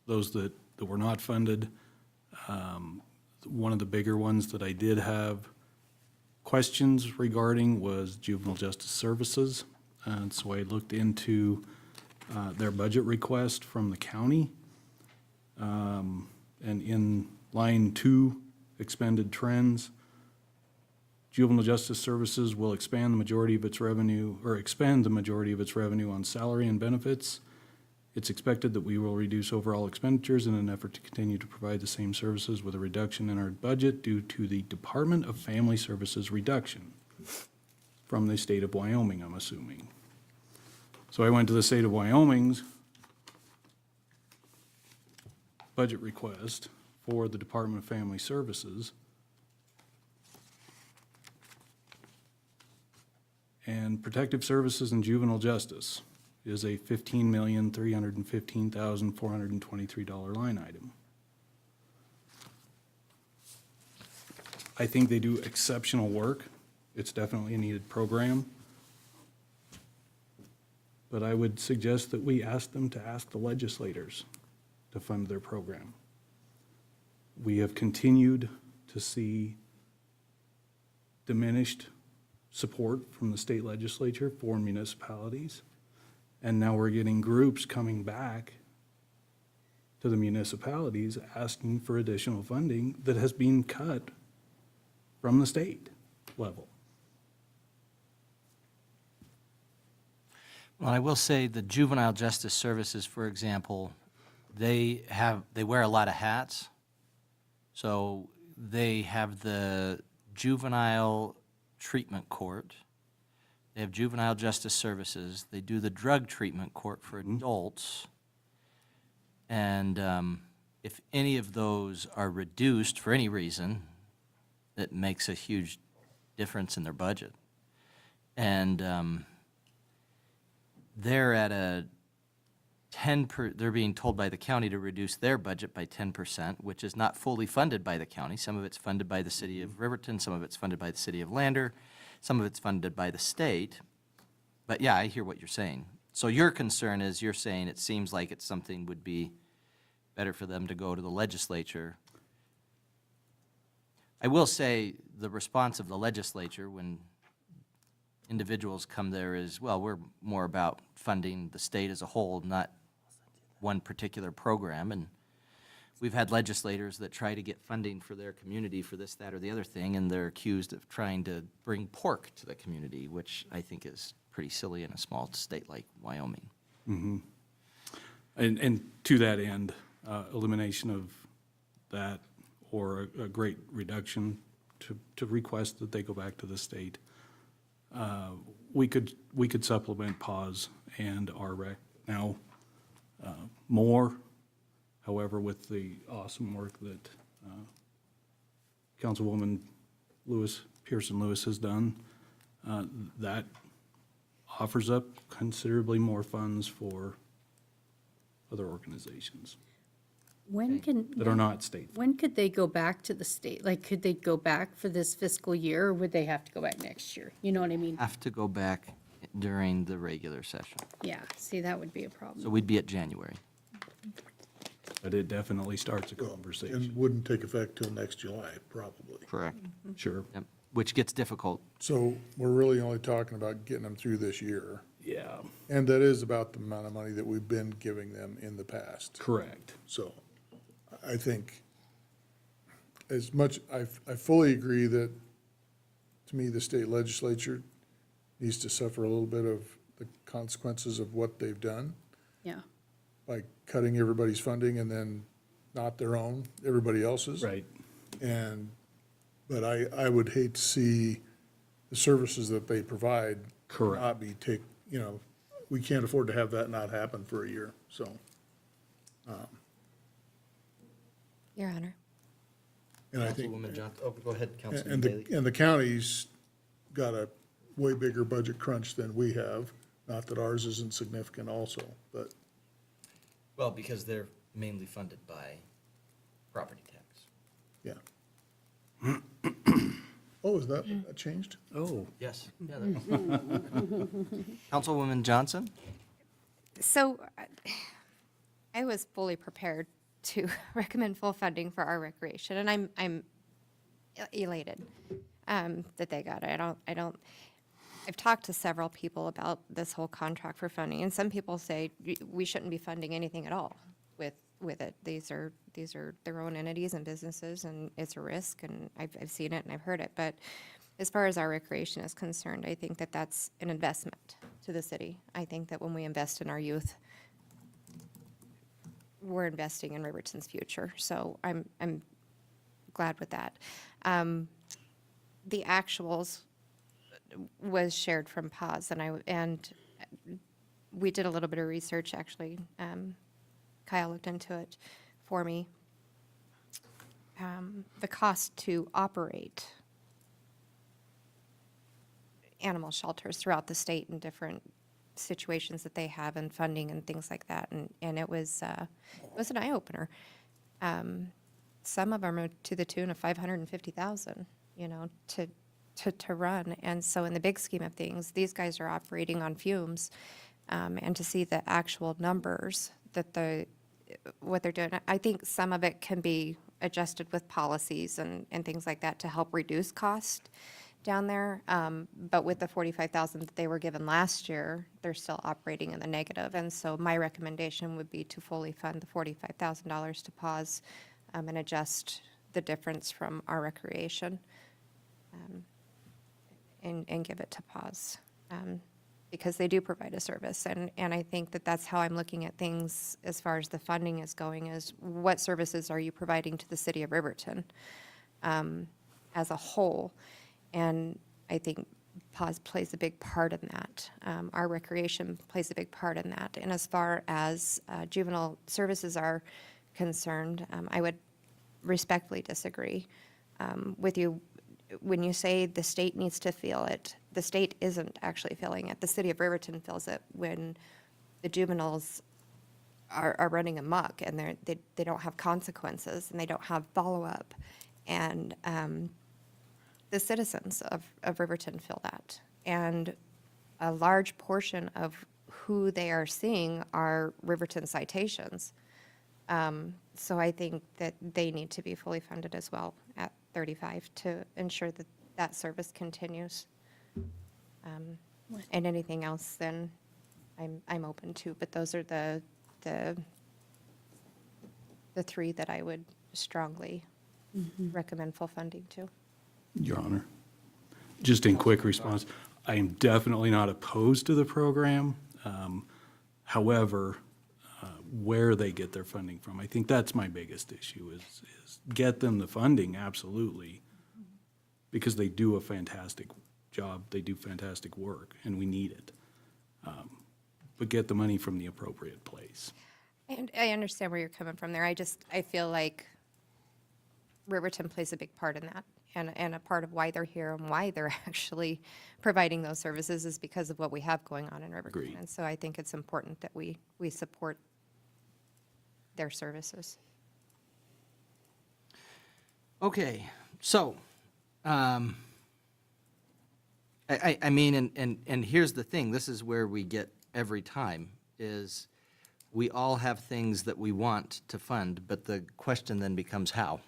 those that were not funded. One of the bigger ones that I did have questions regarding was juvenile justice services. And so I looked into their budget request from the county. And in line 2, expended trends, juvenile justice services will expand the majority of its revenue, or expend the majority of its revenue on salary and benefits. It's expected that we will reduce overall expenditures in an effort to continue to provide the same services with a reduction in our budget due to the Department of Family Services reduction from the state of Wyoming, I'm assuming. So I went to the state of Wyoming's budget request for the Department of Family Services. And protective services and juvenile justice is a $15,315,423 line item. I think they do exceptional work. It's definitely a needed program. But I would suggest that we ask them to ask the legislators to fund their program. We have continued to see diminished support from the state legislature for municipalities. And now we're getting groups coming back to the municipalities asking for additional funding that has been cut from the state level. Well, I will say the juvenile justice services, for example, they wear a lot of hats. So they have the juvenile treatment court. They have juvenile justice services. They do the drug treatment court for adults. And if any of those are reduced for any reason, it makes a huge difference in their budget. And they're at a they're being told by the county to reduce their budget by 10%, which is not fully funded by the county. Some of it's funded by the city of Riverton, some of it's funded by the city of Lander, some of it's funded by the state. But yeah, I hear what you're saying. So your concern is you're saying it seems like it's something would be better for them to go to the legislature. I will say the response of the legislature when individuals come there is, well, we're more about funding the state as a whole, not one particular program. And we've had legislators that try to get funding for their community for this, that, or the other thing, and they're accused of trying to bring pork to the community, which I think is pretty silly in a small state like Wyoming. Mm-hmm. And to that end, elimination of that or a great reduction to request that they go back to the state. We could supplement pause and RREC now more. However, with the awesome work that Councilwoman Pearson Lewis has done, that offers up considerably more funds for other organizations that are not state. When could they go back to the state? Like, could they go back for this fiscal year, or would they have to go back next year? You know what I mean? Have to go back during the regular session. Yeah, see, that would be a problem. So we'd be at January. But it definitely starts a conversation. And wouldn't take effect till next July, probably. Correct. Sure. Yep. Which gets difficult. So we're really only talking about getting them through this year. Yeah. And that is about the amount of money that we've been giving them in the past. Correct. So I think as much, I fully agree that, to me, the state legislature needs to suffer a little bit of the consequences of what they've done Yeah. by cutting everybody's funding and then not their own, everybody else's. Right. But I would hate to see the services that they provide Correct. not be we can't afford to have that not happen for a year, so. Your Honor. And I think, Councilwoman Johnson, oh, go ahead, Councilman Bailey. and the county's got a way bigger budget crunch than we have. Not that ours isn't significant also, but Well, because they're mainly funded by property tax. yeah. Oh, is that changed? Oh. Yes. Yeah, Councilwoman Johnson? So I was fully prepared to recommend full funding for our recreation, and I'm elated that they got it. I've talked to several people about this whole contract for funding, and some people say we shouldn't be funding anything at all with it. These are their own entities and businesses, and it's a risk, and I've seen it and I've heard it. But as far as our recreation is concerned, I think that that's an investment to the city. I think that when we invest in our youth, we're investing in Riverton's future. So I'm glad with that. The actuals was shared from PAWS, and we did a little bit of research, actually. Kyle looked into it for me. The cost to operate animal shelters throughout the state in different situations that they have and funding and things like that, and it was an eye-opener. Some of them are to the tune of $550,000, to run. And so in the big scheme of things, these guys are operating on fumes, and to see the actual numbers that what they're doing, I think some of it can be adjusted with policies and things like that to help reduce cost down there. But with the $45,000 that they were given last year, they're still operating in the negative. And so my recommendation would be to fully fund the $45,000 to pause and adjust the difference from our recreation and give it to pause. Because they do provide a service. And I think that that's how I'm looking at things as far as the funding is going, is what services are you providing to the city of Riverton as a whole? And I think PAWS plays a big part in that. Our recreation plays a big part in that. And as far as juvenile services are concerned, I would respectfully disagree with you. When you say the state needs to feel it, the state isn't actually feeling it. The city of Riverton feels it when the juveniles are running amok and they don't have consequences and they don't have follow-up. And the citizens of Riverton feel that. And a large portion of who they are seeing are Riverton citations. So I think that they need to be fully funded as well at 35 to ensure that that service continues. And anything else, then I'm open to. But those are the three that I would strongly recommend full funding to. Your Honor, just in quick response, I am definitely not opposed to the program. However, where they get their funding from, I think that's my biggest issue is get them the funding, absolutely, because they do a fantastic job, they do fantastic work, and we need it. But get the money from the appropriate place. And I understand where you're coming from there. I feel like Riverton plays a big part in that. And a part of why they're here and why they're actually providing those services is because of what we have going on in Riverton. Agreed. And so I think it's important that we support their services. Okay, so, I mean, and here's the thing, this is where we get every time, is we all have things that we want to fund, but the question then becomes how.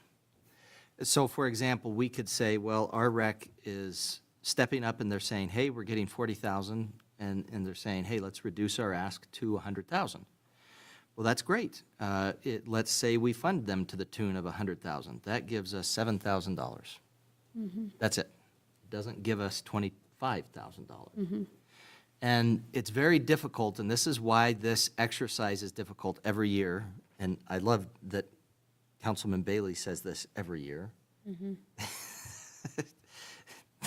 So, for example, we could say, well, our rec is stepping up and they're saying, hey, we're getting 40,000, and they're saying, hey, let's reduce our ask to 100,000. Well, that's great. Let's say we fund them to the tune of 100,000. That gives us $7,000. That's it. It doesn't give us $25,000. And it's very difficult, and this is why this exercise is difficult every year. And I love that Councilman Bailey says this every year.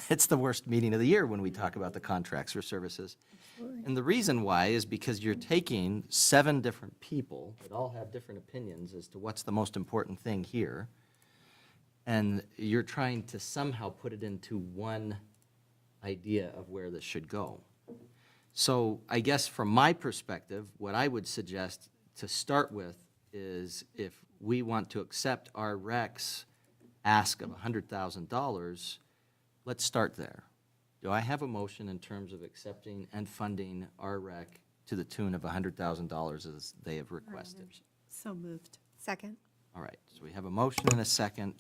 It's the worst meeting of the year when we talk about the contracts for services. And the reason why is because you're taking 7 different people that all have different opinions as to what's the most important thing here, and you're trying to somehow put it into one idea of where this should go. So I guess from my perspective, what I would suggest to start with is if we want to accept our REC's ask of $100,000, let's start there. Do I have a motion in terms of accepting and funding our REC to the tune of $100,000 as they have requested? So moved. Second. All right, so we have a motion and a second.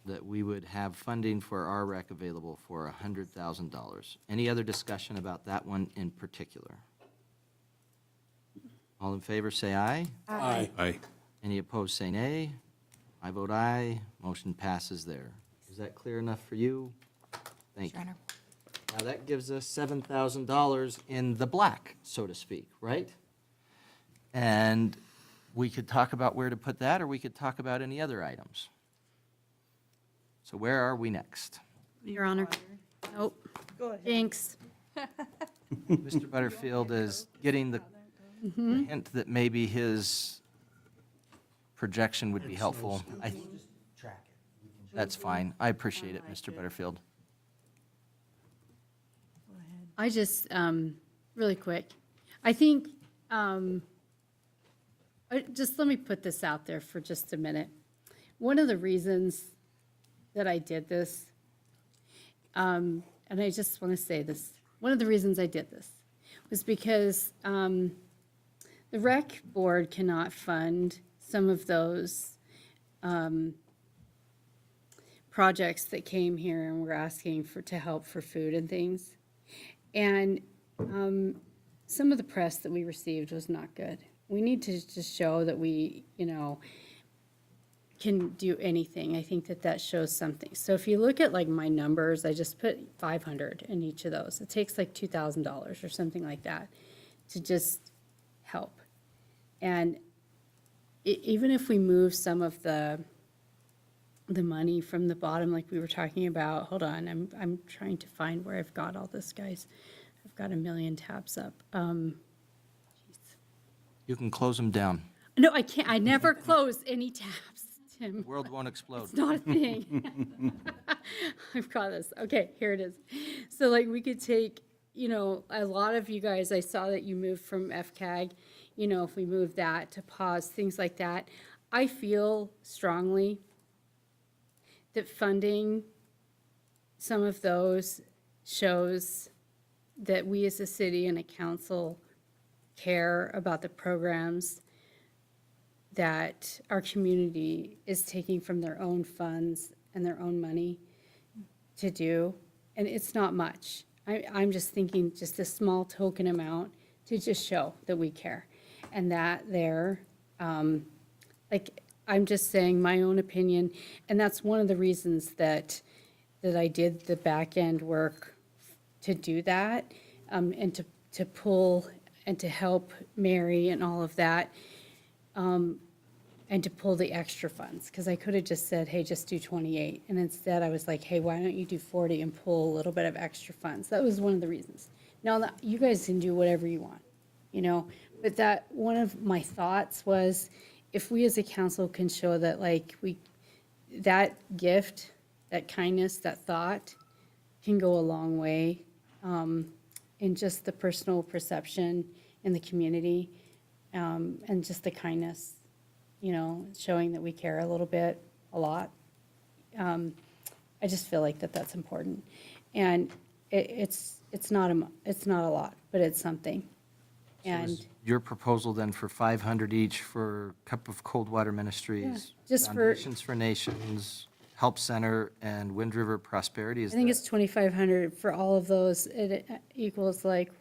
That we would have funding for our REC available for $100,000. Any other discussion about that one in particular? All in favor, say aye. Aye. Aye. Any opposed, say nay. I vote aye. Motion passes there. Is that clear enough for you? Thank you. Now, that gives us $7,000 in the black, so to speak, right? And we could talk about where to put that, or we could talk about any other items. So where are we next? Your Honor. Nope. Go ahead. Thanks. Mr. Butterfield is getting the hint that maybe his projection would be helpful. That's fine. I appreciate it, Mr. Butterfield. I just, really quick, I think, just let me put this out there for just a minute. One of the reasons that I did this, and I just want to say this, one of the reasons I did this was because the rec board cannot fund some of those projects that came here and were asking to help for food and things. And some of the press that we received was not good. We need to just show that we, can do anything. I think that shows something. So if you look at like my numbers, I just put 500 in each of those. It takes like $2,000 or something like that to just help. And even if we move some of the money from the bottom, like we were talking about, hold on, I'm trying to find where I've got all this, guys. I've got a million tabs up. You can close them down. No, I can't. I never close any tabs, Tim. The world won't explode. It's not a thing. I've got this. Okay, here it is. So like we could take, a lot of you guys, I saw that you moved from FCAG, if we move that to pause, things like that. I feel strongly that funding some of those shows that we as a city and a council care about the programs that our community is taking from their own funds and their own money to do. And it's not much. I'm just thinking just a small token amount to just show that we care. And that I'm just saying my own opinion. And that's one of the reasons that I did the back end work to do that, and to pull and to help Mary and all of that, and to pull the extra funds. Because I could have just said, hey, just do 28. And instead I was like, hey, why don't you do 40 and pull a little bit of extra funds? That was one of the reasons. Now, you guys can do whatever you want, But that, one of my thoughts was, if we as a council can show that that gift, that kindness, that thought can go a long way in just the personal perception in the community, and just the kindness, showing that we care a little bit, a lot. I just feel like that's important. And it's not a lot, but it's something. And Your proposal then for 500 each for Cup of Cold Water Ministries, just for, Foundations for Nations, Help Center, and Wind River Prosperity? I think it's 2,500 for all of those. It equals like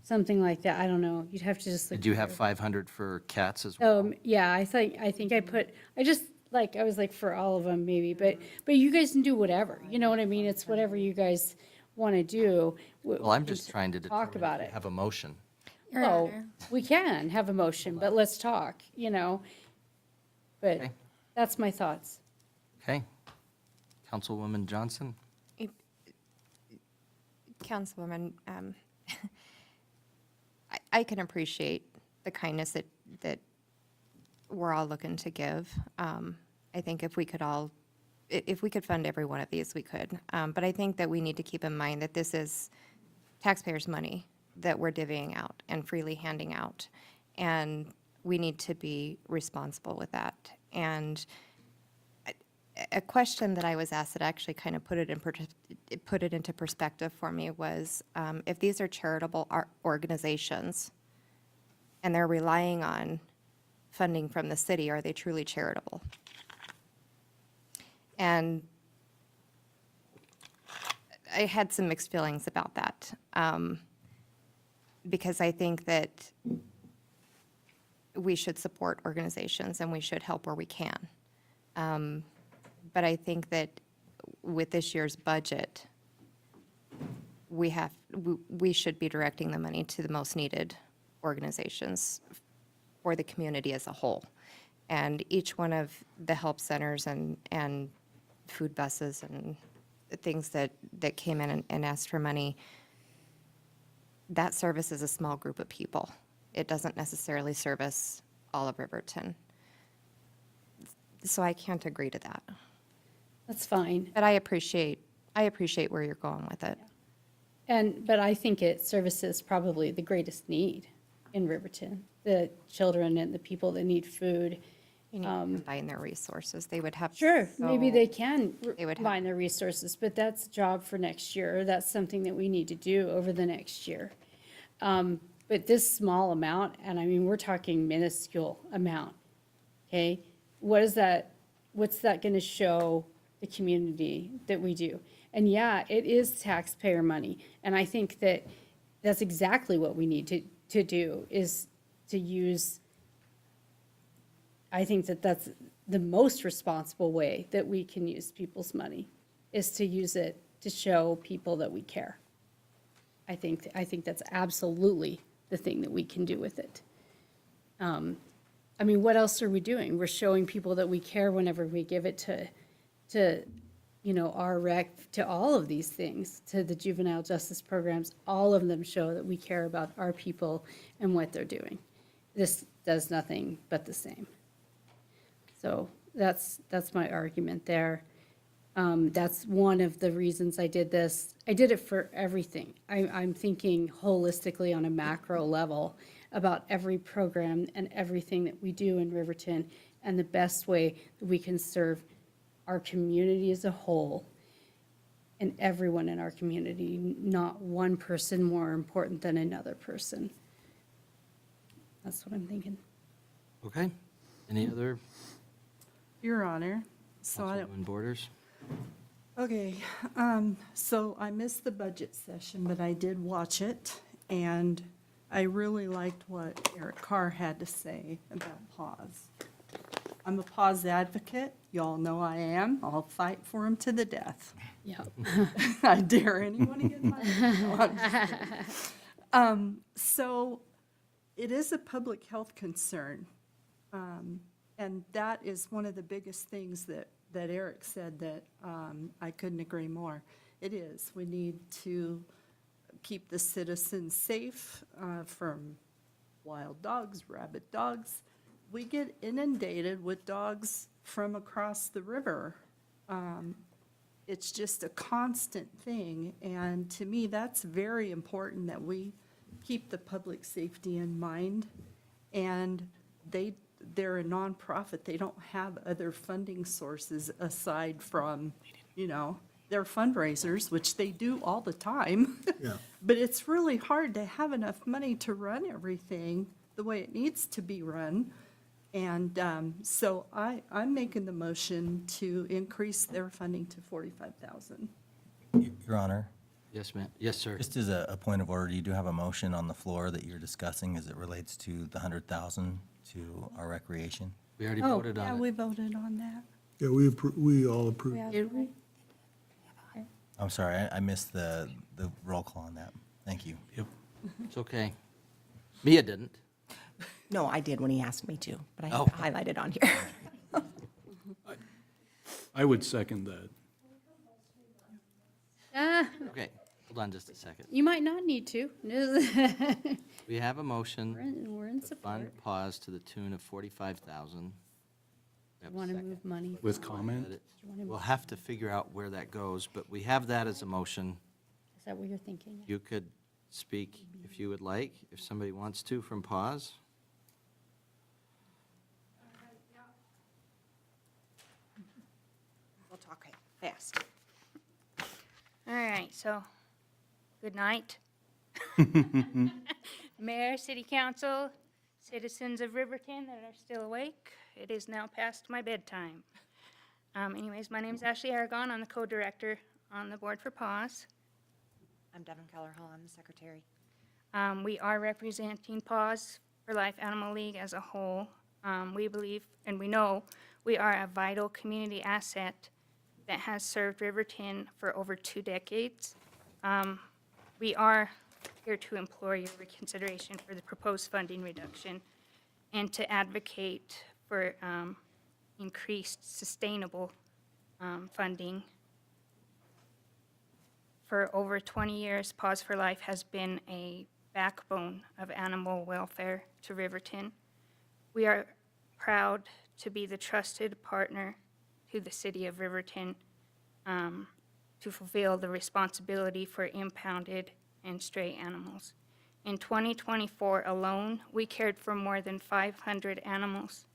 something like that. I don't know. You'd have to just look. Did you have through. 500 for cats as well? Yeah, I think I was like for all of them maybe, but you guys can do whatever. You know what I mean? It's whatever you guys want to do. Well, I'm just trying to talk determine about if it. you have a motion. Oh, we can have a motion, but let's talk, But Okay. that's my thoughts. Okay. Councilwoman Johnson? Councilwoman, I can appreciate the kindness that we're all looking to give. I think if we could fund every one of these, we could. But I think that we need to keep in mind that this is taxpayers' money that we're divvying out and freely handing out. And we need to be responsible with that. And a question that I was asked that actually kind of put it into perspective for me was, if these are charitable organizations and they're relying on funding from the city, are they truly charitable? And I had some mixed feelings about that, because I think that we should support organizations and we should help where we can. But I think that with this year's budget, we should be directing the money to the most needed organizations for the community as a whole. And each one of the help centers and food buses and things that came in and asked for money, that services a small group of people. It doesn't necessarily service all of Riverton. So I can't agree to that. That's fine. But I appreciate where you're going with it. But I think it services probably the greatest need in Riverton, the children and the people that need food. You need to combine their resources. They would have. Sure, maybe so- they can They would combine their resources, but that's a job for next year. That's something that we need to do over the next year. But this small amount, and I mean, we're talking minuscule amount, okay? What's that gonna show the community that we do? And yeah, it is taxpayer money, and I think that that's exactly what we need to do, is to use, I think that that's the most responsible way that we can use people's money, is to use it to show people that we care. I think that's absolutely the thing that we can do with it. I mean, what else are we doing? We're showing people that we care whenever we give it to our rec, to all of these things, to the juvenile justice programs. All of them show that we care about our people and what they're doing. This does nothing but the same. So that's my argument there. That's one of the reasons I did this. I did it for everything. I'm thinking holistically on a macro level about every program and everything that we do in Riverton, and the best way that we can serve our community as a whole and everyone in our community, not one person more important than another person. That's what I'm thinking. Okay. Any other Your Honor, so Councilwoman Borders? Okay, so I missed the budget session, but I did watch it, and I really liked what Eric Carr had to say about pause. I'm a pause advocate. Y'all know I am. I'll fight for him to the death. Yeah. I dare anyone to get my So it is a public health concern. And that is one of the biggest things that Eric said that I couldn't agree more. It is. We need to keep the citizens safe from wild dogs, rabid dogs. We get inundated with dogs from across the river. It's just a constant thing. And to me, that's very important that we keep the public safety in mind. And they're a nonprofit. They don't have other funding sources aside from, their fundraisers, which they do all the time. Yeah. But it's really hard to have enough money to run everything the way it needs to be run. And so I'm making the motion to increase their funding to $45,000. Your Honor, Yes, ma'am. Yes, sir. just as a point of order, you do have a motion on the floor that you're discussing as it relates to the 100,000 to our recreation. We already Oh, voted yeah, on we it. voted on that. Yeah, we all approved. Did we? I'm sorry, I missed the roll call on that. Thank you. Yep. It's okay. Mia didn't. No, I did when he asked me to, but I have Oh. it highlighted on here. I would second that. Okay, hold on just a second. You might not need to. We have a motion. We're in to support. fund pause to the tune of 45,000. Want to move money. With comment? We'll have to figure out where that goes, but we have that as a motion. Is that what you're thinking? You could speak if you would like, if somebody wants to, from pause. We'll talk fast. All right, so, good night. Mayor, City Council, citizens of Riverton that are still awake. It is now past my bedtime. Anyways, my name's Ashley Aragon. I'm the co-director on the board for PAWS. I'm Devin Keller Hall. I'm the secretary. We are representing PAWS for Life Animal League as a whole. We believe and we know we are a vital community asset that has served Riverton for over 2 decades. We are here to implore your reconsideration for the proposed funding reduction and to advocate for increased sustainable funding. For over 20 years, Paws for Life has been a backbone of animal welfare to Riverton. We are proud to be the trusted partner to the city of Riverton to fulfill the responsibility for impounded and stray animals. In 2024 alone, we cared for more than 500 animals.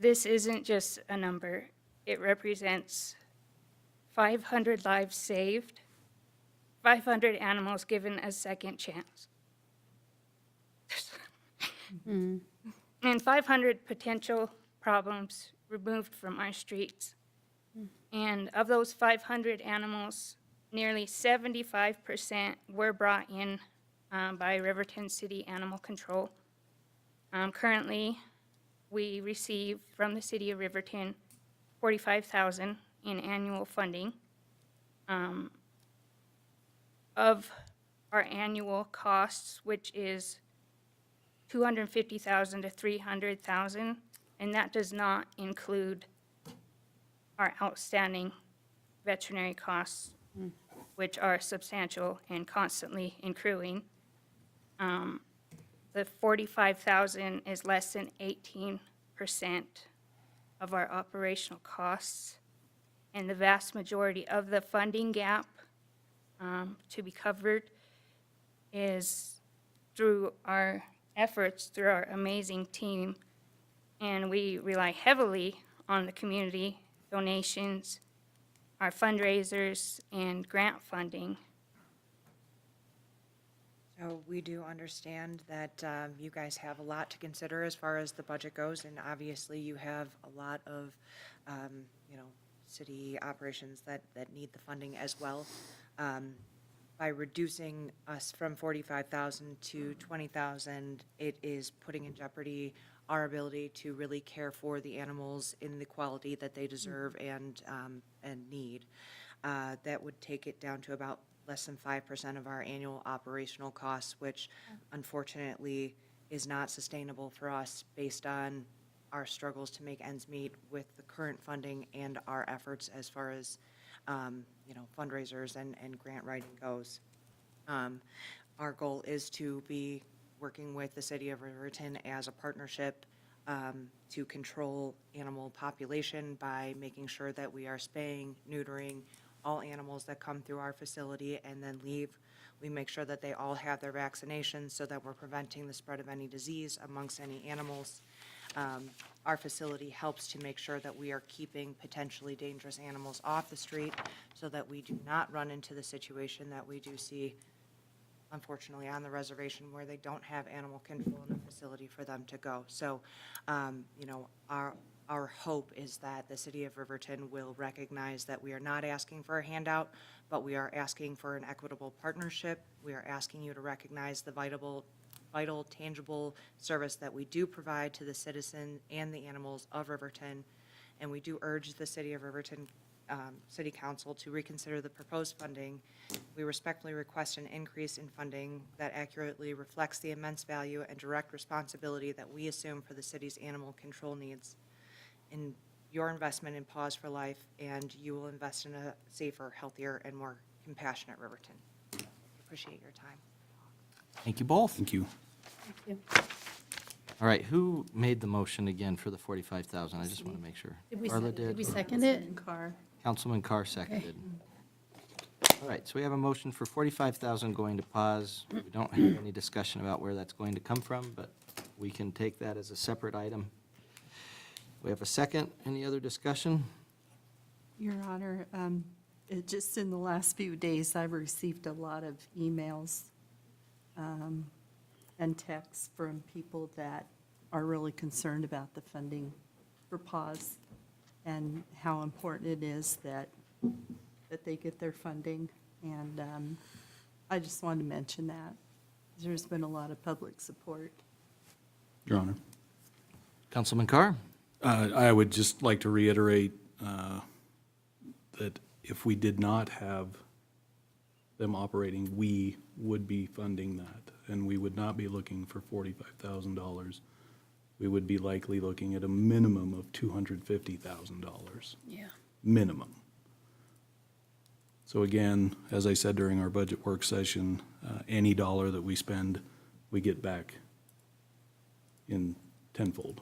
This isn't just a number. It represents 500 lives saved, 500 animals given a second chance, and 500 potential problems removed from our streets. And of those 500 animals, nearly 75% were brought in by Riverton City Animal Control. Currently, we receive from the city of Riverton $45,000 in annual funding. Of our annual costs, which is $250,000 to $300,000, and that does not include our outstanding veterinary costs, which are substantial and constantly accruing. The $45,000 is less than 18% of our operational costs, and the vast majority of the funding gap to be covered is through our efforts, through our amazing team, and we rely heavily on the community donations, our fundraisers, and grant funding. So we do understand that you guys have a lot to consider as far as the budget goes, and obviously you have a lot of, city operations that need the funding as well. By reducing us from 45,000 to 20,000, it is putting in jeopardy our ability to really care for the animals in the quality that they deserve and need. That would take it down to about less than 5% of our annual operational costs, which unfortunately is not sustainable for us based on our struggles to make ends meet with the current funding and our efforts as far as fundraisers and grant writing goes. Our goal is to be working with the city of Riverton as a partnership to control animal population by making sure that we are spaying, neutering all animals that come through our facility and then leave. We make sure that they all have their vaccinations so that we're preventing the spread of any disease amongst any animals. Our facility helps to make sure that we are keeping potentially dangerous animals off the street so that we do not run into the situation that we do see, unfortunately, on the reservation where they don't have animal control in the facility for them to go. So, our hope is that the city of Riverton will recognize that we are not asking for a handout, but we are asking for an equitable partnership. We are asking you to recognize the vital, tangible service that we do provide to the citizen and the animals of Riverton. And we do urge the city of Riverton City Council to reconsider the proposed funding. We respectfully request an increase in funding that accurately reflects the immense value and direct responsibility that we assume for the city's animal control needs. In your investment in Paws for Life, and you will invest in a safer, healthier, and more compassionate Riverton. Appreciate your time. Thank you both. Thank you. All right, who made the motion again for the 45,000? I just want to make sure. Carla Did we did. second it? Councilman Carr seconded. All right, so we have a motion for 45,000 going to pause. We don't have any discussion about where that's going to come from, but we can take that as a separate item. We have a second. Any other discussion? Your Honor, just in the last few days, I've received a lot of emails and texts from people that are really concerned about the funding for PAWS and how important it is that they get their funding. And I just wanted to mention that. There's been a lot of public support. Your Honor. Councilman Carr? I would just like to reiterate that if we did not have them operating, we would be funding that, and we would not be looking for $45,000. We would be likely looking at a minimum of $250,000. Yeah. Minimum. So again, as I said during our budget work session, any dollar that we spend, we get back in tenfold.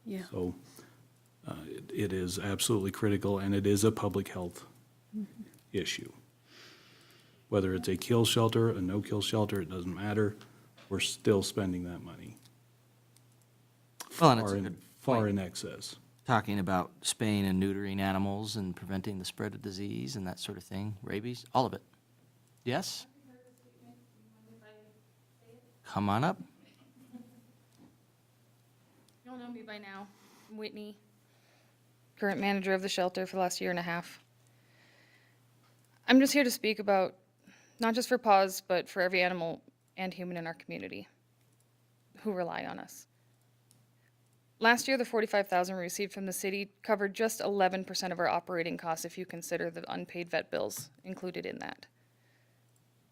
Yeah. So it is absolutely critical, and it is a public health issue. Whether it's a kill shelter, a no-kill shelter, it doesn't matter. We're still spending that money. Well, and it's a good Far point. in excess. Talking about spaying and neutering animals and preventing the spread of disease and that sort of thing, rabies, all of it. Yes? Come on up. You all know me by now. I'm Whitney, current manager of the shelter for the last year and a half. I'm just here to speak about, not just for PAWS, but for every animal and human in our community who rely on us. Last year, the $45,000 we received from the city covered just 11% of our operating costs if you consider the unpaid vet bills included in that.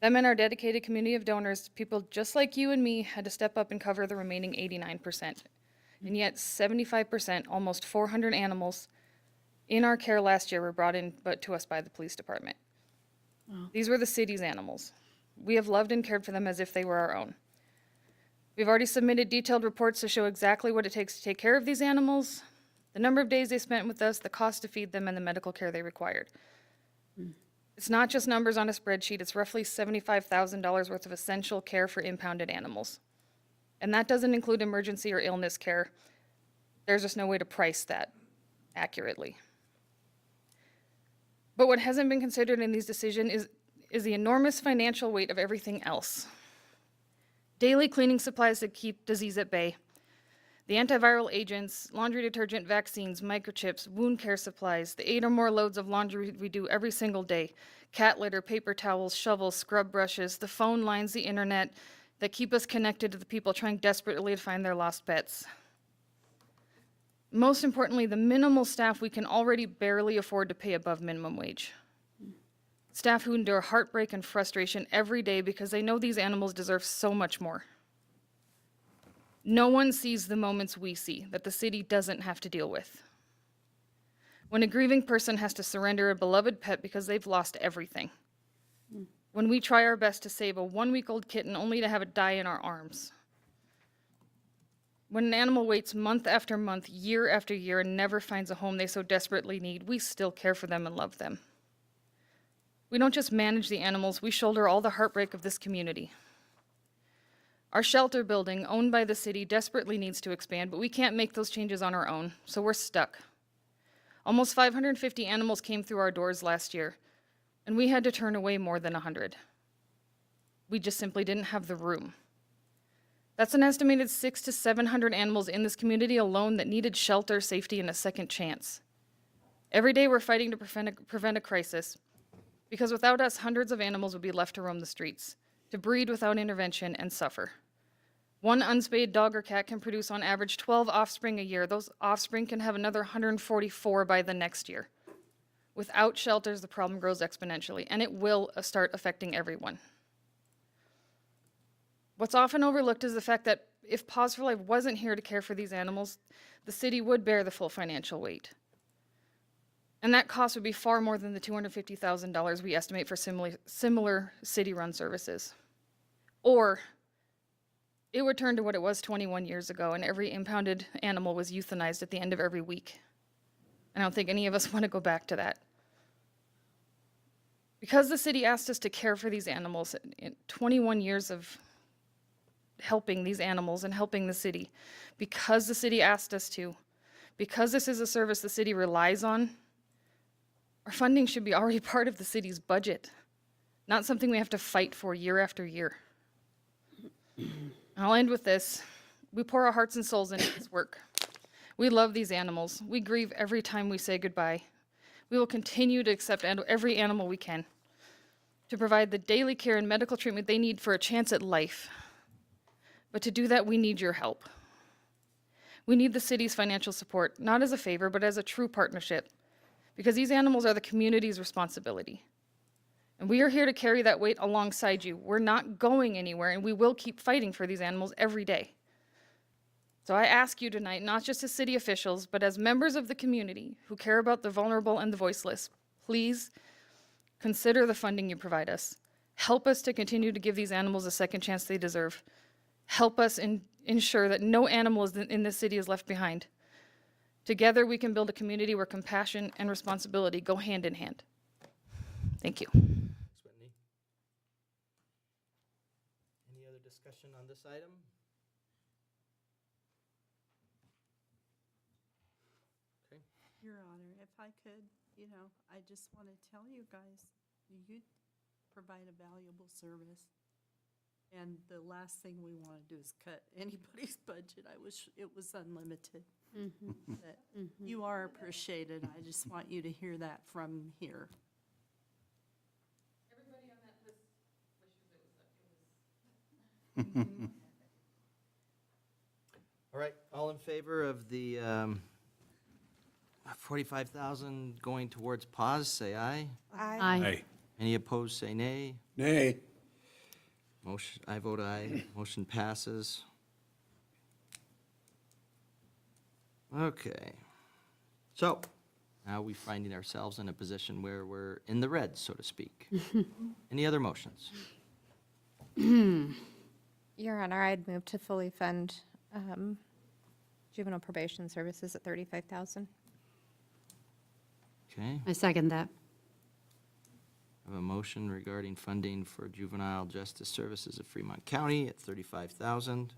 That meant our dedicated community of donors, people just like you and me, had to step up and cover the remaining 89%. And yet 75%, almost 400 animals in our care last year were brought in but to us by the police department. Wow. These were the city's animals. We have loved and cared for them as if they were our own. We've already submitted detailed reports to show exactly what it takes to take care of these animals, the number of days they spent with us, the cost to feed them, and the medical care they required. It's not just numbers on a spreadsheet, it's roughly $75,000 worth of essential care for impounded animals. And that doesn't include emergency or illness care. There's just no way to price that accurately. But what hasn't been considered in these decisions is the enormous financial weight of everything else. Daily cleaning supplies that keep disease at bay, the antiviral agents, laundry detergent, vaccines, microchips, wound care supplies, the 8 or more loads of laundry we do every single day, cat litter, paper towels, shovels, scrub brushes, the phone lines, the internet that keep us connected to the people trying desperately to find their lost pets. Most importantly, the minimal staff we can already barely afford to pay above minimum wage. Staff who endure heartbreak and frustration every day because they know these animals deserve so much more. No one sees the moments we see that the city doesn't have to deal with. When a grieving person has to surrender a beloved pet because they've lost everything. When we try our best to save a 1-week-old kitten only to have it die in our arms. When an animal waits month after month, year after year, and never finds a home they so desperately need, we still care for them and love them. We don't just manage the animals, we shoulder all the heartbreak of this community. Our shelter building, owned by the city, desperately needs to expand, but we can't make those changes on our own, so we're stuck. Almost 550 animals came through our doors last year, and we had to turn away more than 100. We just simply didn't have the room. That's an estimated 600 to 700 animals in this community alone that needed shelter, safety, and a second chance. Every day we're fighting to prevent a crisis, because without us, hundreds of animals would be left to roam the streets, to breed without intervention and suffer. One unspayed dog or cat can produce on average 12 offspring a year. Those offspring can have another 144 by the next year. Without shelters, the problem grows exponentially, and it will start affecting everyone. What's often overlooked is the fact that if Paws for Life wasn't here to care for these animals, the city would bear the full financial weight. And that cost would be far more than the $250,000 we estimate for similar city-run services. Or it would turn to what it was 21 years ago, and every impounded animal was euthanized at the end of every week. I don't think any of us want to go back to that. Because the city asked us to care for these animals, in 21 years of helping these animals and helping the city, because the city asked us to, because this is a service the city relies on, our funding should be already part of the city's budget, not something we have to fight for year after year. I'll end with this. We pour our hearts and souls into this work. We love these animals. We grieve every time we say goodbye. We will continue to accept every animal we can to provide the daily care and medical treatment they need for a chance at life. But to do that, we need your help. We need the city's financial support, not as a favor, but as a true partnership, because these animals are the community's responsibility. And we are here to carry that weight alongside you. We're not going anywhere, and we will keep fighting for these animals every day. So I ask you tonight, not just as city officials, but as members of the community who care about the vulnerable and the voiceless, please consider the funding you provide us. Help us to continue to give these animals a second chance they deserve. Help us ensure that no animal in this city is left behind. Together, we can build a community where compassion and responsibility go hand in hand. Thank you. Whitney. Any other discussion on this item? Okay. Your Honor, if I could, I just want to tell you guys, you provide a valuable service. And the last thing we want to do is cut anybody's budget. I wish it was unlimited. But you are appreciated. I just want you to hear that from here. Everybody on that list wishes it was. All right, all in favor of the 45,000 going towards pause, say aye. Aye. Any opposed, say nay. Nay. Motion, I vote aye. Motion passes. Okay. So, now we're finding ourselves in a position where we're in the red, so to speak. Any other motions? Your Honor, I'd move to fully fund juvenile probation services at $35,000. Okay. I second that. I have a motion regarding funding for juvenile justice services of Fremont County at $35,000.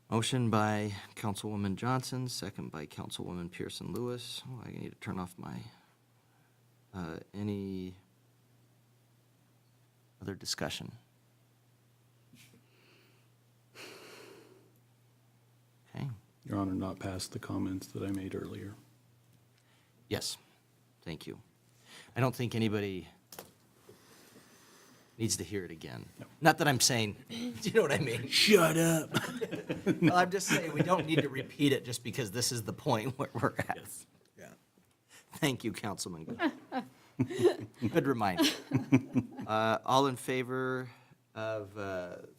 Motion by Councilwoman Johnson, second by Councilwoman Pearson Lewis. Oh, I need to turn off my, any other discussion? Okay, Your Honor, not past the comments that I made earlier. yes, thank you. I don't think anybody needs to hear it again. Not that I'm saying, do you know what I mean? Shut up. Well, I'm just saying, we don't need to repeat it just because this is the point where we're at. Yeah. Thank you, Councilman. Good reminder. All in favor of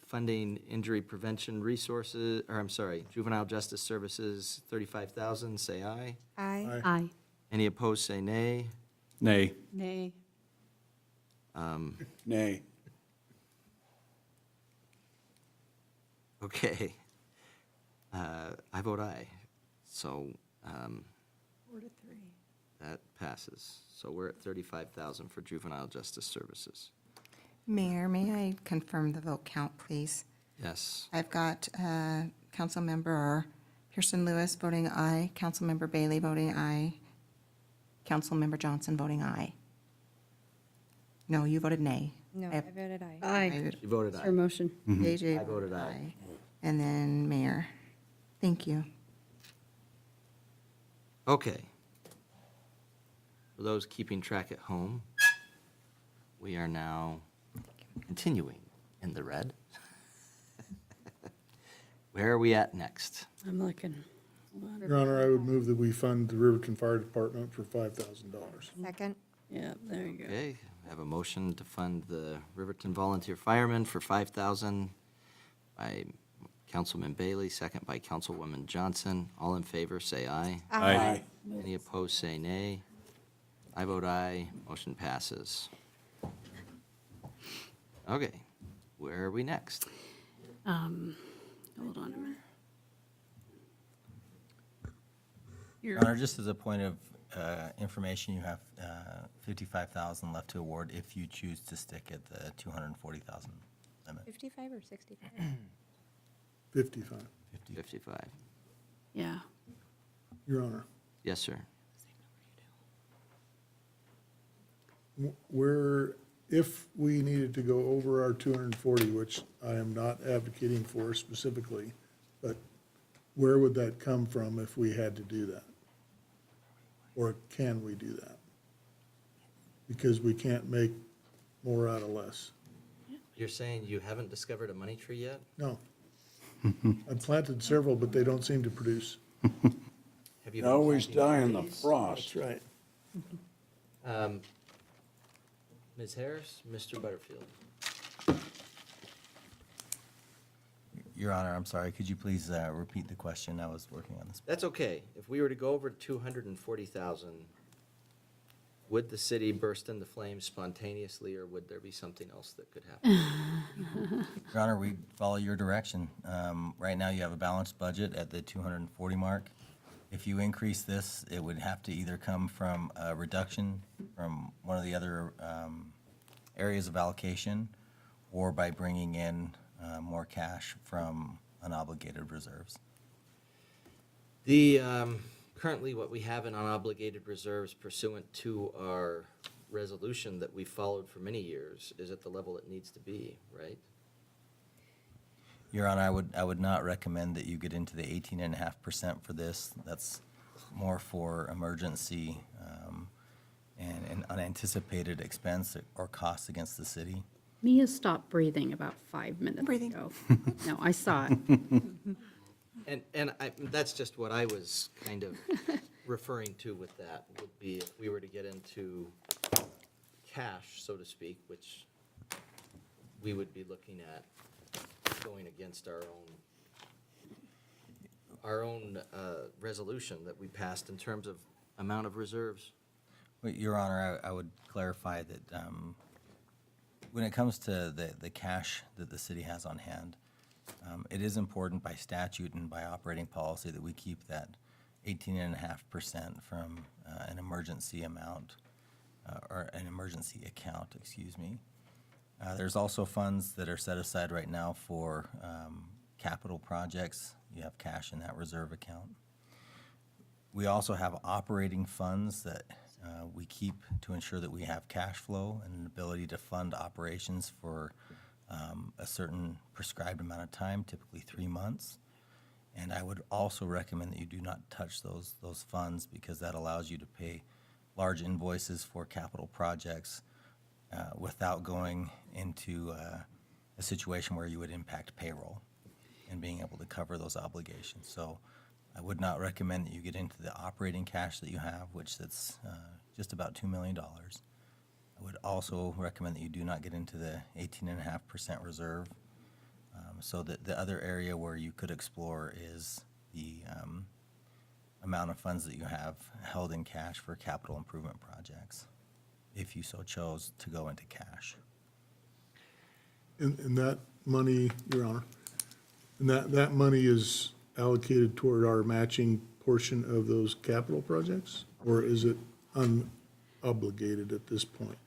funding injury prevention resources, or I'm sorry, juvenile justice services, 35,000, say aye. Aye. Aye. Any opposed, say nay. Nay. Nay. Nay. Okay. I vote aye. So 4 to 3. that passes. So we're at 35,000 for juvenile justice services. Mayor, may I confirm the vote count, please? Yes. I've got Councilmember Pearson Lewis voting aye, Councilmember Bailey voting aye, Councilmember Johnson voting aye. No, you voted nay. No, I voted aye. Aye. You voted It's aye. your motion. AJ I voted aye. And then Mayor. Thank you. Okay. For those keeping track at home, we are now continuing in the red. Where are we at next? I'm looking. Your Honor, I would move that we fund the Riverton Fire Department for $5,000. Second. Yeah, there you go. Okay, I have a motion to fund the Riverton Volunteer Firemen for $5,000 by Councilman Bailey, second by Councilwoman Johnson. All in favor, say aye. Aye. Any opposed, say nay. I vote aye. Motion passes. Okay, where are we next? Hold on a minute. Your Honor, just as a point of information, you have $55,000 left to award if you choose to stick at the $240,000 limit. 55 or 65? 55. 55. Yeah. Your Honor, Yes, sir. where, if we needed to go over our 240, which I am not advocating for specifically, but where would that come from if we had to do that? Or can we do that? Because we can't make more out of less. You're saying you haven't discovered a money tree yet? No. I've planted several, but they don't seem to produce. Have you They been always planting die in the trees? frost. That's right. Ms. Harris, Mr. Butterfield. Your Honor, I'm sorry, could you please repeat the question? I was working on this. That's okay. If we were to go over 240,000, would the city burst into flames spontaneously, or would there be something else that could happen? Your Honor, we follow your direction. Right now, you have a balanced budget at the 240 mark. If you increase this, it would have to either come from a reduction from one of the other areas of allocation, or by bringing in more cash from unobligated reserves. The, currently what we have in unobligated reserves pursuant to our resolution that we followed for many years is at the level it needs to be, right? Your Honor, I would not recommend that you get into the 18.5% for this. That's more for emergency and unanticipated expense or cost against the city. Mia stopped breathing about 5 minutes ago. No, I saw it. And that's just what I was kind of referring to with that, would be if we were to get into cash, so to speak, which we would be looking at going against our own resolution that we passed in terms of amount of reserves. Well, Your Honor, I would clarify that when it comes to the cash that the city has on hand, it is important by statute and by operating policy that we keep that 18.5% from an emergency amount, or an emergency account, excuse me. There's also funds that are set aside right now for capital projects. You have cash in that reserve account. We also have operating funds that we keep to ensure that we have cash flow and an ability to fund operations for a certain prescribed amount of time, typically 3 months. And I would also recommend that you do not touch those funds, because that allows you to pay large invoices for capital projects without going into a situation where you would impact payroll and being able to cover those obligations. So I would not recommend that you get into the operating cash that you have, which that's just about $2 million. I would also recommend that you do not get into the 18.5% reserve. So that the other area where you could explore is the amount of funds that you have held in cash for capital improvement projects, if you so chose to go into cash. And that money, Your Honor, and that money is allocated toward our matching portion of those capital projects? Or is it unobligated at this point?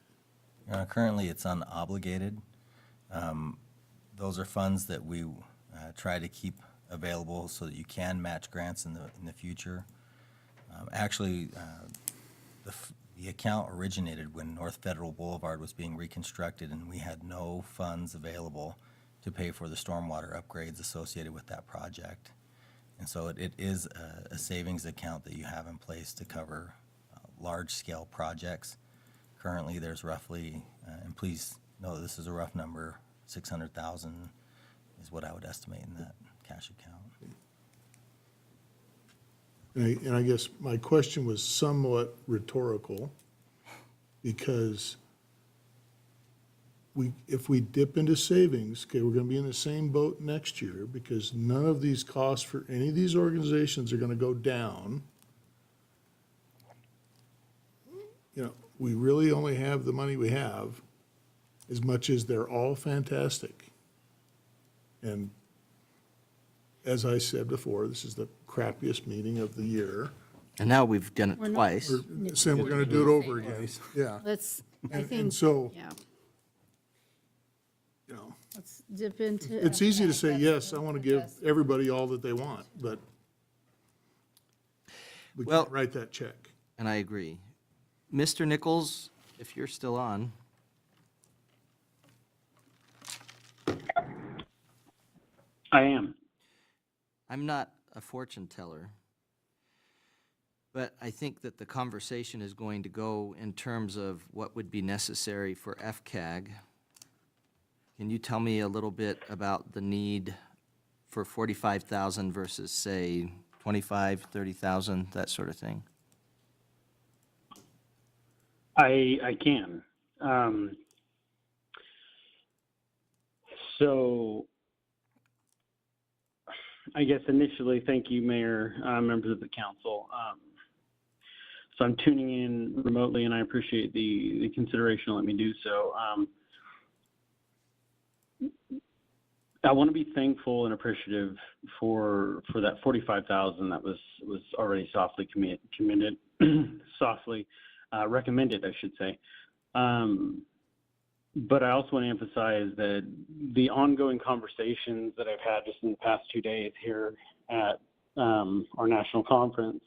Currently, it's unobligated. Those are funds that we try to keep available so that you can match grants in the future. Actually, the account originated when North Federal Boulevard was being reconstructed, and we had no funds available to pay for the stormwater upgrades associated with that project. And so it is a savings account that you have in place to cover large-scale projects. Currently, there's roughly, and please know that this is a rough number, 600,000 is what I would estimate in that cash account. And I guess my question was somewhat rhetorical, because if we dip into savings, okay, we're gonna be in the same boat next year because none of these costs for any of these organizations are gonna go down. You know, we really only have the money we have, as much as they're all fantastic. And as I said before, this is the crappiest meeting of the year. And now we've done We're it not- twice. We're saying we're gonna do it over again, yeah. Let's, I And think, so, yeah, you know, let's dip into. it's easy to say, FCAC. yes, I wanna give everybody all that they want, but we Well- can't write that check. And I agree. Mr. Nichols, if you're still on. I am. I'm not a fortune teller, but I think that the conversation is going to go in terms of what would be necessary for FCAG. Can you tell me a little bit about the need for 45,000 versus, say, 25, 30,000, that sort of thing? I can. So I guess initially, thank you, Mayor, members of the council. So I'm tuning in remotely, and I appreciate the consideration. Let me do so. I want to be thankful and appreciative for that 45,000 that was already softly committed, softly recommended, I should say. But I also want to emphasize that the ongoing conversations that I've had just in the past 2 days here at our national conference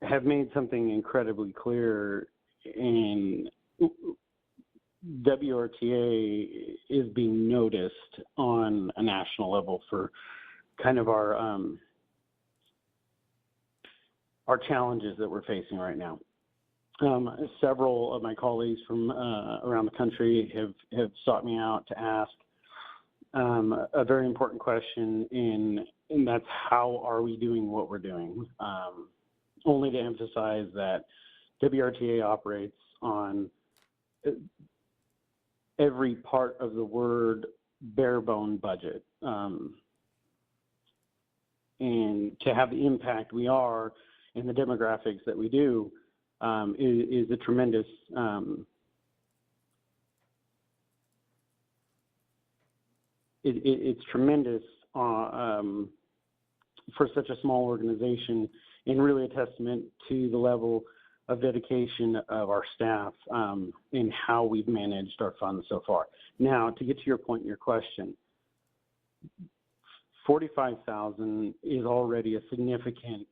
have made something incredibly clear. And WRTA is being noticed on a national level for kind of our challenges that we're facing right now. Several of my colleagues from around the country have sought me out to ask a very important question, and that's how are we doing what we're doing? Only to emphasize that WRTA operates on every part of the word bare bone budget. And to have the impact we are in the demographics that we do is a tremendous it's tremendous for such a small organization, and really a testament to the level of dedication of our staff in how we've managed our funds so far. Now, to get to your point in your question, 45,000 is already a significantly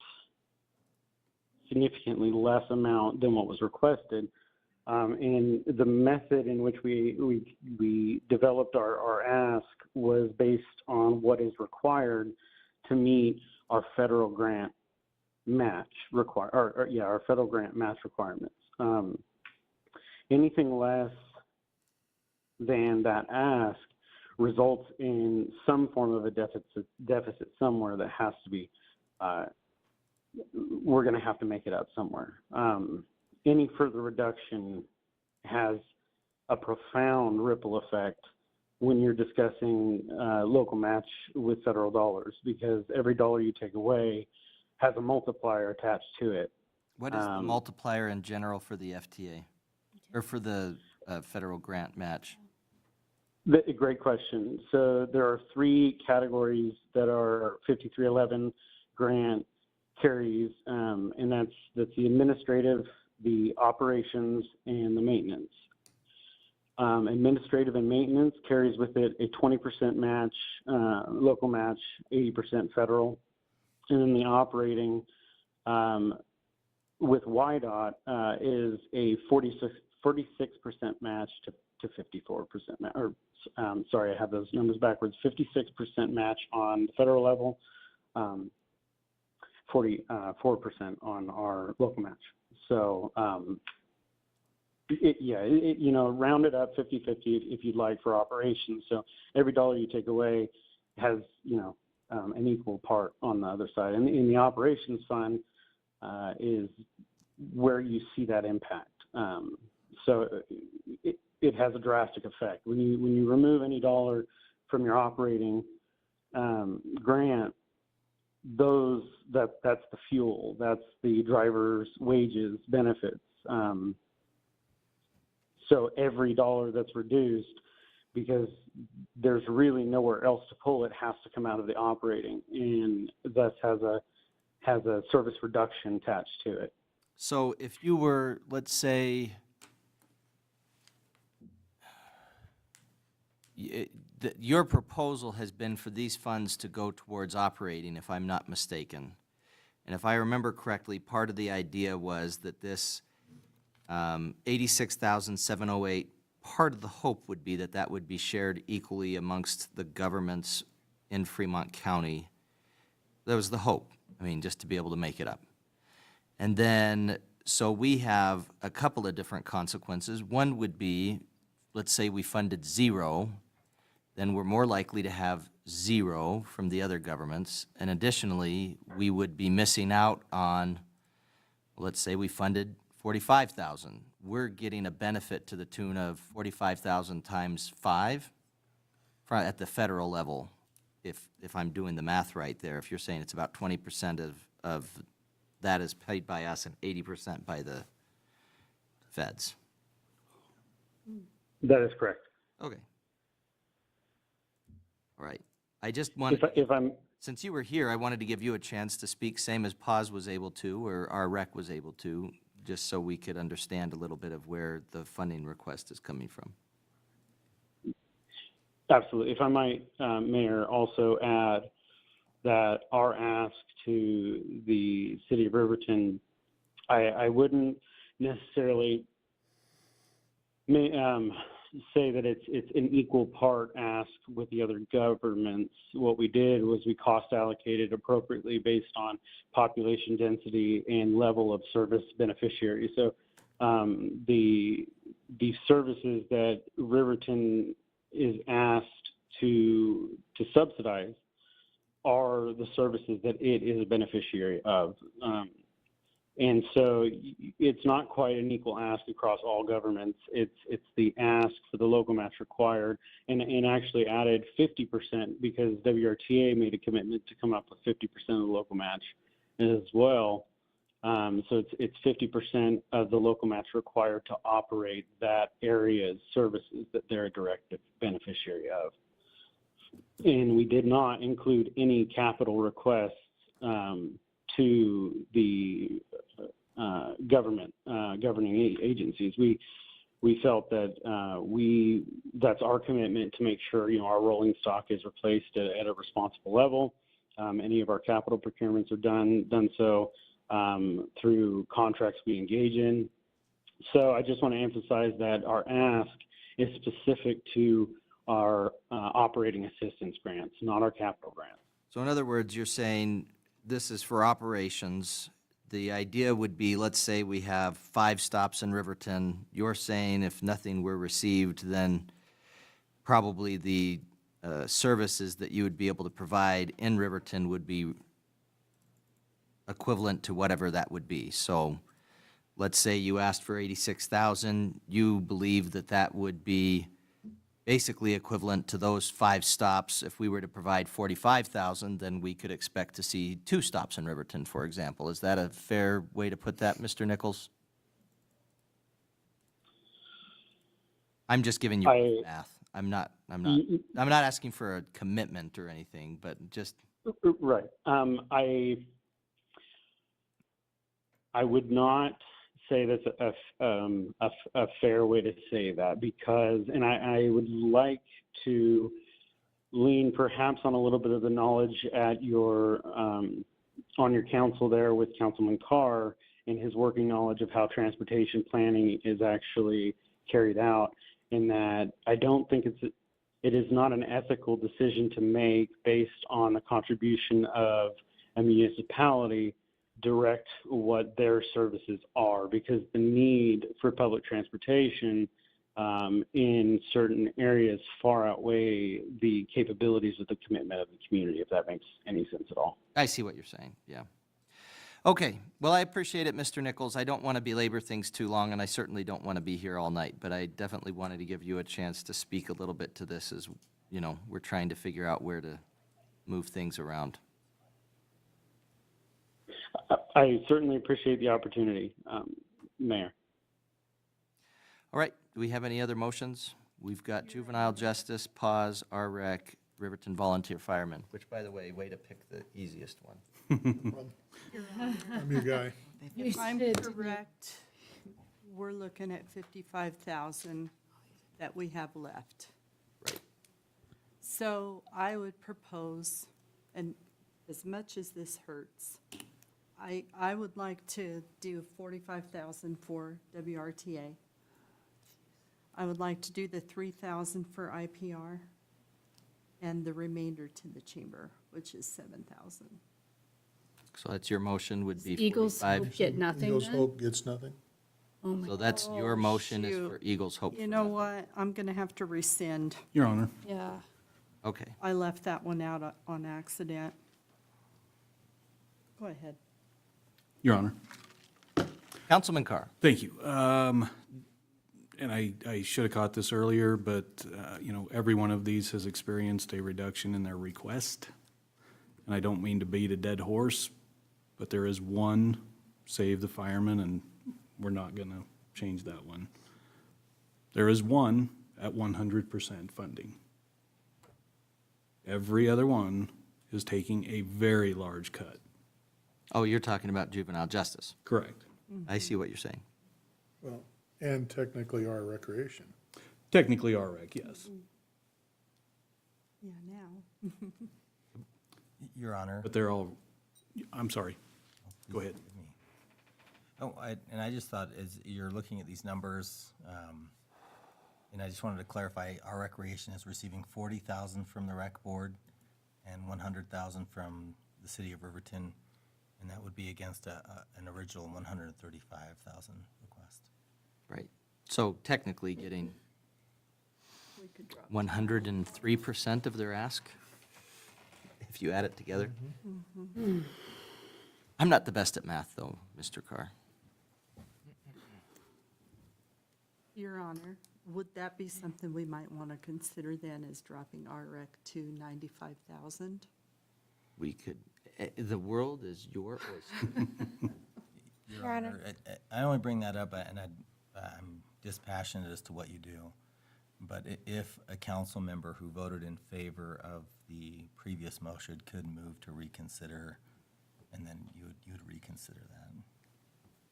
less amount than what was requested. And the method in which we developed our ask was based on what is required to meet our federal grant match our federal grant match requirements. Anything less than that ask results in some form of a deficit somewhere that has to be, we're going to have to make it up somewhere. Any further reduction has a profound ripple effect when you're discussing local match with federal dollars, because every dollar you take away has a multiplier attached to it. What is the multiplier in general for the FTA, or for the federal grant match? Great question. So there are 3 categories that are 5311 grant carries, and that's the administrative, the operations, and the maintenance. Administrative and maintenance carries with it a 20% match, local match, 80% federal. And then the operating with YDOT is a 46% match to 54% match, or sorry, I have those numbers backwards. 56% match on the federal level, 44% on our local match. So, round it up 50-50 if you'd like for operations. So every dollar you take away has, an equal part on the other side. And in the operations fund is where you see that impact. So it has a drastic effect. When you remove any dollar from your operating grant, that's the fuel, that's the driver's wages, benefits. So every dollar that's reduced, because there's really nowhere else to pull, it has to come out of the operating, and thus has a service reduction attached to it. So if you were, let's say, your proposal has been for these funds to go towards operating, if I'm not mistaken. And if I remember correctly, part of the idea was that this 86,708, part of the hope would be that that would be shared equally amongst the governments in Fremont County. That was the hope, I mean, just to be able to make it up. And then, so we have a couple of different consequences. One would be, let's say we funded 0, then we're more likely to have 0 from the other governments. And additionally, we would be missing out on, let's say we funded 45,000. We're getting a benefit to the tune of 45,000 times 5 at the federal level, if I'm doing the math right there. If you're saying it's about 20% of that is paid by us and 80% by the feds. That is correct. Okay. All right. I just wanted, since you were here, I wanted to give you a chance to speak, same as Paz was able to, or our rec was able to, just so we could understand a little bit of where the funding request is coming from. Absolutely. If I might, Mayor, also add that our ask to the city of Riverton, I wouldn't necessarily say that it's an equal part ask with the other governments. What we did was we cost allocated appropriately based on population density and level of service beneficiary. So the services that Riverton is asked to subsidize are the services that it is a beneficiary of. And so it's not quite an equal ask across all governments. It's the ask for the local match required, and actually added 50% because WRTA made a commitment to come up with 50% of the local match as well. So it's 50% of the local match required to operate that area's services that they're a direct beneficiary of. And we did not include any capital requests to the governing agencies. We felt that that's our commitment to make sure our rolling stock is replaced at a responsible level. Any of our capital procurements are done so through contracts we engage in. So I just want to emphasize that our ask is specific to our operating assistance grants, not our capital grants. So in other words, you're saying this is for operations. The idea would be, let's say we have 5 stops in Riverton. You're saying if nothing were received, then probably the services that you would be able to provide in Riverton would be equivalent to whatever that would be. So let's say you asked for 86,000. You believe that that would be basically equivalent to those 5 stops. If we were to provide 45,000, then we could expect to see 2 stops in Riverton, for example. Is that a fair way to put that, Mr. Nichols? I'm just giving you math. I'm not asking for a commitment or anything, but just. Right. I would not say that's a fair way to say that, because, and I would like to lean perhaps on a little bit of the knowledge at your on your council there with Councilman Carr and his working knowledge of how transportation planning is actually carried out, in that I don't think it is not an ethical decision to make based on the contribution of a municipality direct what their services are, because the need for public transportation in certain areas far outweigh the capabilities of the commitment of the community, if that makes any sense at all. I see what you're saying, yeah. Okay, well, I appreciate it, Mr. Nichols. I don't want to belabor things too long, and I certainly don't want to be here all night, but I definitely wanted to give you a chance to speak a little bit to this as, you know, we're trying to figure out where to move things around. I certainly appreciate the opportunity, Mayor. All right, do we have any other motions? We've got juvenile justice, pause, RREC, Riverton volunteer firemen, which, by the way to pick the easiest one. I'm your guy. If I'm correct, we're looking at 55,000 that we have left. Right. So I would propose, and as much as this hurts, I would like to do 45,000 for WRTA. I would like to do the 3,000 for IPR and the remainder to the chamber, which is 7,000. So that's your motion would be Eagles 45. Hope get nothing Eagles then? Hope gets nothing? Oh my So that's, your motion is shoot. for Eagles Hope. You know what? I'm going to have to rescind. Your Honor. Yeah. Okay. I left that one out on accident. Go ahead. Your Honor. Councilman Carr. Thank you. And I should have caught this earlier, but, you know, every one of these has experienced a reduction in their request. And I don't mean to beat a dead horse, but there is one, save the firemen, and we're not going to change that one. There is one at 100% funding. Every other one is taking a very large cut. Oh, you're talking about juvenile justice. Correct. I see what you're saying. Well, and technically our recreation. Technically RREC, yes. Yeah, now. Your Honor. But they're all, I'm sorry. Go ahead. Oh, and I just thought, as you're looking at these numbers, and I just wanted to clarify, our recreation is receiving 40,000 from the rec board and 100,000 from the city of Riverton, and that would be against an original 135,000 request. Right. So technically getting 103% of their ask, if you add it together. I'm not the best at math, though, Mr. Carr. Your Honor, would that be something we might want to consider then, is dropping our rec to 95,000? We could, the world is your oyster. Your Honor, I only bring that up, and I'm dispassionate as to what you do, but if a council member who voted in favor of the previous motion could move to reconsider, and then you'd reconsider that,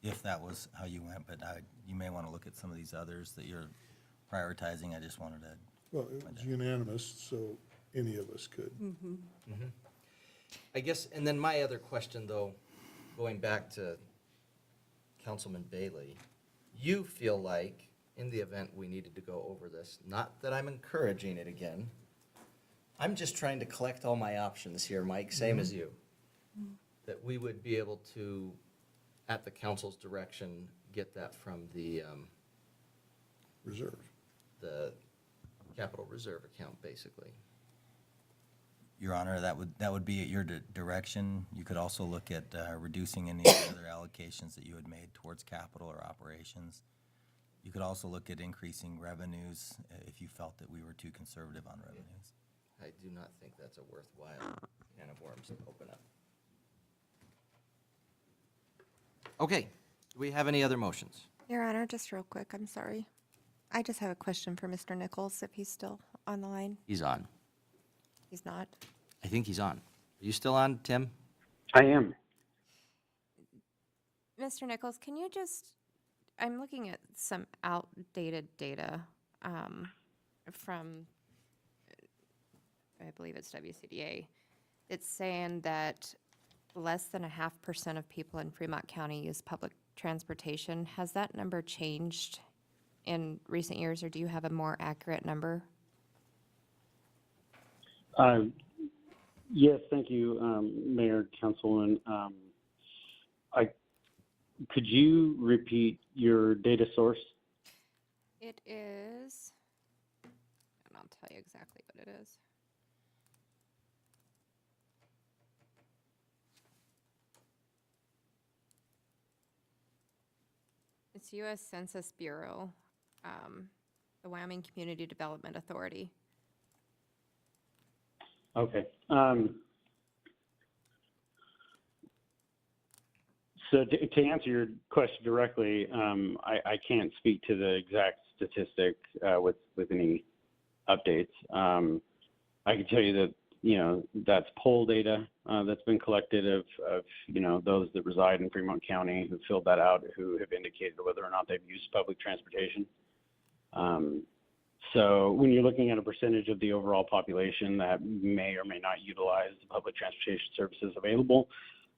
if that was how you went, but you may want to look at some of these others that you're prioritizing. I just wanted to. Well, it was unanimous, so any of us could. I guess, and then my other question, though, going back to Councilman Bailey, you feel like, in the event we needed to go over this, not that I'm encouraging it again, I'm just trying to collect all my options here, Mike, same as you, that we would be able to, at the council's direction, get that from the Reserve. the capital reserve account, basically. Your Honor, that would be at your direction. You could also look at reducing any other allocations that you had made towards capital or operations. You could also look at increasing revenues if you felt that we were too conservative on revenues. I do not think that's a worthwhile can of worms to open up. Okay, do we have any other motions? Your Honor, just real quick, I'm sorry. I just have a question for Mr. Nichols, if he's still on the line. He's on. He's not. I think he's on. Are you still on, Tim? I am. Mr. Nichols, can you just, I'm looking at some outdated data from, I believe it's WCDA. It's saying that less than 0.5% of people in Fremont County use public transportation. Has that number changed in recent years, or do you have a more accurate number? Yes, thank you, Mayor, Councilwoman. Could you repeat your data source? It is, and I'll tell you exactly what it is. It's U.S. Census Bureau, the Wyoming Community Development Authority. Okay. So to answer your question directly, I can't speak to the exact statistic with any updates. I can tell you that, you know, that's poll data that's been collected of, you know, those that reside in Fremont County who filled that out, who have indicated whether or not they've used public transportation. So when you're looking at a percentage of the overall population that may or may not utilize the public transportation services available,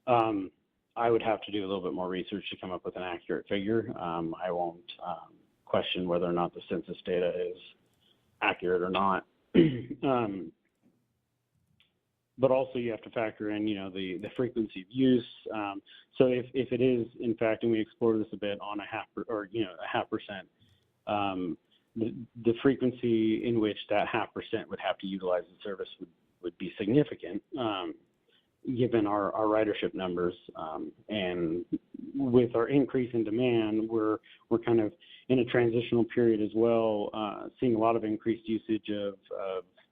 I would have to do a little bit more research to come up with an accurate figure. I won't question whether or not the census data is accurate or not. But also you have to factor in, you know, the frequency of use. So if it is, in fact, and we explore this a bit on a half percent, the frequency in which that 0.5% would have to utilize the service would be significant, given our ridership numbers. And with our increase in demand, we're kind of in a transitional period as well, seeing a lot of increased usage of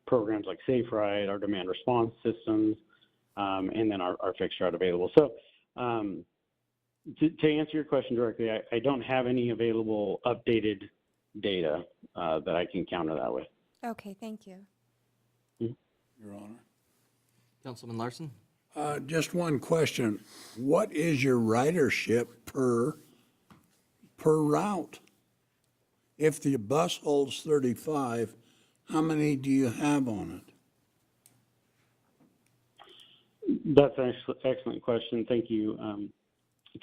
programs like Safe Ride, our demand response systems, and then our fixed route available. So to answer your question directly, I don't have any available updated data that I can counter that with. Okay, thank you. Your Honor. Councilman Larson? Just one question. What is your ridership per route? If the bus holds 35, how many do you have on it? That's an excellent question. Thank you,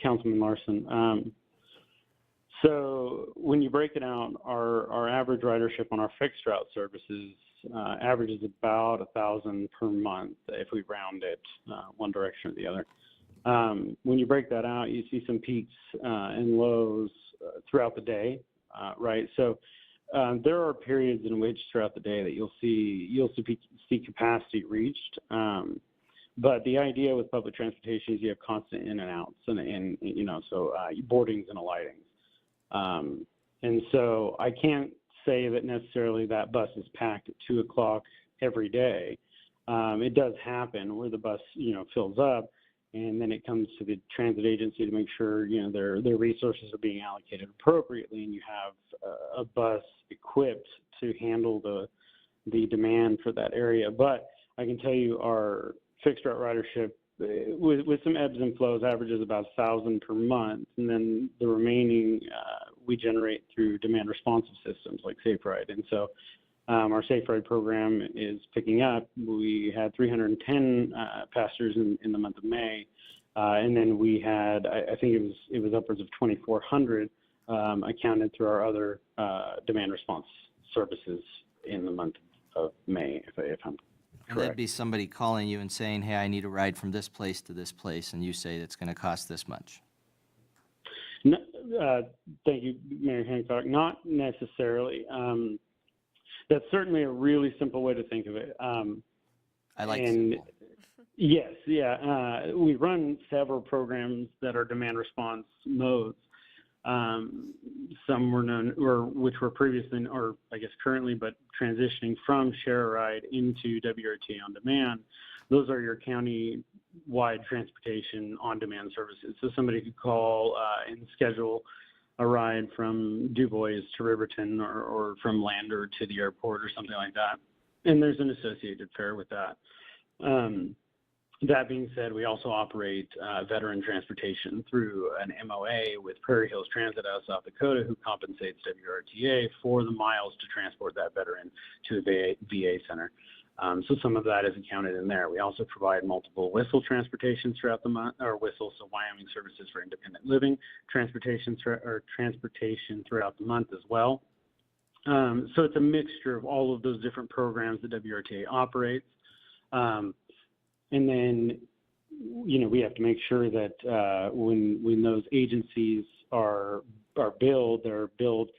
Councilman Larson. So when you break it out, our average ridership on our fixed route services averages about 1,000 per month if we round it one direction or the other. When you break that out, you see some peaks and lows throughout the day, right? So there are periods in which throughout the day that you'll see capacity reached. But the idea with public transportation is you have constant in and outs and you know, so boardings and alightings. And so I can't say that necessarily that bus is packed at 2 o'clock every day. It does happen where the bus, you know, fills up, and then it comes to the transit agency to make sure, you know, their resources are being allocated appropriately, and you have a bus equipped to handle the demand for that area. But I can tell you our fixed route ridership, with some ebbs and flows, averages about 1,000 per month, and then the remaining we generate through demand responsive systems like Safe Ride. And so our Safe Ride program is picking up. We had 310 passengers in the month of May, and then we had, I think it was upwards of 2,400 accounted through our other demand response services in the month of May, if I'm And that'd be somebody calling you and saying, hey, I need a ride from this place to this place, and you say it's going to cost this much. No, thank you, Mayor Hancock. Not necessarily. That's certainly a really simple way to think of it. I like simple. Yes, yeah. We run several programs that are demand response modes. Some were known, or which were previously, or I guess currently, but transitioning from Share a Ride into WRTA on demand. Those are your county-wide transportation on-demand services. So somebody could call and schedule a ride from Du Bois to Riverton, or from Lander to the airport, or something like that. And there's an associated fare with that. That being said, we also operate veteran transportation through an MOA with Prairie Hills Transit out of South Dakota, who compensates WRTA for the miles to transport that veteran to a VA center. So some of that is accounted in there. We also provide multiple whistle transportations throughout the month, or WHISTLE, so Wyoming Services for Independent Living, transportation throughout the month as well. So it's a mixture of all of those different programs that WRTA operates. And then, you know, we have to make sure that when those agencies are billed, they're billed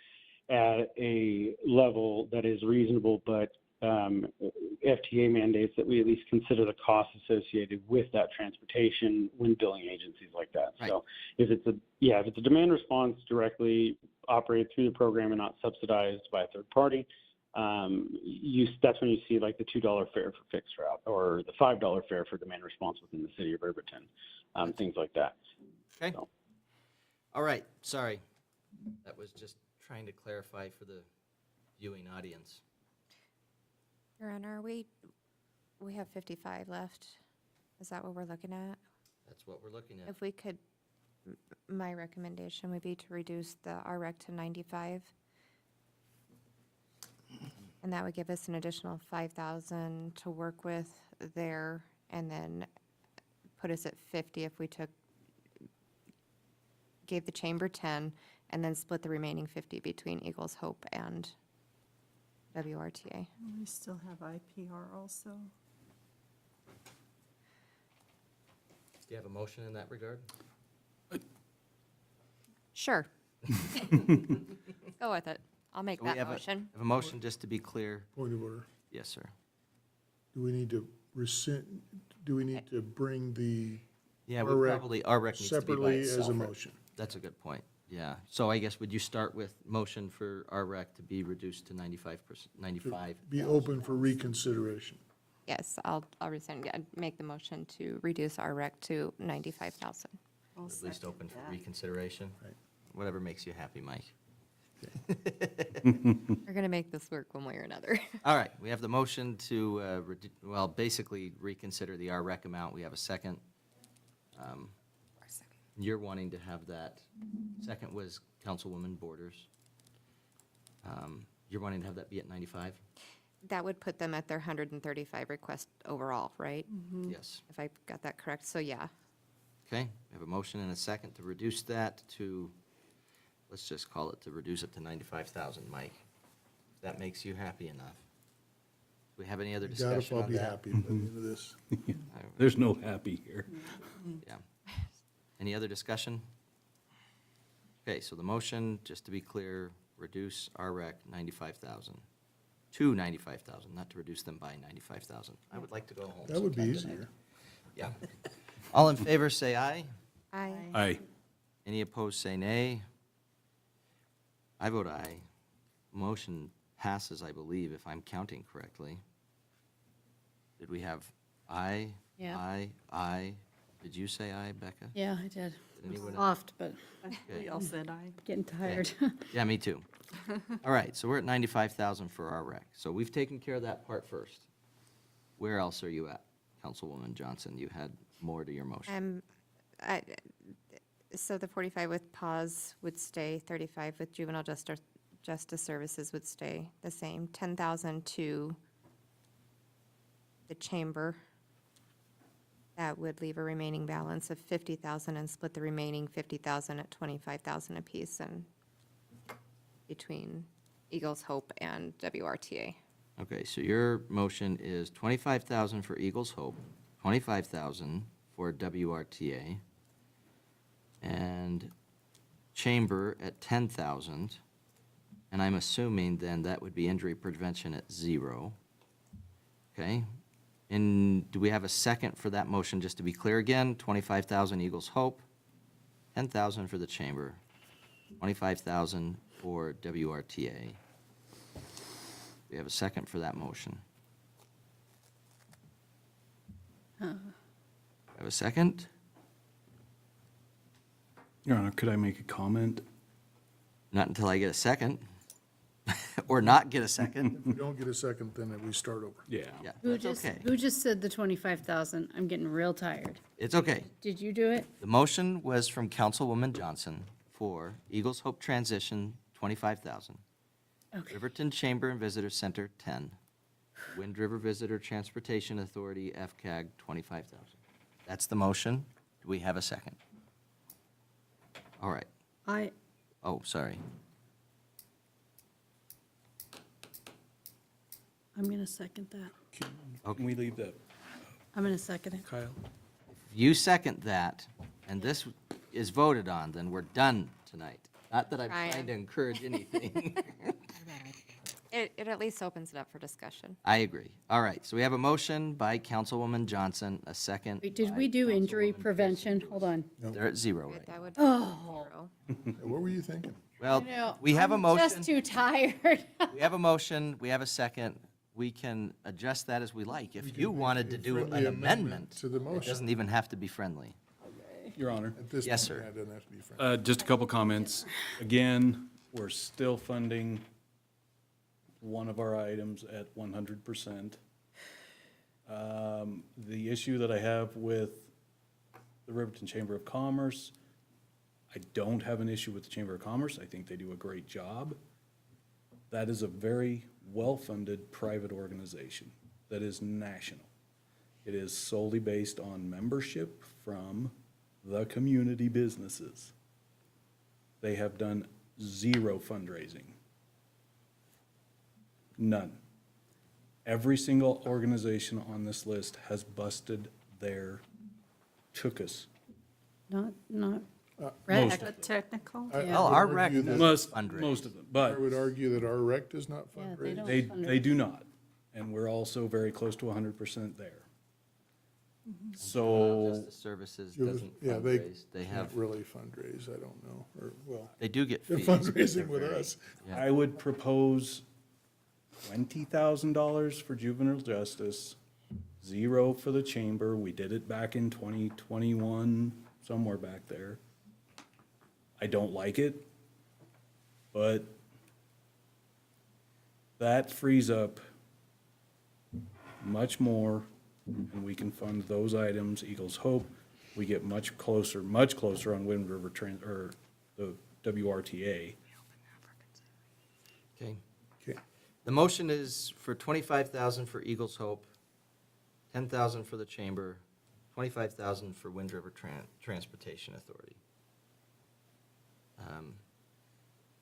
at a level that is reasonable but FTA mandates that we at least consider the costs associated with that transportation when billing agencies like that. So if it's a demand response directly operated through the program and not subsidized by a third party, that's when you see like the $2 fare for fixed route or the $5 fare for demand response within the city of Riverton, things like that. Okay. So. All right, sorry. That was just trying to clarify for the viewing audience. Your Honor, we have 55 left. Is that what we're looking at? That's what we're looking at. If we could, my recommendation would be to reduce the RREC to 95. And that would give us an additional 5,000 to work with there, and then put us at 50 if we gave the chamber 10, and then split the remaining 50 between Eagles Hope and WRTA. We still have IPR also. Do you have a motion in that regard? Sure. Go with it. I'll make So we that have motion. have a motion, just to be clear. Point of order. Yes, sir. Do we need to bring the Yeah, we RREC probably, RREC needs to be by separately itself. as a motion? That's a good point, yeah. So I guess, would you start with motion for RREC to be reduced to 95%, 95? Be open for reconsideration. Yes, I'll rescind, I'd make the motion to reduce our rec to 95,000. At least open for reconsideration? Right. Whatever makes you happy, Mike. We're going to make this work one way or another. All right, we have the motion to, basically reconsider the RREC amount. We have a second. You're wanting to have that. Second was Councilwoman Borders. You're wanting to have that be at 95? That would put them at their 135 request overall, right? Yes. If I got that correct, so yeah. Okay, we have a motion and a second to reduce that to, let's just call it, to reduce it to 95,000, Mike. If that makes you happy enough. Do we have any other I doubt if discussion I'll on be that? happy by the end of this. There's no happy here. Yeah. Any other discussion? Okay, so the motion, just to be clear, reduce RREC 95,000 to 95,000, not to reduce them by 95,000. I would like to go home. That would be sometime tonight. easier. Yeah. All in favor, say aye. Aye. Aye. Any opposed, say nay. I vote aye. Motion passes, I believe, if I'm counting correctly. Did we have aye? Yeah. Aye, aye. Did you say aye, Becca? Yeah, I did. anyone else? Soft, but Okay. We all said aye. getting tired. Yeah, me too. All right, so we're at 95,000 for our rec. So we've taken care of that part first. Where else are you at, Councilwoman Johnson? You had more to your motion. So the 45 with pause would stay, 35 with juvenile justice services would stay the same, 10,000 to the chamber. That would leave a remaining balance of 50,000 and split the remaining 50,000 at 25,000 apiece and between Eagles Hope and WRTA. Okay, so your motion is 25,000 for Eagles Hope, 25,000 for WRTA, and Chamber at 10,000, and I'm assuming then that would be injury prevention at 0. Okay? And do we have a second for that motion, just to be clear again? 25,000 Eagles Hope, 10,000 for the Chamber, 25,000 for WRTA. We have a second for that motion. Have a second? Your Honor, could I make a comment? Not until I get a second, or not get a If second. we don't get a second, then we start over. Yeah. Yeah, Who that's just, okay. who just said the 25,000? I'm getting real tired. It's okay. Did you do it? The motion was from Councilwoman Johnson for Eagles Hope Transition, 25,000. Okay. Riverton Chamber and Visitor Center, 10. Wind River Visitor Transportation Authority, FCAG, 25,000. That's the motion. Do we have a second? All right. Oh, sorry. I'm going to second that. Can we leave that, I'm going to second it. Kyle? You second that, and this is voted on, then we're done tonight. Not that I'm Ryan. trying to encourage anything. It at least opens it up for discussion. I agree. All right, so we have a motion by Councilwoman Johnson, a second. Wait, did we do injury prevention? Hold on. They're at 0 right now. That would Oh. What were you thinking? Well, No, we have a I'm motion. just too tired. We have a motion, we have a second. We can adjust that as we like. If you wanted to do friendly an amendment amendment, to the it motion. doesn't even have to be friendly. Your Honor. At this Yes, point, sir. yeah, it doesn't have to be friendly. Just a couple comments. Again, we're still funding one of our items at 100%. The issue that I have with the Riverton Chamber of Commerce, I don't have an issue with the Chamber of Commerce. I think they do a great job. That is a very well-funded private organization that is national. It is solely based on membership from the community businesses. They have done 0 fundraising. None. Every single organization on this list has busted their tuchus. Not Most rec. of them. Technical? I Well, would our argue rec that- does Most fundraise. of them, I but would argue that our rec does not Yeah, they fundraise. don't. they fundraise. do not. And we're also very close to 100% there. Juvenile So, Justice Services doesn't Yeah, they fundraise. They can't have, really fundraise, I don't know, or, well, they do get they're fees. but they're fundraising with very- us. Yeah. I would propose $20,000 for juvenile justice, 0 for the chamber. We did it back in 2021, somewhere back there. I don't like it, but that frees up much more, and we can fund those items, Eagles Hope. We get much closer on Wind River or the WRTA. Okay. Okay. The motion is for 25,000 for Eagles Hope, 10,000 for the Chamber, 25,000 for Wind River Transportation Authority.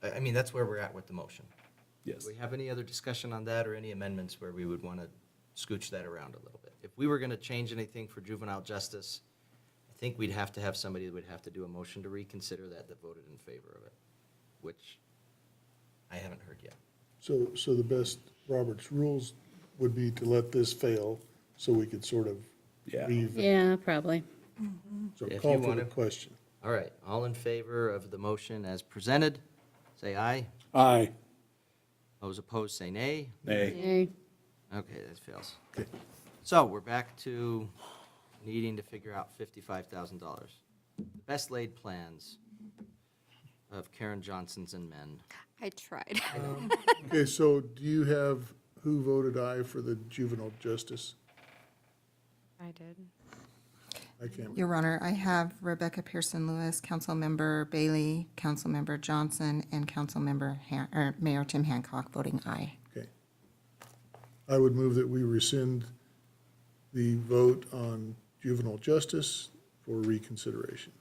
I mean, that's where we're at with the motion. Yes. Do we have any other discussion on that or any amendments where we would want to scooch that around a little bit? If we were going to change anything for juvenile justice, I think we'd have to have somebody that would have to do a motion to reconsider that voted in favor of it, which I haven't heard yet. So the best Robert's rules would be to let this fail, so we could sort of Yeah. Yeah, probably. So If call you for the wanna- question. All right, all in favor of the motion as presented, say aye. Aye. Those opposed, say nay. Nay. Yay. Okay, that fails. So we're back to needing to figure out $55,000. The best laid plans of Karen Johnson's and men. I tried. Okay, so do you have who voted aye for the juvenile justice? I did. I can't. Your Honor, I have Rebecca Pearson Lewis, Councilmember Bailey, Councilmember Johnson, and Councilmember Mayor Tim Hancock voting aye. Okay. I would move that we rescind the vote on juvenile justice for reconsideration.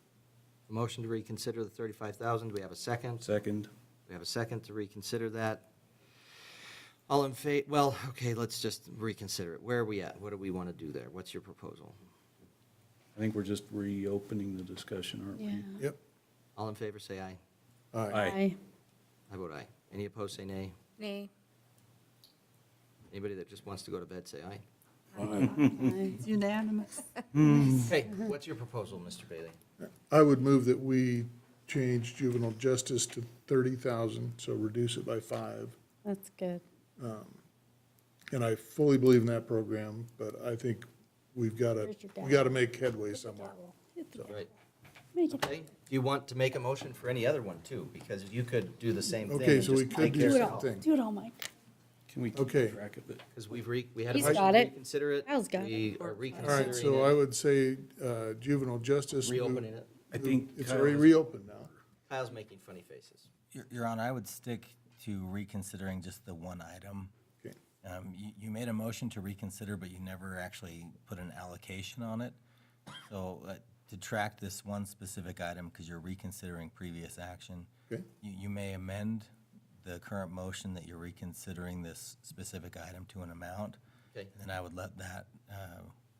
A motion to reconsider the 35,000. Do we have a second? Second. We have a second to reconsider that. All in favor, well, okay, let's just reconsider it. Where are we at? What do we want to do there? What's your proposal? I think we're just reopening the discussion, aren't we? Yeah. Yep. All in favor, say aye. Aye. Aye. I vote aye. Any opposed, say nay. Nay. Anybody that just wants to go to bed, say aye. It's unanimous. Okay, what's your proposal, Mr. Bailey? I would move that we change juvenile justice to 30,000, so reduce it by 5. That's good. And I fully believe in that program, but I think we've got to, Where's your we got to make headway somewhere. Right. Make it. Okay, do you want to make a motion for any other one too? Because you could do the same thing. Okay, and so we just could take do care Do of it same all. thing. Do it all, Mike. Can we Okay. keep track of it? Because we had a He's motion got to it. reconsider it. Kyle's got it. We are All right, reconsidering so I it, would say juvenile justice. reopening it. I think It's Kyle already has- reopened now. Kyle's making funny faces. Your Honor, I would stick to reconsidering just the one item. Okay. You made a motion to reconsider, but you never actually put an allocation on it. So to track this one specific item, because you're reconsidering previous action, Okay. you may amend the current motion that you're reconsidering this specific item to an amount. Okay. And then I would let that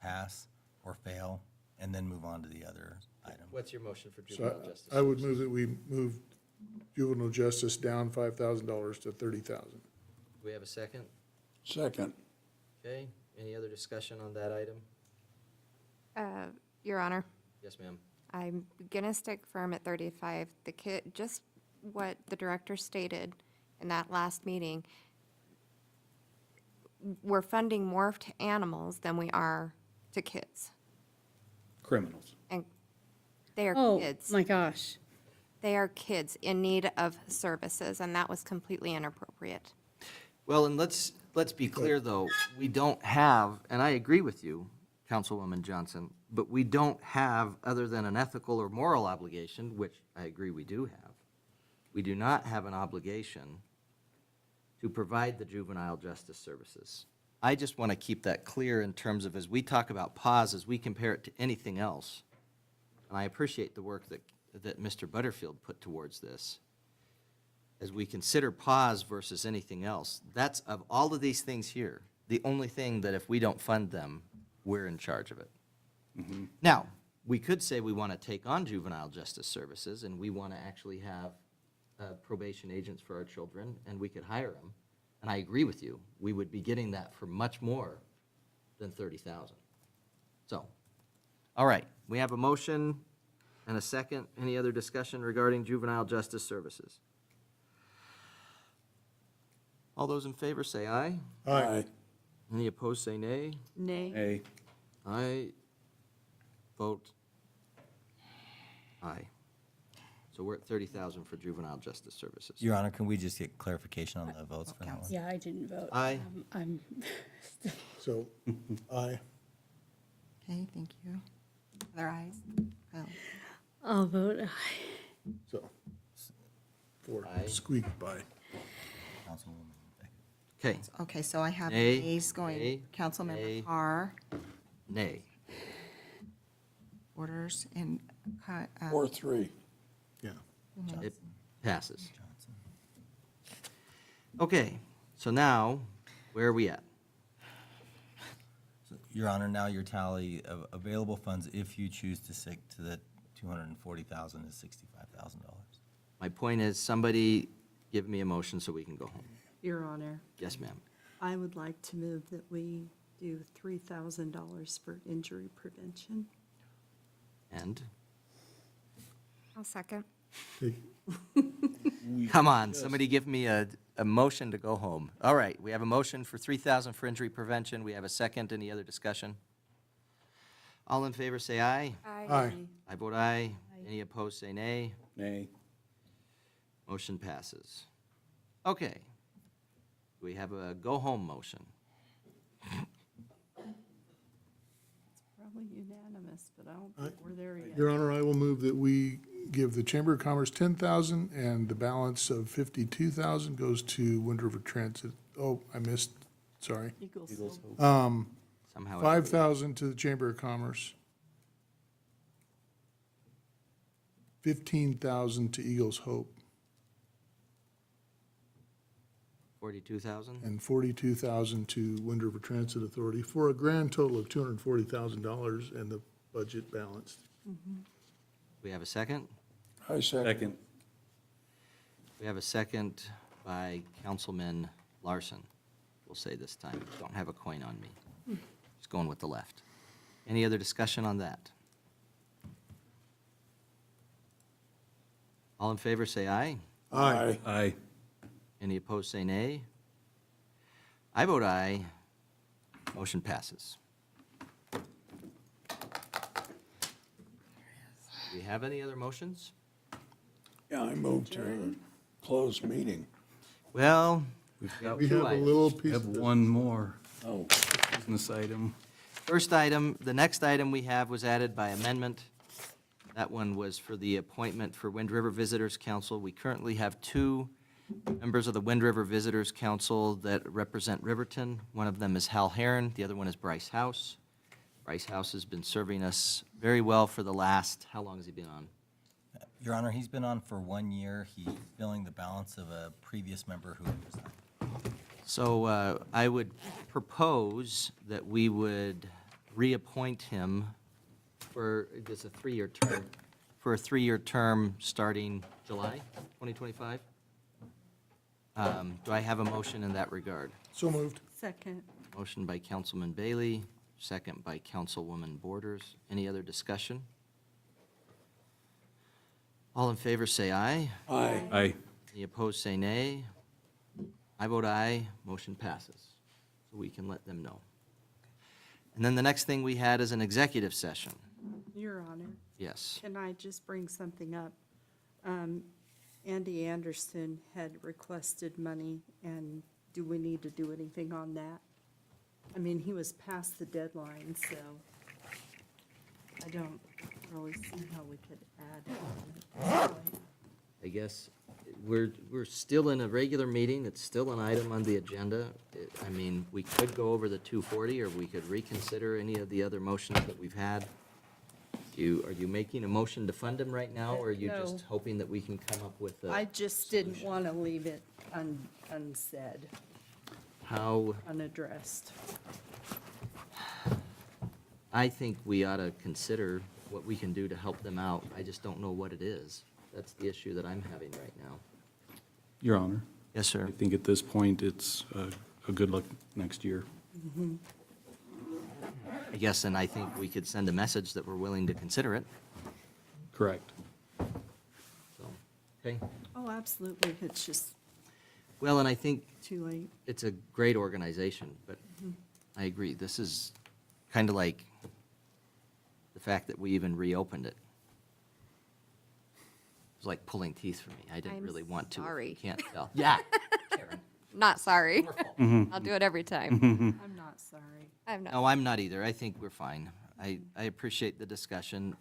pass or fail, and then move on to the other item. What's your motion for So juvenile justice? I would move that we move juvenile justice down $5,000 to 30,000. we have a second? Second. Okay, any other discussion on that item? Your Honor, Yes, ma'am. I'm gonna stick firm at 35. The kid, just what the director stated in that last meeting, we're funding more to animals than we are to kids. Criminals. And they are Oh, kids. my gosh. They are kids in need of services, and that was completely inappropriate. Well, and let's be clear, though, we don't have, and I agree with you, Councilwoman Johnson, but we don't have, other than an ethical or moral obligation, which I agree we do have, we do not have an obligation to provide the juvenile justice services. I just want to keep that clear in terms of, as we talk about pause, as we compare it to anything else, and I appreciate the work that Mr. Butterfield put towards this. As we consider pause versus anything else, that's, of all of these things here, the only thing that if we don't fund them, we're in charge of it. Now, we could say we want to take on juvenile justice services, and we want to actually have probation agents for our children, and we could hire them. And I agree with you, we would be getting that for much more than 30,000. So, all right, we have a motion and a second. Any other discussion regarding juvenile justice services? All those in favor say aye. Aye. Any opposed say nay. Nay. Hey. I vote aye. So we're at 30,000 for juvenile justice services. Your Honor, can we just get clarification on the votes for that one? Yeah, I didn't vote. Aye. I'm, So, aye. Okay, thank you. Other ayes? Kyle? I'll vote aye. So, 4 Aye. squeaked by. Councilwoman Beck. Okay, Okay, so I have Nay, nays going. nay, nay. Councilmember Carr, nay. orders, and 4-3. Yeah. It passes. Okay, so now, where are we at? So, Your Honor, now your tally of available funds, if you choose to stick to the 240,000, is $65,000. My point is, somebody give me a motion so we can go home. Your Honor, Yes, ma'am. I would like to move that we do $3,000 for injury prevention. And, I'll second. Take- come on, somebody give me a motion to go home. All right, we have a motion for 3,000 for injury prevention. We have a second. Any other discussion? All in favor, say aye. Aye. I vote aye. Any opposed, say nay. Nay. Motion passes. Okay. We have a go-home motion. Probably unanimous, but I don't think we're there yet. Your Honor, I will move that we give the Chamber of Commerce 10,000 and the balance of 52,000 goes to Wind River Transit. Oh, I missed, sorry. Eagles. Somehow. 5,000 to the Chamber of Commerce. 15,000 to Eagles Hope 42,000? and 42,000 to Wind River Transit Authority for a grand total of $240,000 and the budget balanced. We have a second? I second. Second. We have a second by Councilman Larson. We'll say this time, don't have a coin on me. Just going with the left. Any other discussion on that? All in favor, say aye. Aye. Aye. Any opposed, say nay. I vote aye. Motion passes. Do we have any other motions? Yeah, I moved to close meeting. Well, we've got We two have a items. little We piece have of this. one more Oh, business item. First item, the next item we have was added by amendment. That one was for the appointment for Wind River Visitors Council. We currently have two members of the Wind River Visitors Council that represent Riverton. One of them is Hal Heron, the other one is Bryce House. Bryce House has been serving us very well for the last, how long has he been on? Your Honor, he's been on for 1 year. He's filling the balance of a previous member who resigned. So I would propose that we would reappoint him for, it's a 3-year term, for a 3-year term starting July 2025. Do I have a motion in that regard? So moved. Second. Motion by Councilman Bailey, second by Councilwoman Borders. Any other discussion? All in favor, say aye. Aye. Aye. Any opposed, say nay. I vote aye, motion passes. So we can let them know. And then the next thing we had is an executive session. Your Honor, Yes. can I just bring something up? Andy Anderson had requested money, and do we need to do anything on that? I mean, he was past the deadline, so I don't really see how we could add. I guess we're still in a regular meeting. It's still an item on the agenda. I mean, we could go over the 240, or we could reconsider any of the other motions that we've had. Are you making a motion to fund them right now, or are you just No. hoping that we can come up with a? I just didn't want to leave it unsaid, How, unaddressed. I think we ought to consider what we can do to help them out. I just don't know what it is. That's the issue that I'm having right now. Your Honor. Yes, sir. I think at this point, it's a good look next year. I guess, and I think we could send a message that we're willing to consider it. Correct. So, okay. Oh, absolutely, it's just Well, and I think too late. it's a great organization, but I agree, this is kind of like the fact that we even reopened it. It was like pulling teeth for me. I didn't I'm really want to. sorry. You can't tell. Yeah. Karen. Not sorry. Mhm. I'll do it every time. I'm not sorry. I'm not. No, I'm not either. I think we're fine. I appreciate the discussion,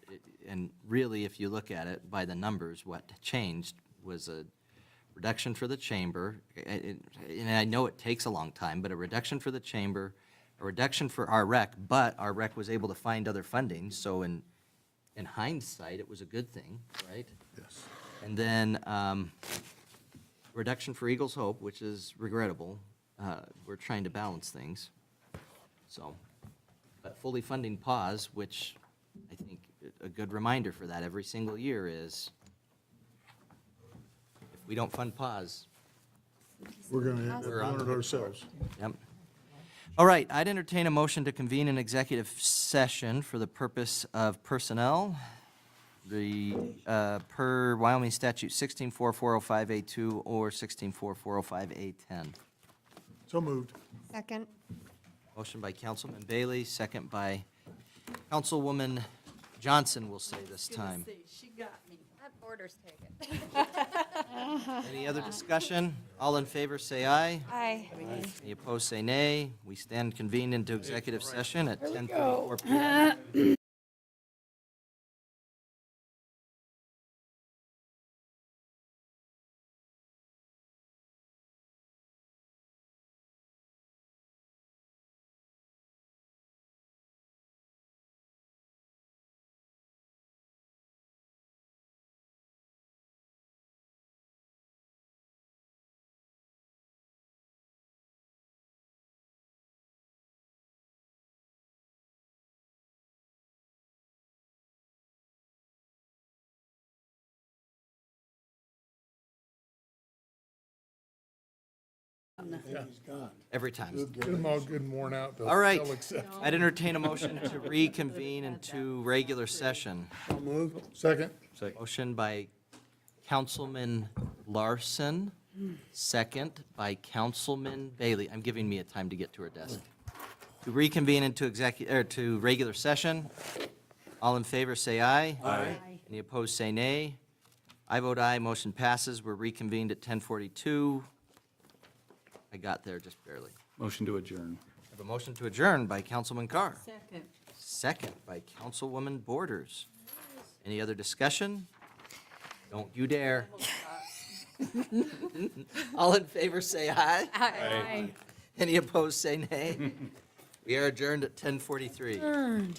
and really, if you look at it by the numbers, what changed was a reduction for the chamber, and I know it takes a long time, but a reduction for the chamber, a reduction for our rec, but our rec was able to find other funding, so in hindsight, it was a good thing, right? Yes. And then reduction for Eagles Hope, which is regrettable. We're trying to balance things, so. But fully funding pause, which I think a good reminder for that every single year is, if we don't fund pause, We're going to We're on run it ourselves. yep. All right, I'd entertain a motion to convene an executive session for the purpose of personnel. Per Wyoming statute 164405A2 or 164405A10. So moved. Second. Motion by Councilman Bailey, second by Councilwoman Johnson, we'll say this time. She got me. Let Borders take it. Any other discussion? All in favor, say aye. Aye. Any opposed, say nay. We stand convened into executive session at 10:34 p.m. Every time. Get them all good and worn out. All right. I'd entertain a motion to reconvene into regular session. So moved. Second. Motion by Councilman Larson, second by Councilman Bailey. I'm giving Mia time to get to her desk. To reconvene into to regular session. All in favor, say aye. Aye. Any opposed, say nay. I vote aye, motion passes. We're reconvened at 10:42. I got there just barely. Motion to adjourn. I have a motion to adjourn by Councilman Carr. Second. Second by Councilwoman Borders. Any other discussion? Don't you dare. All in favor, say aye. Aye. Any opposed, say nay. We are adjourned at 10:43.